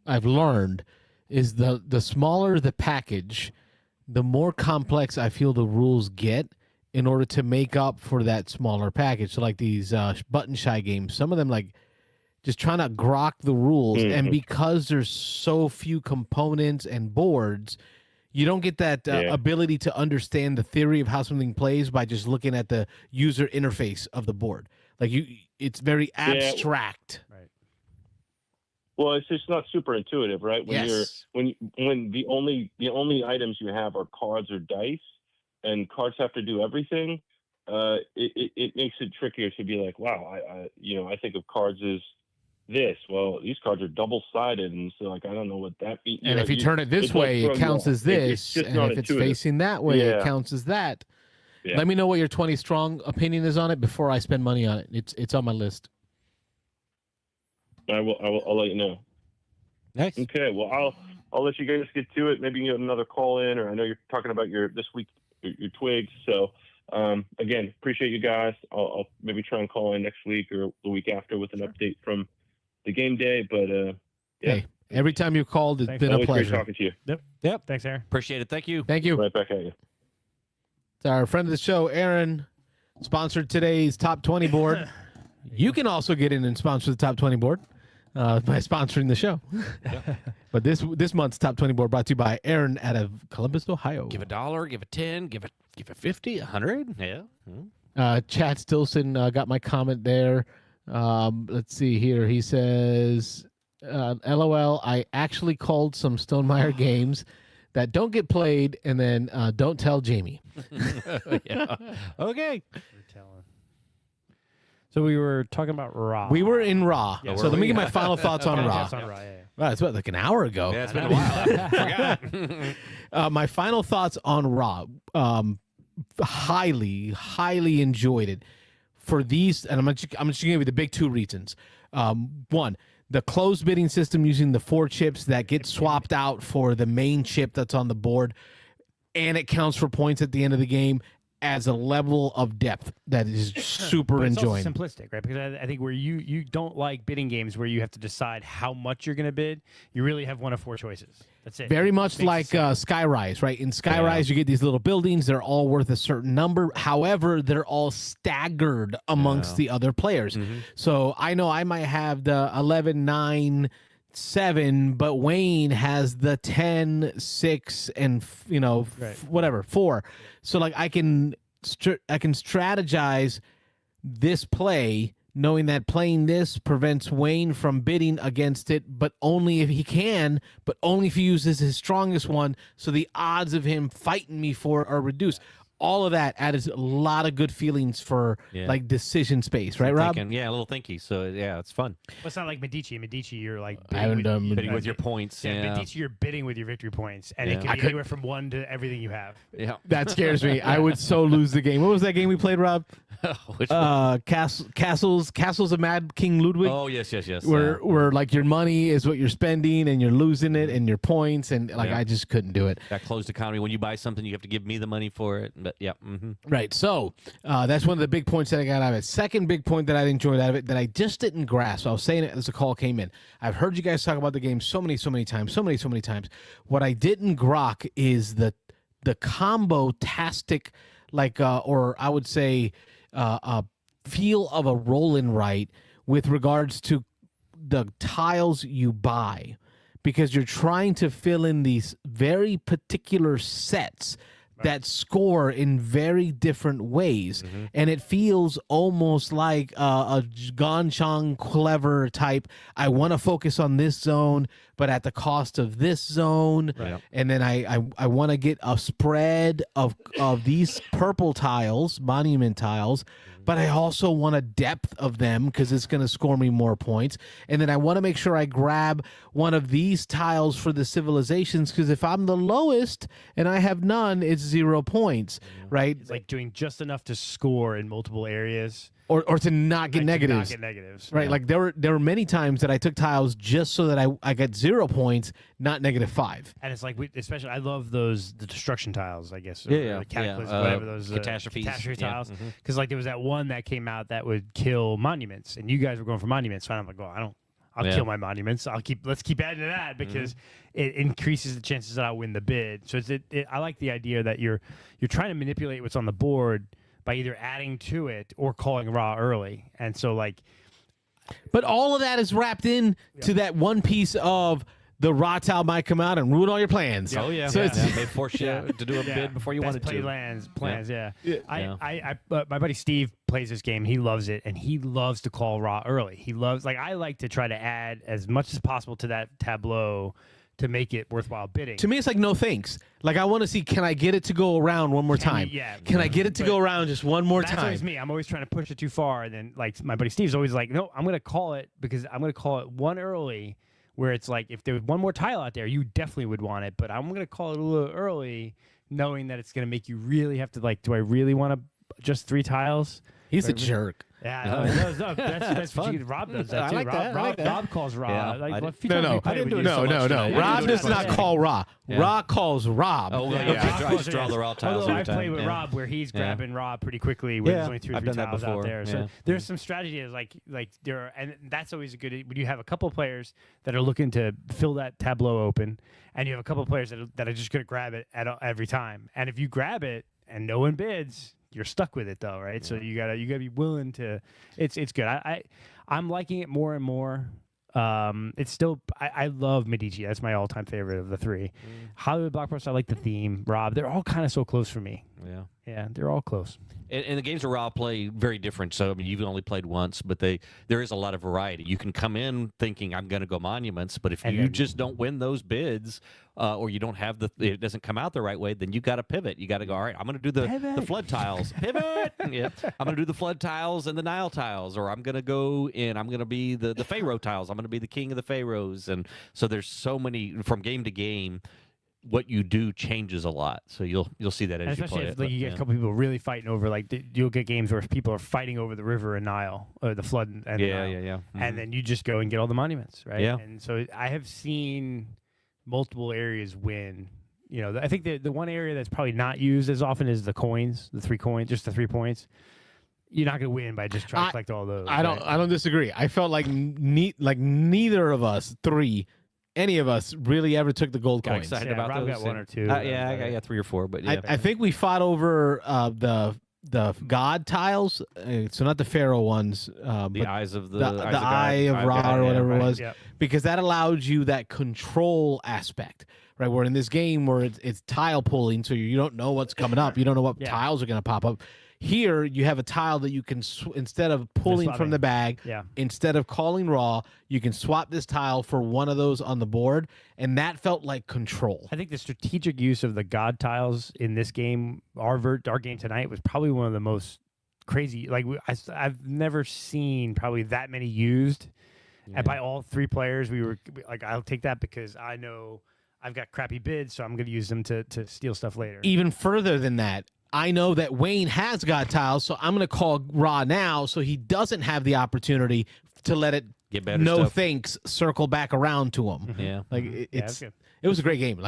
I've learned is the smaller the package, the more complex I feel the rules get in order to make up for that smaller package. So like these button shy games, some of them like just trying to grok the rules. And because there's so few components and boards, you don't get that ability to understand the theory of how something plays by just looking at the user interface of the board. Like it's very abstract. Right. Well, it's just not super intuitive, right? When Yes. when the only items you have are cards or dice, and cards have to do everything. It makes it trickier to be like, wow, I think of cards as this. Well, these cards are double-sided, and so like I don't know what that means. And if you turn it this way, it counts as this. It's And not if it's intuitive. facing that way, it counts as that. Yeah. Let me know what your 20 strong opinion is on it before I spend money on it. It's on my list. I'll let you know. Nice. Okay, well I'll let you guys get to it. Maybe you get another call in, or I know you're talking about this week your twigs. So again, appreciate you guys. I'll maybe try and call in next week or the week after with an update from the game day. But Hey, every time you called, it's Thanks. been a always great pleasure. talking to you. Yep. Thanks, Aaron. Appreciate it. Thank you. Thank you. Right back at you. It's our friend of the show, Aaron, sponsored today's Top 20 board. You can also get in and sponsor the Top 20 board by sponsoring the show. But this month's Top 20 board brought to you by Aaron out of Columbus, Ohio. Give $1, give a 10, give a 50, 100. Yeah. Chad Stilson got my comment there. Let's see here. He says, LOL, I actually called some Stonemeyer games that don't get played, and then don't tell Jamie. Yeah. Okay. So we were talking about Raw. We were in Raw. Yeah, so were let me we? get my final thoughts on Raw. That's on Raw, yeah. Wow, it's about like an hour ago. Yeah, it's been a while. Forgot. My final thoughts on Raw. Highly enjoyed it. For these, and I'm just going to give you the big two reasons. One, the closed bidding system using the 4 chips that get swapped out for the main chip that's on the board, and it counts for points at the end of the game, as a level of depth that is super But it's also enjoying. simplistic, right? Because I think where you don't like bidding games where you have to decide how much you're going to bid, you really have one of 4 choices. That's it. Very much Makes like it simple. Skyrise, right? In Skyrise, you get these little buildings. They're all worth a certain number. However, they're all staggered amongst the other players. So I know I might have the 11, 9, 7, but Wayne has the 10, 6, and whatever 4. So like I can strategize this play, knowing that playing this prevents Wayne from bidding against it, but only if he can, but only if he uses his strongest one. So the odds of him fighting me for it are reduced. All of that adds a lot of good feelings for like decision space, right, Rob? Yeah, a little thinky. So yeah, it's fun. Well, it's not like Medici. Medici, you're like I haven't done Bidding with your points. Yeah, Yeah. Medici, you're bidding with your victory points, and Yeah. it can be anywhere from 1 to everything you have. Yeah. That scares me. I would so lose the game. What was that game we played, Rob? Which one? Castles of Mad King Ludwig. Oh yes. Where like your money is what you're spending and you're losing it and your points and like I just couldn't do it. That closed economy. When you buy something, you have to give me the money for it. But yeah. Right. So that's one of the big points that I got out of it. Second big point that I enjoyed out of it that I just didn't grasp. I was saying it as the call came in. I've heard you guys talk about the game so many times. What I didn't grok is the combo-tastic, like, or I would say feel of a roll-in right with regards to the tiles you buy, because you're trying to fill in these very particular sets that score in very different ways. And it feels almost like a Ganchang clever type. I want to focus on this zone, but at the cost of this zone. Right. And then I want to get a spread of these purple tiles, monument tiles, but I also want a depth of them because it's going to score me more points. And then I want to make sure I grab one of these tiles for the civilizations, because if I'm the lowest and I have none, it's 0 points, right? It's like doing just enough to score in multiple areas. Or to not get Like, to negatives. Not get negatives. Right, Yeah. like there were many times that I took tiles just so that I got 0 points, not -5. And it's like, especially, I love the destruction tiles, I guess. Or Yeah, the cataclysm, yeah. whatever those Catastrophes. catastrophe Yeah, tiles. Because like there was that one that came out that would kill monuments, and you guys were going for monuments. So I'm like, well, I'll kill my monuments. Let's keep adding to that because it increases the chances that I'll win the bid. So I like the idea that you're trying to manipulate what's on the board by either adding to it or calling raw early. And so like But all of that is wrapped in to that one piece of the raw tile might come out and ruin all your plans. Oh yeah, So it's- they force you to do a bid before you wanted to. Plans. My buddy Steve plays this game. He loves it, and he loves to call raw early. He loves I like to try to add as much as possible to that tableau to make it worthwhile bidding. To me, it's like no thanks. Like I want to see, can I get it to go around one more time? Can I get it to go around just one more That's time? always me. I'm always trying to push it too far, and then like my buddy Steve's always like, no, I'm going to call it because I'm going to call it one early. Where it's like, if there was one more tile out there, you definitely would want it. But I'm going to call it a little early, knowing that it's going to make you really have to, do I really want to just 3 tiles? He's a jerk. Yeah, that's fun. Rob does that too. I like that. Rob calls raw. No. tonight. Rob does not call raw. Raw calls Rob. Oh, I just draw the raw tiles. Although every I've time. played with Rob where he's grabbing raw pretty quickly when there's only 2 or 3 tiles out there. So there's some strategies like there are, and that's always a good when you have a couple of players that are looking to fill that tableau open, and you have a couple of players that are just going to grab it every time. And if you grab it and no one bids, you're stuck with it though, right? So you gotta be willing to. It's good. I'm liking it more and more. It's still I love Medici. That's my all-time favorite of the 3. Hollywood Blockbuster, I like the theme. Rob, they're all kind of so close for me. Yeah, they're all close. And the games that Rob play very different. So I mean, you've only played once, but there is a lot of variety. You can come in thinking I'm going to go monuments, but if you just don't win those bids, or you don't have it doesn't come out the right way, then you got to pivot. You got to go. All right, I'm going to do the flood tiles. Pivot. Yeah, I'm going to do the flood tiles and the Nile tiles, or I'm going to go in. I'm going to be the Pharaoh tiles. I'm going to be the king of the pharaohs. And so there's so many from game to game. What you do changes a lot, so you'll see that as you play it. Especially if you get a couple people really fighting over, you'll get games where people are fighting over the river and Nile, or the flood and the Nile. Mm-hmm. And then you just go and get all the monuments, right? Yeah. And so I have seen multiple areas win. I think the one area that's probably not used as often is the coins, the 3 coins, just the 3 points. You're not going to win by just trying to collect all those. I don't disagree. I felt like neither of us 3. Any of us really ever took the gold coins. Excited about Rob those. got 1 or 2. I got 3 or 4, but yeah. I think we fought over the god tiles, so not the pharaoh ones. The but eyes of the eye of Ra or whatever it was, because that allowed you that control aspect, right? Where in this game where it's tile pulling, so you don't know what's coming up, you don't know what tiles are going to pop up. Here, you have a tile that you can, instead of pulling from the bag, instead of calling raw, you can swap this tile for one of those on the board, and that felt like control. I think the strategic use of the god tiles in this game, our game tonight, was probably one of the most crazy. I've never seen probably that many used. And by all 3 players, we were like, I'll take that because I know I've got crappy bids, so I'm going to use them to steal stuff later. Even further than that, I know that Wayne has got tiles, so I'm going to call Ra now so he doesn't have the opportunity to let it get better thanks circle back around to him. Yeah. It was a great game.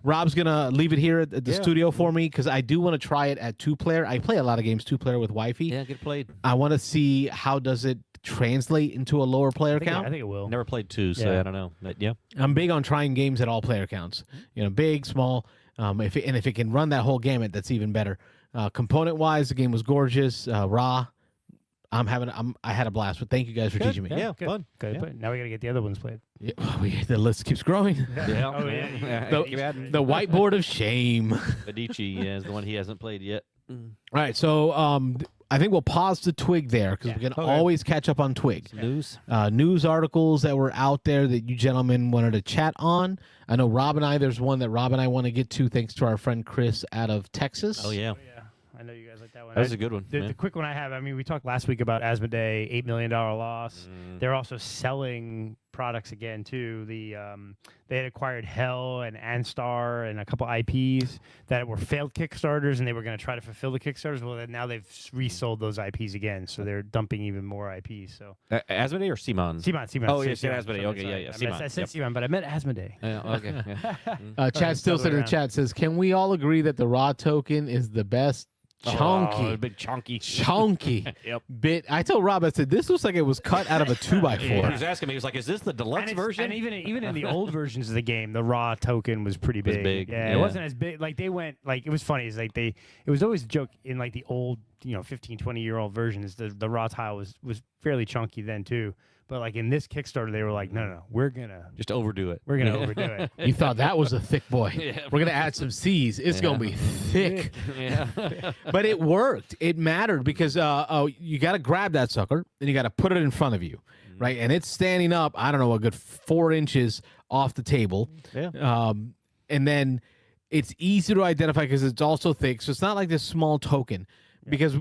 Rob's going to leave it here at the studio for me because I do want to try it at 2-player. I play a lot of games 2-player with wifey. Yeah, get played. I want to see how does it translate into a lower player count. I think it will. Never played 2, so I don't know. But, I'm big on trying games at all player counts. Big, small. If it can run that whole gamut, that's even better. Component wise, the game was gorgeous. Raw, I had a blast. But thank you guys for teaching me. Yeah, fun. Good. Yeah. But now we got to get the other ones played. Yeah, the list keeps growing. The whiteboard of shame. Medici is the one he hasn't played yet. All right, so I think we'll pause the Twig there because we can always catch up on Twig. News articles that were out there that you gentlemen wanted to chat on. I know there's one that Rob and I want to get to thanks to our friend Chris out of Texas. Oh, yeah. I know you guys like that one. That was a good one. The quick one I have, we talked last week about Asmodee, $8 million loss. They're also selling products again, too. They had acquired Hell and Anstar and a couple IPs that were failed Kickstarters, and they were going to try to fulfill the Kickstarters. Well, now they've resold those IPs again, so they're dumping even more IPs. So Asmodee or Simon? Simon. Oh, yeah, Asmodee. Okay, yeah. Simon. I said Simon, but I meant Asmodee. Okay. Chad Stilson in the chat says, can we all agree that the raw token is the best chunky, big chunky bit? I told Rob, I said, this looks like it was cut out of a 2x4. He was asking me, he was like, is this the deluxe version? And even in the old versions of the game, the raw token was pretty big. Yeah, it wasn't as big. It was funny. It was always a joke in the old 15, 20-year-old versions, the raw tile was fairly chunky then too. But like in this Kickstarter, they were like, no, we're gonna Just overdo it. We're gonna overdo it. You thought that was a thick boy. Yeah. We're gonna add some C's. It's gonna be thick. Yeah. But it worked. It mattered because you got to grab that sucker and you got to put it in front of you, right? And it's standing up. I don't know, a good 4 inches off the table. Yeah. And then it's easy to identify because it's also thick. So it's not like this small token. Because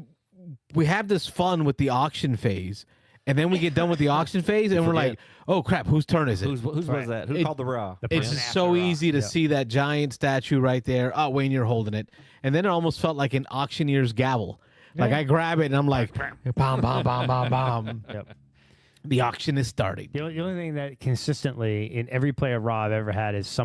we have this fun with the auction phase. And then we get done with the auction phase, and we're like, "Oh crap, whose turn is it?" Whose was that? Who called the raw? It's just so easy to see that giant statue right there. Oh, Wayne, you're holding it, and then it almost felt like an auctioneer's gavel. Like I grab it and I'm like, "Bam, bam, bam, bam, bam." Yep. The auction is starting. The only thing that consistently in every play of Raw I've ever had is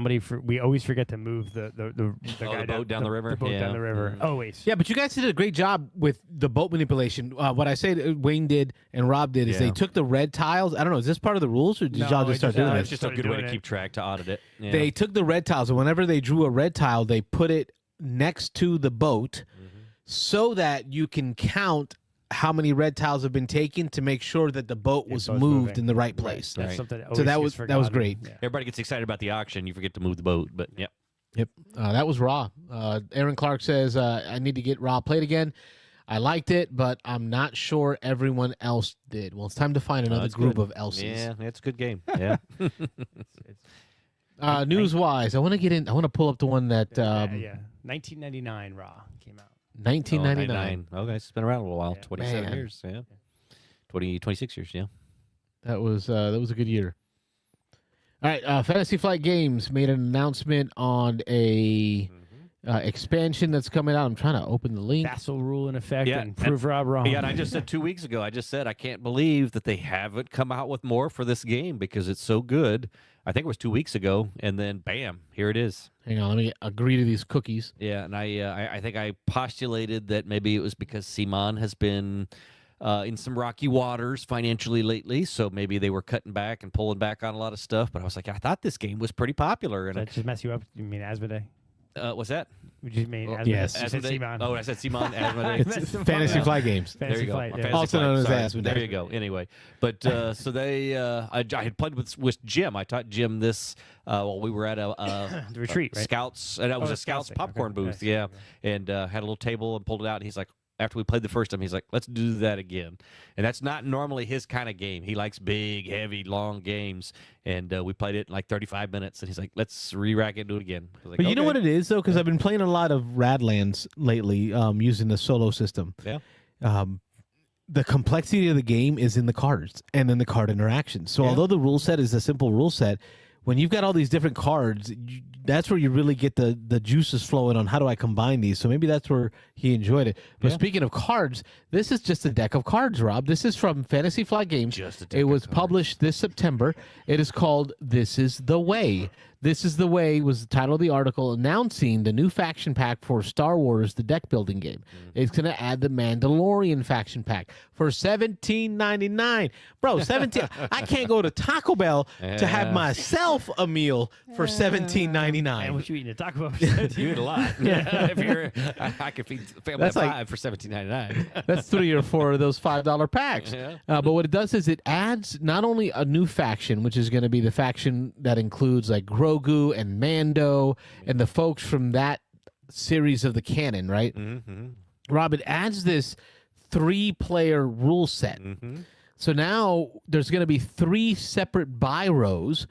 we always forget to move the boat down the river? The boat Yeah. down the river. Always. Yeah, but you guys did a great job with the boat manipulation. What I say Wayne did and Rob did is they took the red tiles. I don't know, is this part of the rules or did y'all just start doing It's this? just a good way to keep track, to audit it. Yeah. They took the red tiles, and whenever they drew a red tile, they put it next to the boat so that you can count how many red tiles have been taken to make sure that the boat was moved moving. in the right place. That's Right. something So that always was gets great. forgotten. Everybody gets excited about the auction. You forget to move the boat, but yep. Yep, that was raw. Aaron Clark says I need to get raw played again. I liked it, but I'm not sure everyone else did. Well, it's time to find another that's group good. of else's. Yeah, it's a good game. Yeah. News wise, I want to get in. I want to pull up the one that 1999 Raw came out. 1999. Okay, it's been around a little while. Yeah. 27 Man. years. Yeah. 26 years. Yeah. That was a good year. All right, Fantasy Flight Games made an announcement on a expansion that's coming out. I'm trying to open the link. Vassal rule in effect Yeah, and prove Rob wrong. Yeah, and I just said 2 weeks ago, I can't believe that they haven't come out with more for this game because it's so good. I think it was 2 weeks ago, and then bam, here it is. Hang on, let me agree to these cookies. Yeah, and I think I postulated that maybe it was because Simon has been in some rocky waters financially lately, so maybe they were cutting back and pulling back on a lot of stuff. But I was like, I thought this game was pretty popular. Does And that just mess you up? You mean Asmodee? what's that? Would you mean Asmodee? yes. You said Asmodee? Simon. Oh, I said Simon. Asmodee. It's Fantasy Flight Games. There Fantasy you go. Flight, yeah. Fantasy Also Flight, known as sorry. Asmodee. There you go. Anyway, but so they, I had played with Jim. I taught Jim this while we were at The retreat, a right? Scouts, and it was Oh, a Scouts thing. popcorn Okay. booth. Nice. Yeah, and had a little table and pulled it out. And he's like, after we played the first time, he's like, let's do that again. And that's not normally his kind of game. He likes big, heavy, long games. And we played it in like 35 minutes. And he's like, let's re-rack it and do it again. I was like, But you know "Okay." what it is, though? Because I've been playing a lot of Radlands lately using the solo system. Yeah. The complexity of the game is in the cards and in the card interactions. So although the rule set is a simple rule set, when you've got all these different cards, that's where you really get the juices flowing on how do I combine these. So maybe that's where he enjoyed it. But speaking of cards, this is just a deck of cards, Rob. This is from Fantasy Flight Games. Just a deck It of was cards. published this September. It is called This Is the Way. This is the Way was the title of the article announcing the new faction pack for Star Wars, the deck building game. It's going to add the Mandalorian faction pack for $17.99. Bro, 17. I can't go to Taco Bell to have Yeah. myself a meal for And $17.99. what you eating at Taco Bell? You eat a lot. Yeah. If you're, I could feed the family That's of like- 5 for $17.99. That's 3 or 4 of those $5 packs. Yeah. But what it does is it adds not only a new faction, which is going to be the faction that includes like Grogu and Mando and the folks from that series of the canon, right? Mm-hmm. Rob, it adds this 3-player rule set. Mm-hmm. So now there's going to be 3 separate buy rows.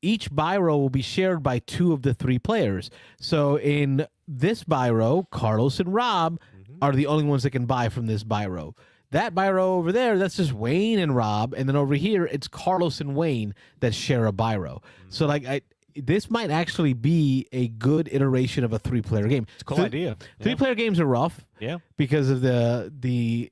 Each buy row will be shared by 2 of the 3 players. So in this buy row, Carlos and Rob are the only ones that can buy from this buy row. That buy row over there, that's just Wayne and Rob. And then over here, it's Carlos and Wayne that share a buy row. So like this might actually be a good iteration of a 3-player game. It's a cool idea. 3-player games are rough Yeah. because of the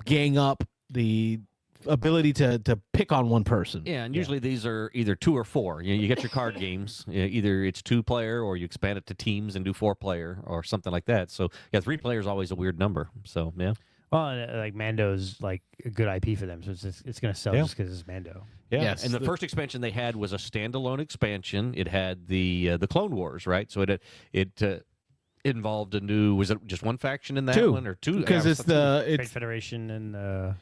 gang up, the ability to pick on one person. Yeah, and usually these are either 2 or 4. You get your card games. Either it's 2-player or you expand it to teams and do 4-player or something like that. So, yeah, 3-player is always a weird number. So, yeah. Well, like Mando's like a good IP for them, so it's going to sell just because it's Mando. Yeah. Yes. And the first expansion they had was a standalone expansion. It had the Clone Wars, right? So it involved a new. Was it just one faction in that Two. one or two? Because Yeah, it's something- the Trade it's Federation and the-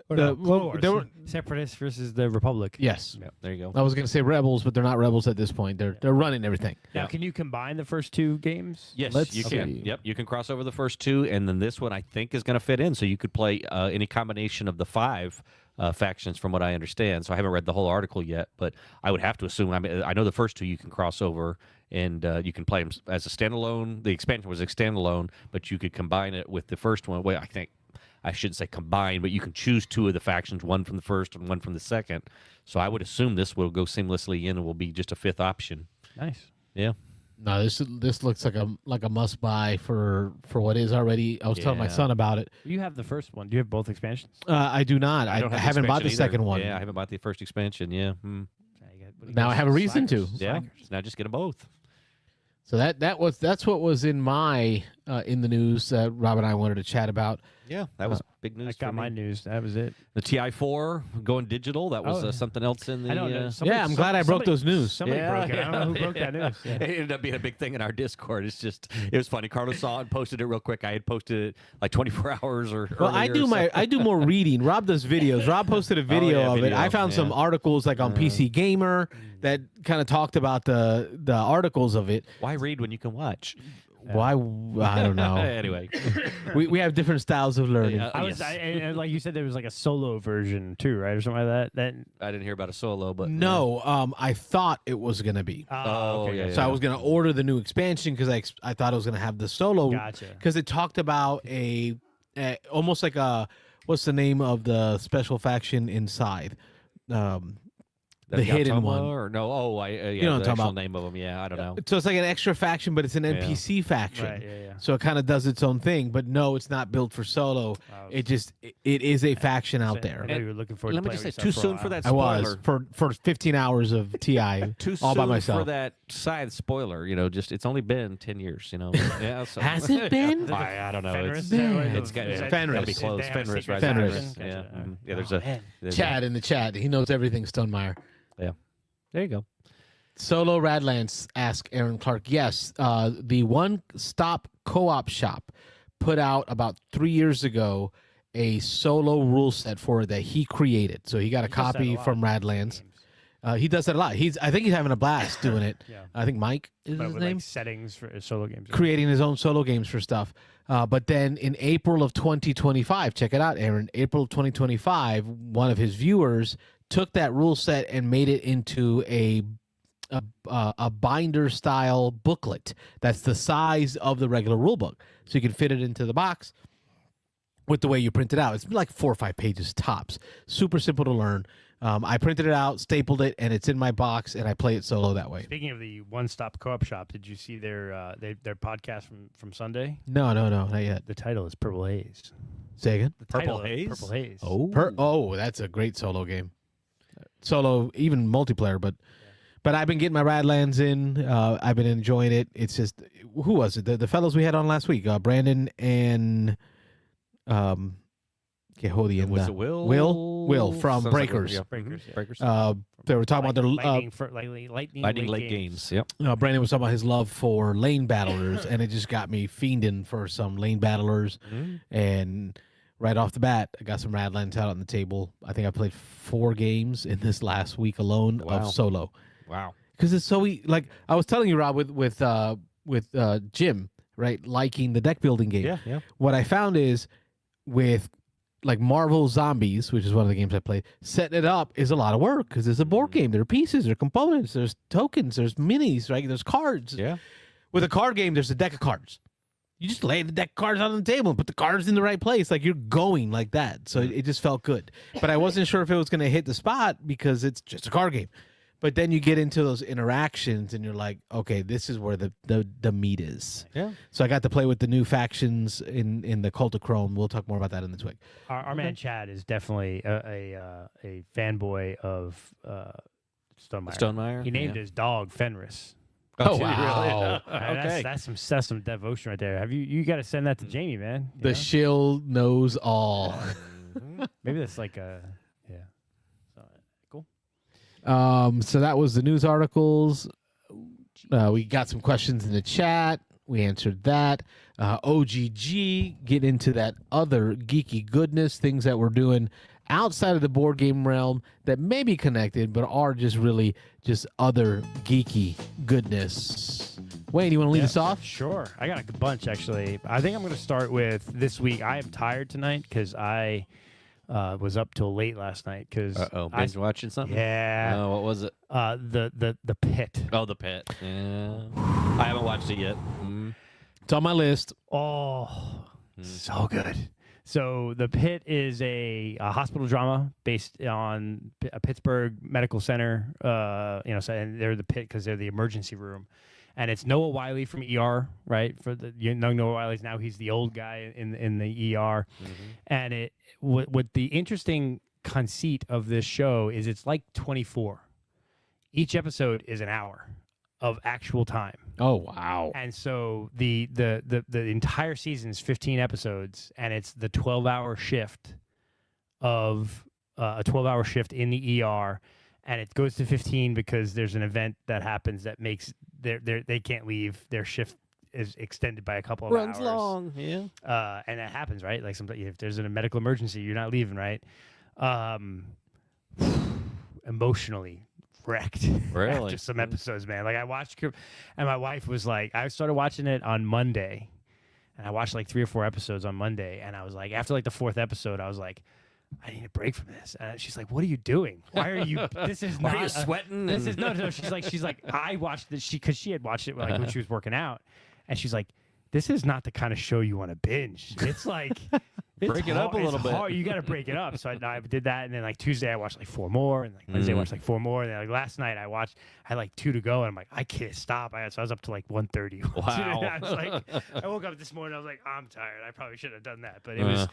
Clone Wars. there were- Separatists versus the Republic. yes. Yeah, there you go. I was going to say rebels, but they're not rebels at this point. They're running everything. Now, Yeah. can you combine the first two games? Yes, Let's you can. see. Yep, you can cross over the first two, and then this one I think is going to fit in. So you could play any combination of the 5 factions, from what I understand. So I haven't read the whole article yet, but I would have to assume. I mean, I know the first two you can cross over, and you can play them as a standalone. The expansion was a standalone, but you could combine it with the first one. Well, I think I shouldn't say combine, but you can choose 2 of the factions, one from the first and one from the second. So I would assume this will go seamlessly in and will be just a 5th option. Nice. Yeah. No, this looks like a must buy for what is already. I was telling my Yeah. son about it. You have the first one. Do you have both expansions? I do not. I don't have the haven't bought the expansion either. second one. Yeah, I haven't bought the first expansion. Yeah. Hmm. Now I have a reason to. Yeah. So now just get them both. So that's what was in my in the news that Rob and I wanted to chat about. Yeah, that was big news. I got for my me. news. That was it. The TI4 going digital. That was Oh, yeah. something else in the. I don't know. Yeah, I'm glad I broke those news. Somebody broke it. I don't know who broke that news. Yeah. It ended up being a big thing in our Discord. It was funny. Carlos saw it and posted it real quick. I had posted it like 24 hours or. Well, I earlier, do I do more reading. Rob does videos. Rob posted a video yeah, of it. video, I found some yeah. articles like on PC Gamer that kind of talked about the articles of it. Why read when you can watch? Why I don't know. Anyway, we have different styles of learning. I was, and like you said, there was like a solo version too, right, or something like that. That I didn't hear about a solo, but No, I thought it was gonna be. Oh, okay, yeah, gotcha. So I was gonna order the new expansion because I thought it was gonna have the solo. Gotcha. Because it talked about a almost like a what's the name of the special faction inside? The hidden Yatoma one. or no? Oh, yeah, know what I'm the talking actual about. name of them. Yeah, I don't know. So it's like an extra faction, but it's an NPC faction. Right, yeah. So it kind of does its own thing. But no, it's not built for solo. It just it is a faction out there. I know you were looking forward Let to me playing just say, with too yourself soon a for while. that I spoiler. was for 15 hours of TI Too all by soon myself. for that side spoiler. Just it's only been 10 years. Yeah, so. Has it been? I don't know. Fenris? It's got Is to that- be Fenris. close. They have a Fenris, secret right? Fenris. faction? Yeah, Gotcha. yeah. There's Oh, a man. Chad in the chat. He knows everything, Stonemeyer. There you go. Solo Radlands, ask Aaron Clark. Yes, the One Stop Co-op Shop put out about 3 years ago a solo rule set for it that he created. So he got a He does that a copy lot from with Radlands. games. He does that a lot. I think he's having a blast doing it. Yeah. I think Mike is But his with name. like settings for solo games. Creating his own solo games for stuff. But then in April of 2025, check it out, Aaron. April of 2025, one of his viewers took that rule set and made it into a binder style booklet that's the size of the regular rule book, so you can fit it into the box with the way you print it out. It's like 4 or 5 pages tops. Super simple to learn. I printed it out, stapled it, and it's in my box, and I play it solo that way. Speaking of the one-stop co-op shop, did you see their podcast from Sunday? No, not yet. The title is Purple Haze. Say again. The Purple title is Haze? Purple Haze. Oh, That's a great solo game. Solo, even multiplayer, but I've been getting my Radlands in. I've been enjoying it. It's just, who was it? The fellows we had on last week, Brandon and Kehodi and was it Will? Will from Sounds like Breakers. yeah. Breakers, yeah. Breakers. They were talking about their Lightning Lightning Lake Games. Yep. Brandon was talking about his love for lane battlers, and it just got me fiending for some lane battlers. And right off the bat, I got some Radlands out on the table. I think I played 4 games in this last week alone Wow. of solo. Wow. Because it's so like I was telling you, Rob, with Jim, right, liking the deck building game. Yeah. What I found is with like Marvel Zombies, which is one of the games I played, setting it up is a lot of work because it's a board game. There are pieces, there are components, there's tokens, there's minis, right? There's cards. Yeah. With a card game, there's a deck of cards. You just lay the deck of cards on the table and put the cards in the right place. Like you're going like that. So it just felt good. But I wasn't sure if it was going to hit the spot because it's just a card game. But then you get into those interactions and you're like, okay, this is where the meat is. Yeah. So I got to play with the new factions in the Cult of Chrome. We'll talk more about that in this week. Our man Chad is definitely a fanboy of Stonemeyer. Stonemeyer. He named his dog Fenris. Oh, did he wow. really? Okay. That's some devotion right there. Have you got to send that to Jamie, man? You The know? shield knows all. Maybe that's like a So, cool. So that was the news articles. We got some questions in the chat. We answered that. OGG, get into that other geeky goodness, things that we're doing outside of the board game realm that may be connected, but are just really just other geeky goodness. Wayne, you want to lead us off? Sure. I got a bunch, actually. I think I'm going to start with this week. I am tired tonight because I was up till late last night. Binge watching something? Yeah. What was it? The Pit. Oh, The Pit. Yeah. I haven't watched it yet. It's on my list. Oh, so good. So The Pit is a hospital drama based on a Pittsburgh Medical Center. And they're the Pit because they're the emergency room. And it's Noah Wiley from ER, right? Noah Wiley's now he's the old guy in the ER. And what the interesting conceit of this show is it's like 24. Each episode is an hour of actual time. Oh, wow. And so the entire season is 15 episodes, and it's the 12-hour shift of a 12-hour shift in the ER, and it goes to 15 because there's an event that happens that makes they can't leave. Their shift is extended by a couple of Runs hours. long, yeah. And that happens, right? Like sometimes if there's a medical emergency, you're not leaving, right? Emotionally wrecked after some episodes, man. Like I watched, and my wife was like, I started watching it on Monday, and I watched like 3 or 4 episodes on Monday, and I was like, after like the 4th episode, I was like, I need a break from this. And she's like, "What are you doing? Why are you? This is not. Are you sweating?" This is no. She's like, I watched this because she had watched it like when she was working out, and she's like, this is not the kind of show you want to binge. It's like break it up a little bit. Hard. You got to break it up. So I did that, and then like Tuesday I watched like 4 more, and like Wednesday I watched like 4 more, and then like last night I had like 2 to go, and I'm like, I can't stop. So I was up to like 1:30. Wow. I was like, I woke up this morning, I was like, I'm tired. I probably should have done that, but it was.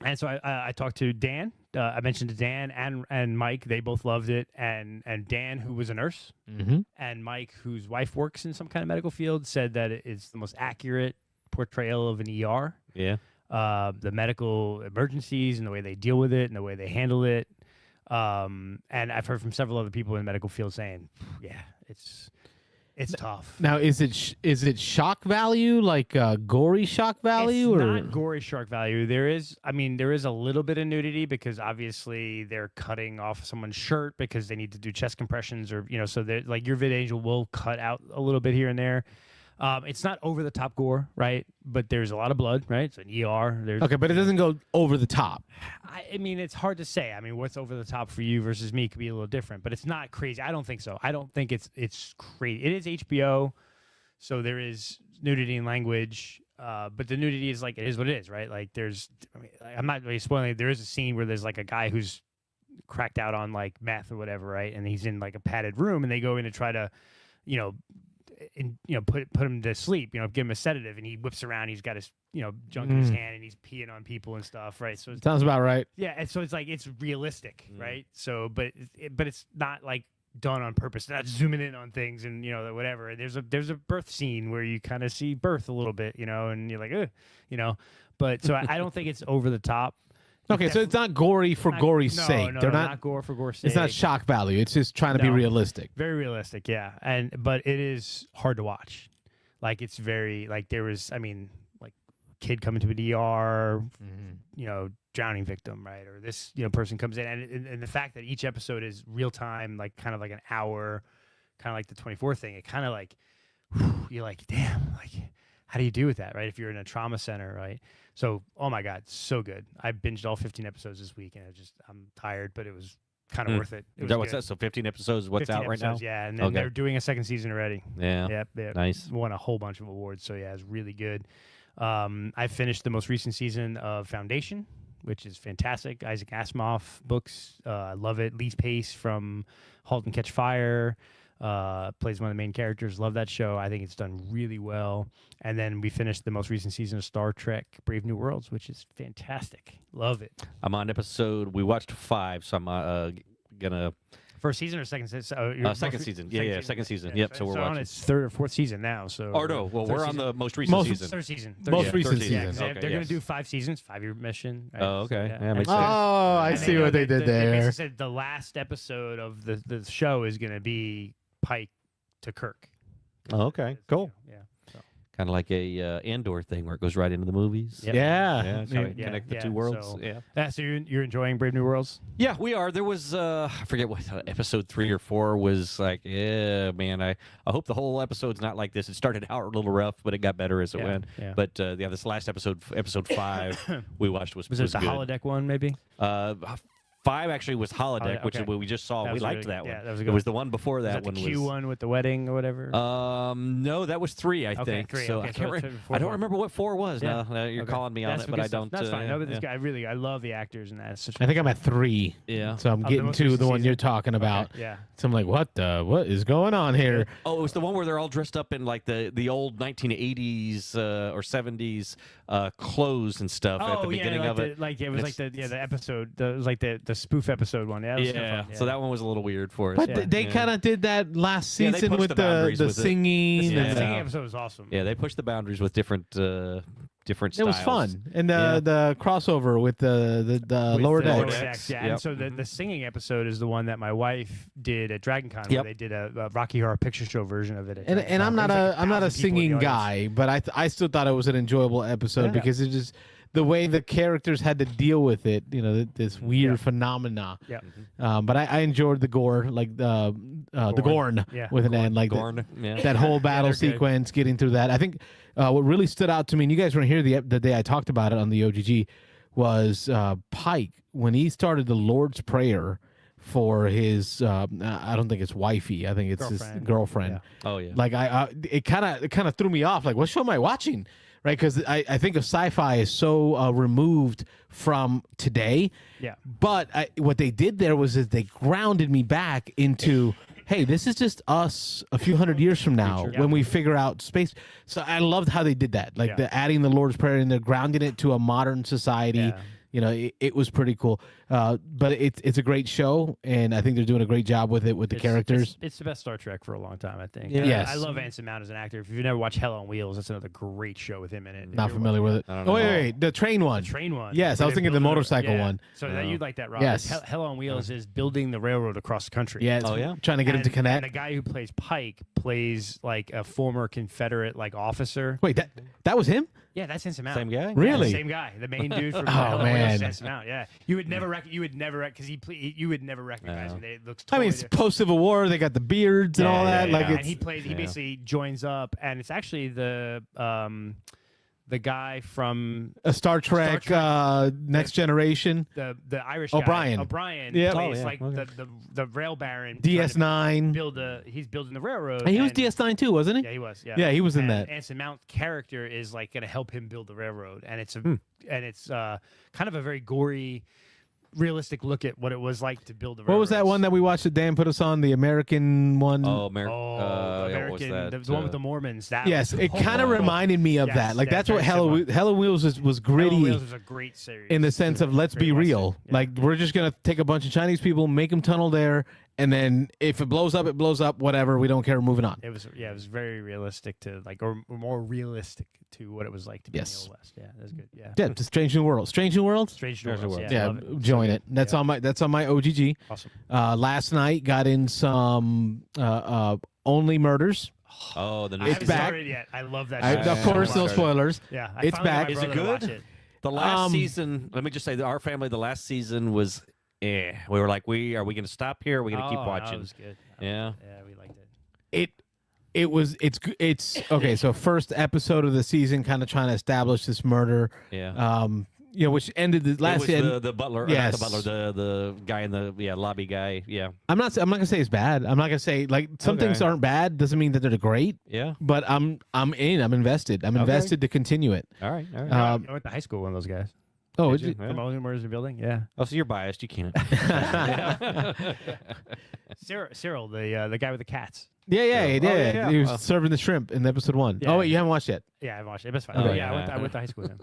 And so I talked to Dan. I mentioned to Dan and Mike. They both loved it. And Dan, who was a nurse, and Mike, whose wife works in some kind of medical field, said that it is the most accurate portrayal of an ER. Yeah. The medical emergencies and the way they deal with it and the way they handle it. And I've heard from several other people in the medical field saying, yeah, it's tough. Now, is it shock value, like gory shock value? It's or not gory shock value. There is a little bit of nudity because obviously they're cutting off someone's shirt because they need to do chest compressions or, so like your VidAngel will cut out a little bit here and there. It's not over the top gore, right? But there's a lot of blood, right? It's an ER. Okay, but it doesn't go over the top. I mean, it's hard to say. I mean, what's over the top for you versus me could be a little different, but it's not crazy. I don't think so. I don't think it's crazy. It is HBO, so there is nudity and language, but the nudity is like, it is what it is, right? Like I'm not really spoiling it. There is a scene where there's like a guy who's cracked out on like meth or whatever, right? And he's in like a padded room, and they go in to try to, put him to sleep, give him a sedative, and he whips around. He's got his, junk in his hand, and he's peeing on people and stuff, right? So Sounds about right. Yeah, and so it's like it's realistic, right? So, but it's not like done on purpose. They're not zooming in on things and whatever. There's a birth scene where you kind of see birth a little bit, and you're like, ugh, But so I don't think it's over the top. Okay, so it's not gory for gory's sake. No, They're not gore for gore's sake. It's not shock value. It's just trying to be realistic. Very realistic, yeah. But it is hard to watch. Like it's very like there was, like kid coming to an ER, drowning victim, right? Or this person comes in, and the fact that each episode is real time, like kind of like an hour, kind of like the 24 thing. It kind of like you're like, damn, like how do you do with that, right? If you're in a trauma center, right? So, oh my God, so good. I binged all 15 episodes this week, and I'm tired, but it was kind of worth it. Is that what's that? So 15 episodes is what's out right now? Yeah, and then they're doing a second season already. Yeah. Yep. Nice. Won a whole bunch of awards, so yeah, it's really good. I finished the most recent season of Foundation, which is fantastic. Isaac Asimov books. I love it. Lee Pace from *Halt and Catch Fire* plays one of the main characters. Love that show. I think it's done really well. And then we finished the most recent season of Star Trek Brave New Worlds, which is fantastic. Love it. I'm on we watched 5, so I'm gonna first season or second season? Second season. Yeah, second season. Yep. So we're on watching its 3rd or 4th season now. So we're on the most recent season. Third season. Most recent Yeah, season. they're going to do 5 seasons, 5-year mission. Right? Oh, okay. So, yeah, makes sense. Oh, I see what they did They there. basically said the last episode of the show is going to be Pike to Kirk. Oh, okay, cool. Yeah. So. Kind of like a Andor thing where it goes right into the movies. Yep. Yeah. Yeah, Yeah. connect the two worlds. So, yeah. So you're enjoying Brave New Worlds? Yeah, we are. There was I forget what episode 3 or 4 was like. Yeah, man. I hope the whole episode's not like this. It started out a little rough, but it got better as it went. Yeah. But this last episode 5 we watched was it the good. holodeck one maybe? 5 actually was holodeck, which is okay. what we just saw. That We was liked really that good. one. Yeah, that was a It good was the one before that Was one the Q was. one with the wedding or whatever? No, that was 3, I Okay, think. 3, So okay, I so can't. it's I 4, don't remember what 4 was. Yeah. Now you're Okay. calling me on That's it, but I good stuff. don't. That's fine. Yeah, No, but this yeah. guy, I love the actors and that. It's such I think I'm at 3. Yeah. So I'm Of the getting most to recent the one season? you're talking about. Okay, yeah. So I'm like, what is going on here? Oh, it was the one where they're all dressed up in like the old 1980s or 70s clothes and stuff at the beginning like of it. It was It's- like the episode. It was like the spoof episode one. Yeah. That was kinda Yeah, fun. so that one was a little weird for us. But Yeah. they kind of did that last Yeah, they season pushed with the the boundaries with it. singing. The Yeah. singing episode was awesome. Yeah, they pushed the boundaries with different It was styles. fun, and Yeah. the crossover with the With lower the decks. Yeah. Yep. And so the singing episode is the one that my wife did at DragonCon. Yep. Where they did a Rocky Horror Picture Show version of it. At And DragonCon. I'm not There was I'm not a 1,000 people in the singing audience. guy, but I still thought it was an enjoyable episode Yeah. because it just the way the characters had to deal with it, this weird Yeah. phenomena. Yeah. But I enjoyed the gore, like the Gorn Yeah. with an end, like Gorn. Yeah. that whole battle they're good. sequence, getting through that. I think what really stood out to me, and you guys weren't here the day I talked about it on the OGG, was Pike when he started the Lord's Prayer for his I don't think it's wifey, I think it's his girlfriend. Oh yeah. Like it kind of threw me off. Like, what show am I watching? Right, because I think of sci-fi is so removed from today. Yeah. But what they did there was they grounded me back into, hey, this is just us a few hundred years from now when we figure out space. So I loved how they did that, like adding the Lord's Prayer and they're grounding it to a modern society. Yeah. It was pretty cool. But it's a great show, and I think they're doing a great job with it with the characters. It's the best Star Trek for a long time, I think. Yeah. Yes. I love Anson Mount as an actor. If you've never watched Hell on Wheels, that's another great show with him in it. Not familiar with it. I don't Oh, know. wait, the train one. The train one. Yes, I Where was they thinking the build motorcycle one. So that you'd like that, Rob. Yes. Hell on Wheels is building the railroad across the country. Yeah, Oh, yeah? trying to get him to And connect. the guy who plays Pike plays like a former Confederate officer. Wait, that was him? Yeah, that's Anson Mount. Same guy. Really? Same guy, the main dude from Oh, Hell on Wheels man. is Anson Mount. Yeah, you would never because you would never recognize him. It looks. I mean, Totally it's post Civil War. They got the beards and all that. Like and it's he plays. He basically joins up, and it's actually the guy from a Star Trek, Trek. Next Generation, the Irish O'Brien. guy. O'Brien Yep. plays Oh, yeah. like Okay. the rail baron. DS9. He's building the railroad. And he was and- DS9 too, wasn't he? Yeah, he was. Yeah, Yeah, he was in And that. Anson Mount's character is like going to help him build the railroad, and it's kind of a very gory, realistic look at what it was like to build the railroad. What was that one that we watched that Dan put us on? The American one. Oh, American. American, what was that? the one with the Mormons. That yes, was it kind of horrible. reminded me of Yes, that. Like yeah, that's what very Hell on Wheels was Hell on gritty Wheels was a great series in the sense of let's be Very real. Western, yeah. Like we're just gonna take a bunch of Chinese people, make them tunnel there, and then if it blows up, it blows up. Whatever, we don't care. Moving on. It was very realistic to or more realistic to what it was like to be in the Yes. Old West. Yeah, that's good. Yeah, Yeah, it's Strange New World. Strange New World. Strange New Strange New Worlds. Worlds. Yeah, Yeah, love it. join So it. That's yeah. on my OGG. Awesome. Last night got in some Only Murders. Oh, the new I haven't It's back. started yet. I love that. Of show. course, no watched it. spoilers. Yeah, It's finally got back. my Is it brother to watch good? it. The last Um, season. Let me just say, our family, the last season was. We were like, are we going to stop here? Or are we going to keep No, watching? it was good. Yeah. Yeah, we liked it. It's okay. So first episode of the season, kind of trying to establish this murder. Yeah. Which ended the last. it was the butler. Or Yes. not the butler. The guy in the lobby guy. Yeah. I'm not gonna say it's bad. I'm not gonna say like some Okay. things aren't bad. Doesn't mean that they're great. Yeah. But I'm in. I'm invested. I'm invested to continue it. All right. All right. I went to high school with one of those guys. Oh, Did did you? you? Yeah. From Only Murders in the Building. Yeah. Oh, so you're biased. You can't. Cyril, the guy with the cats. Yeah, he Oh, did. yeah. He was Oh. serving the shrimp in episode 1. Yeah. Oh wait, you haven't watched yet. Yeah, I haven't watched it. It's fine. Okay. Yeah, I went to high school with him.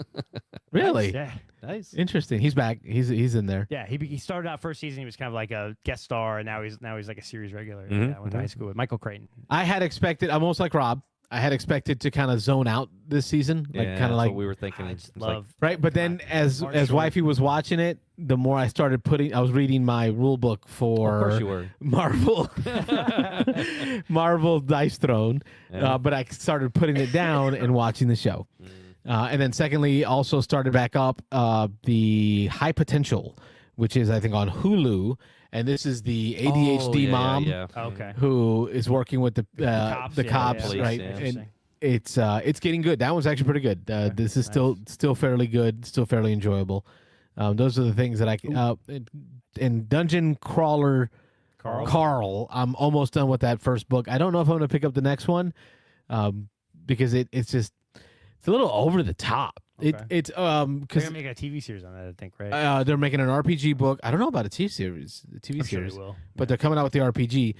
Really? Yeah. Nice. Interesting. He's back. He's in there. Yeah, he started out first season. He was kind of like a guest star, and now he's like a series regular. Mhm, Yeah, I went to high school with Michael Creighton. I had expected. I'm almost like Rob. I had expected to kind of zone out this season, like Yeah, kind of that's like what we were thinking. I It's just like, love right. But then as wifey was watching it, the more I started I was reading my rule book of course for you were. Marvel, Marvel Dice Throne, Yeah. but I started putting it down and watching the show. And then secondly, also started back up the High Potential, which is I think on Hulu, and this is the ADHD mom Yeah. Okay. who is working with the cops, Police, right? yeah. And it's getting good. That one's actually pretty good. This is still fairly good, still fairly enjoyable. Those are the things that in Dungeon Crawler Carl, I'm almost done with that first book. I don't know if I'm going to pick up the next one because it's a little over the top. Okay. It's They're because gonna make a TV series on that, I think, right? they're making an RPG book. I don't know about a TV series, I'm sure series, they will. but they're coming out with the RPG.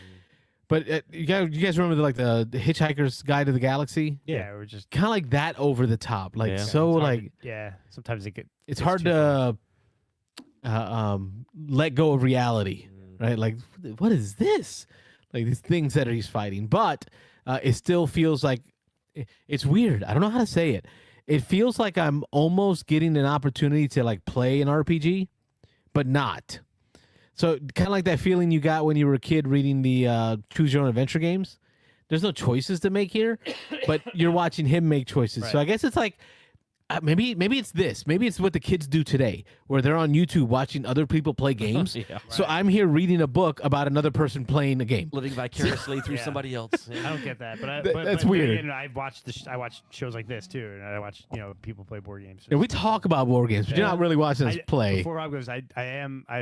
But you guys remember the Hitchhiker's Guide to the Galaxy? Yeah, we're just Kind of like that over the top, like Yeah. so it's hard like to- yeah. Sometimes it it's gets hard too far. to let go of reality, right? Like what is this? Like these things that he's fighting, but it still feels like it's weird. I don't know how to say it. It feels like I'm almost getting an opportunity to like play an RPG, but not. So kind of like that feeling you got when you were a kid reading the Choose Your Own Adventure games. There's no choices to make here, but you're watching him make choices. So Right. I guess it's like maybe it's this. Maybe it's what the kids do today, where they're on YouTube watching other people play games. Yeah. So I'm here reading a book about another person playing a game. Living vicariously through Yeah. somebody else. I don't get that, but That's but weird. And I watch I watch shows like this too, and I watch people play board games. And we talk about board games, but you're Yeah. not really watching us play. Before Rob goes, I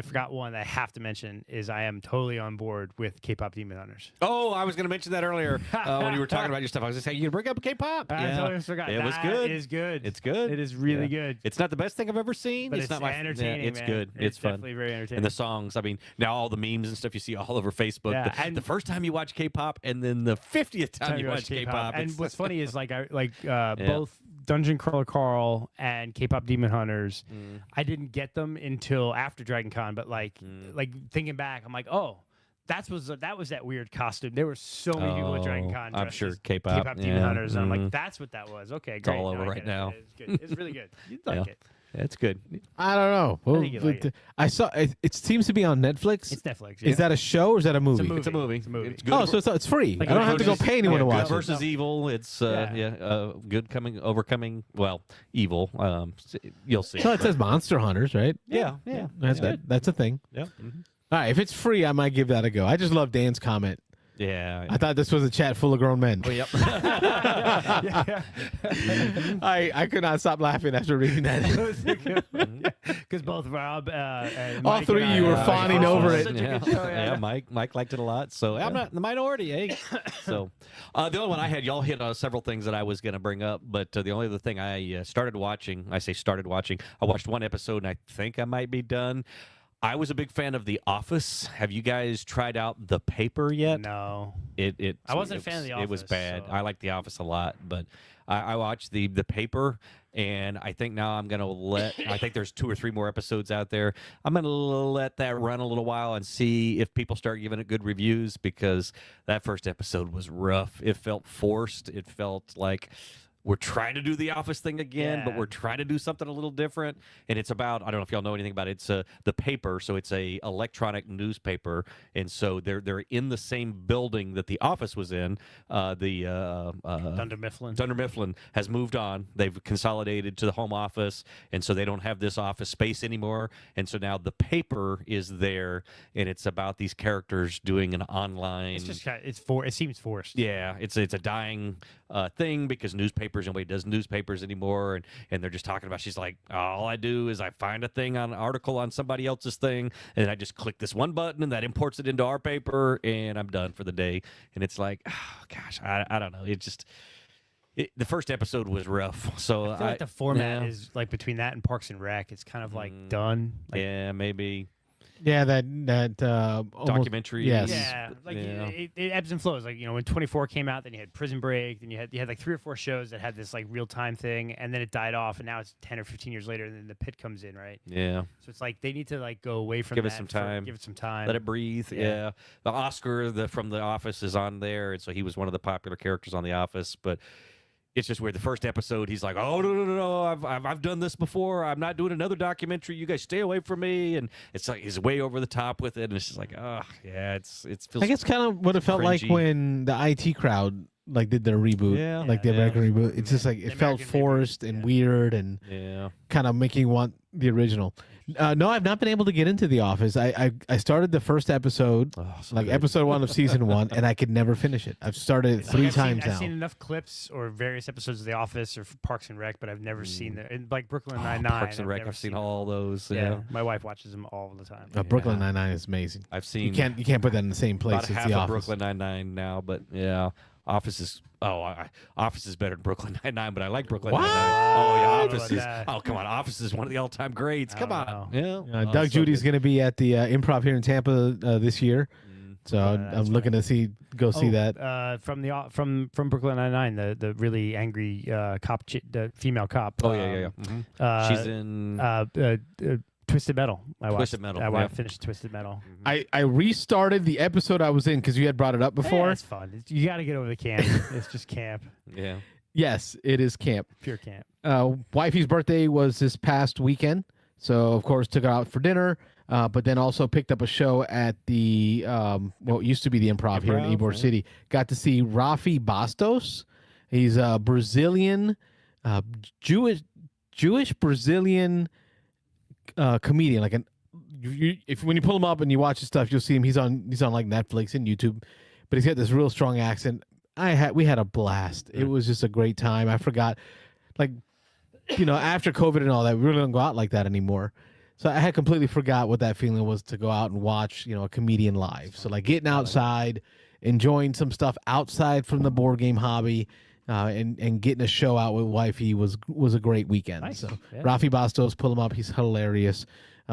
forgot one that I have to mention is I am totally on board with K-pop Demon Hunters. Oh, I was going to mention that earlier when you were talking about your stuff. I was just saying, you bring up K-pop. I totally forgot. It was That good. is good. It's good. It is really Yeah. good. It's not the best thing I've ever seen. But it's not my entertaining. Yeah, it's man. good. It's fun. Definitely very entertaining. And the songs. I mean, now all the memes and stuff you see all over Facebook. Yeah, the, and- the first time you watch K-pop, and then the 50th time you watch K-pop. And it's- what's funny is both Dungeon Crawler Carl and K-pop Demon Hunters, I didn't get them until after Dragon Con, but like thinking back, I'm like, oh, that was that weird costume. There were so many people at Dragon Con. I'm dressed sure as K-pop, Demon yeah, Hunters. And I'm mhm. like, that's what that was. Okay, It's great. all No, over I right get it. now. It's good. It's really good. You'd like Yeah. it. It's good. I don't know. Well, think you'd like it. I saw it seems to be on Netflix. It's Netflix. Is that a show or is that a movie? movie. It's a movie. It's a movie. It's good. Oh, so it's free. Like I don't good have to go versus- pay anyone to Good watch it. versus evil. It's good overcoming evil. You'll see. So it says Monster Hunters, right? yeah. That's a thing. Yeah. All right, if it's free, I might give that a go. I just love Dan's comment. Yeah. I thought this was a chat full of grown men. Oh, yep. I could not stop laughing after reading that. Because both Rob and All Mike three and of you I, were fawning over it. Such a Yeah. good show, Yeah, Mike liked it a lot. So I'm not in the minority, eh? So the only one I had, y'all hit several things that I was going to bring up, but the only other thing I started watching, I watched one episode and I think I might be done. I was a big fan of The Office. Have you guys tried out The Paper yet? No. I wasn't a fan of The It was Office, bad. so- I like The Office a lot, but I watched the Paper, and I think now I'm gonna I think there's 2 or 3 more episodes out there. I'm gonna let that run a little while and see if people start giving it good reviews, because that first episode was rough. It felt forced. It felt like we're trying to do the Office thing again, but Yeah. we're trying to do something a little different. And it's about, I don't know if y'all know anything about it. It's The Paper, so it's a electronic newspaper, and so they're in the same building that the Office was in. Dunder Mifflin. Dunder Mifflin has moved on. They've consolidated to the home office, and so they don't have this office space anymore. And so now The Paper is there, and it's about these characters doing an online. It's just it seems forced. Yeah, it's a dying thing, because nobody does newspapers anymore, and they're just talking about. She's like, all I do is I find an article on somebody else's thing, and I just click this one button, and that imports it into our paper, and I'm done for the day. And it's like, oh, gosh, I don't know. The first episode was rough, so I feel like the format yeah. is like between that and Parks and Rec. It's kind of like done. Like, Yeah, maybe. Yeah, that almost, documentary. yes. Yeah, like Yeah. it ebbs and flows. Like when 24 came out, then you had Prison Break, then you had like 3 or 4 shows that had this like real time thing, and then it died off, and now it's 10 or 15 years later, and then The Pit comes in, right? Yeah. So it's like they need to like go away from Give it that some for- time. give it some time. Let it breathe. Yeah. The Oscar from The Office is on there, and so he was one of the popular characters on The Office. But it's just weird. The first episode, he's like, "Oh no! I've done this before. I'm not doing another documentary. You guys stay away from me." And it's like he's way over the top with it, and it's just like, oh yeah, it feels. I guess kind of what it felt like cringy. when the IT Crowd like did their reboot, Yeah. like the Yeah. American reboot. It's just like The it felt American reboot, forced and weird and Yeah. kind of making you want the original. No, I've not been able to get into The Office. I started the first episode, Oh, so like good. episode 1 of season 1, and I could never finish it. I've started it Like, 3 I've times seen, now. I've seen enough clips or various episodes of The Office or Parks and Rec, but I've never seen the like Brooklyn Oh, Nine-Nine. Parks and Rec. never I've seen them. all those. Yeah. Yeah. My wife watches them all the time. Brooklyn Yeah. Nine-Nine is amazing. I've seen You can't put that in the same place about as half The of Office. Brooklyn Nine-Nine now, but yeah, Office is. Office is better than Brooklyn Nine-Nine, but I like Brooklyn What? Nine-Nine. Oh I yeah, don't know Office about is. that. Oh come on, Office is one of the all-time greats. I Come don't on, know. yeah. Doug so Judy's good. going to be at the Improv here in Tampa this year, so I'm that's looking to see that. From Brooklyn Nine-Nine, the really angry cop, the female cop. Oh yeah. Mhm. She's in. Twisted Metal. Twisted Metal, I yeah. finished Twisted Metal. I restarted the episode I was in because you had brought it up before. Yeah, it's fun. You got to get over the camp. It's just camp, Yeah. Yes, it is camp. pure camp. Wifey's birthday was this past weekend, so of course took her out for dinner. But then also picked up a show at the what used to be the Improv here in Improv, Ybor yeah. City. Got to see Rafi Bastos. He's a Brazilian, Jewish Brazilian comedian. Like when you pull him up and you watch his stuff, you'll see him. He's on like Netflix and YouTube, but he's got this real strong accent. We had a blast. It was just a great time. I forgot, like, after COVID and all that, we really don't go out like that anymore. So I had completely forgot what that feeling was to go out and watch, a comedian live. So like getting outside, enjoying some stuff outside from the board game hobby, and getting a show out with wifey was a great weekend. Nice. So Yeah. Rafi Bastos, pull him up. He's hilarious.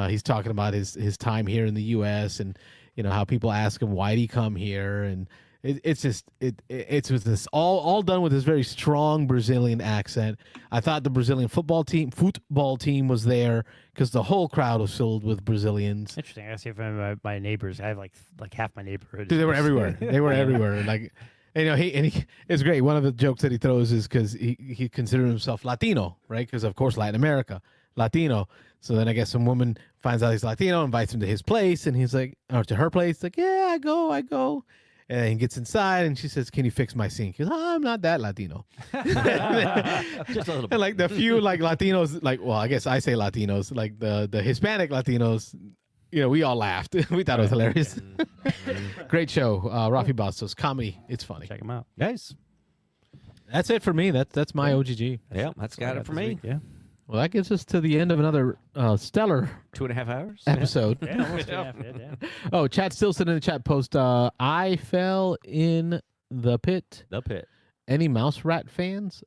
He's talking about his time here in the U.S. and how people ask him why'd he come here, and it's just this all done with this very strong Brazilian accent. I thought the Brazilian football team was there because the whole crowd was filled with Brazilians. Interesting. I see from my neighbors. I have like half my neighborhood. Dude, they were everywhere. They were everywhere. Like, it's great. One of the jokes that he throws is because he considered himself Latino, right? Because of course Latin America, Latino. So then I guess some woman finds out he's Latino, invites him to his place, and he's like, or to her place, like, yeah, I go. And then he gets inside, and she says, "Can you fix my sink?" He goes, "Oh, I'm not that Latino." Just a little bit. And like the few like Latinos, like, well, I guess I say Latinos, like the Hispanic Latinos, we all laughed. We thought it was hilarious. Great show, Rafi Bastos comedy. It's funny. Check them out. Nice. That's it for me. That's my OGG. Yeah, that's got it for me. Yeah. Well, that gets us to the end of another stellar 2.5 hours. episode. Yeah, almost half. Yeah. Oh, chat's still sitting in the chat post. I fell in the pit. The Pit. Any Mouse Rat fans?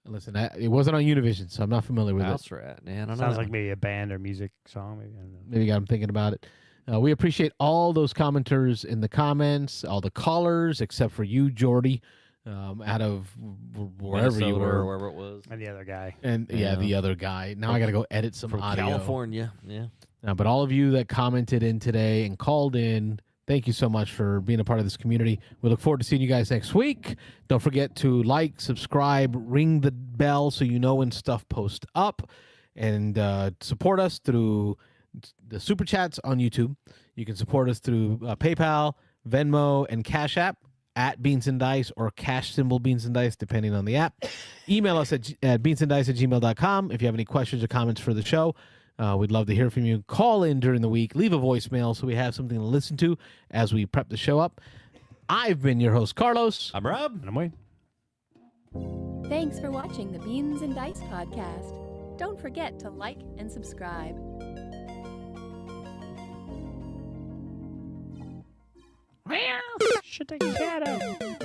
Listen, it wasn't on Univision, so I'm not familiar with it. Mouse Rat. Yeah, I don't know. Sounds like maybe a band or music song. Maybe I don't know. Maybe got him thinking about it. We appreciate all those commenters in the comments, all the callers, except for you, Jordy, out of wherever you Minnesota were. or wherever it was. And the other guy. And Yeah. the other guy. Now I got to go edit some From audio. California. Yeah. But all of you that commented in today and called in, thank you so much for being a part of this community. We look forward to seeing you guys next week. Don't forget to like, subscribe, ring the bell so you know when stuff posts up, and support us through the super chats on YouTube. You can support us through PayPal, Venmo, and Cash App at Beansanddice or cash symbol Beansanddice, depending on the app. Email us at beansanddice@gmail.com if you have any questions or comments for the show. We'd love to hear from you. Call in during the week. Leave a voicemail so we have something to listen to as we prep the show up. I've been your host, Carlos. I'm Rob. And I'm Wayne. Thanks for watching the Beans and Dice podcast. Don't forget to like and subscribe. Should take a cat out.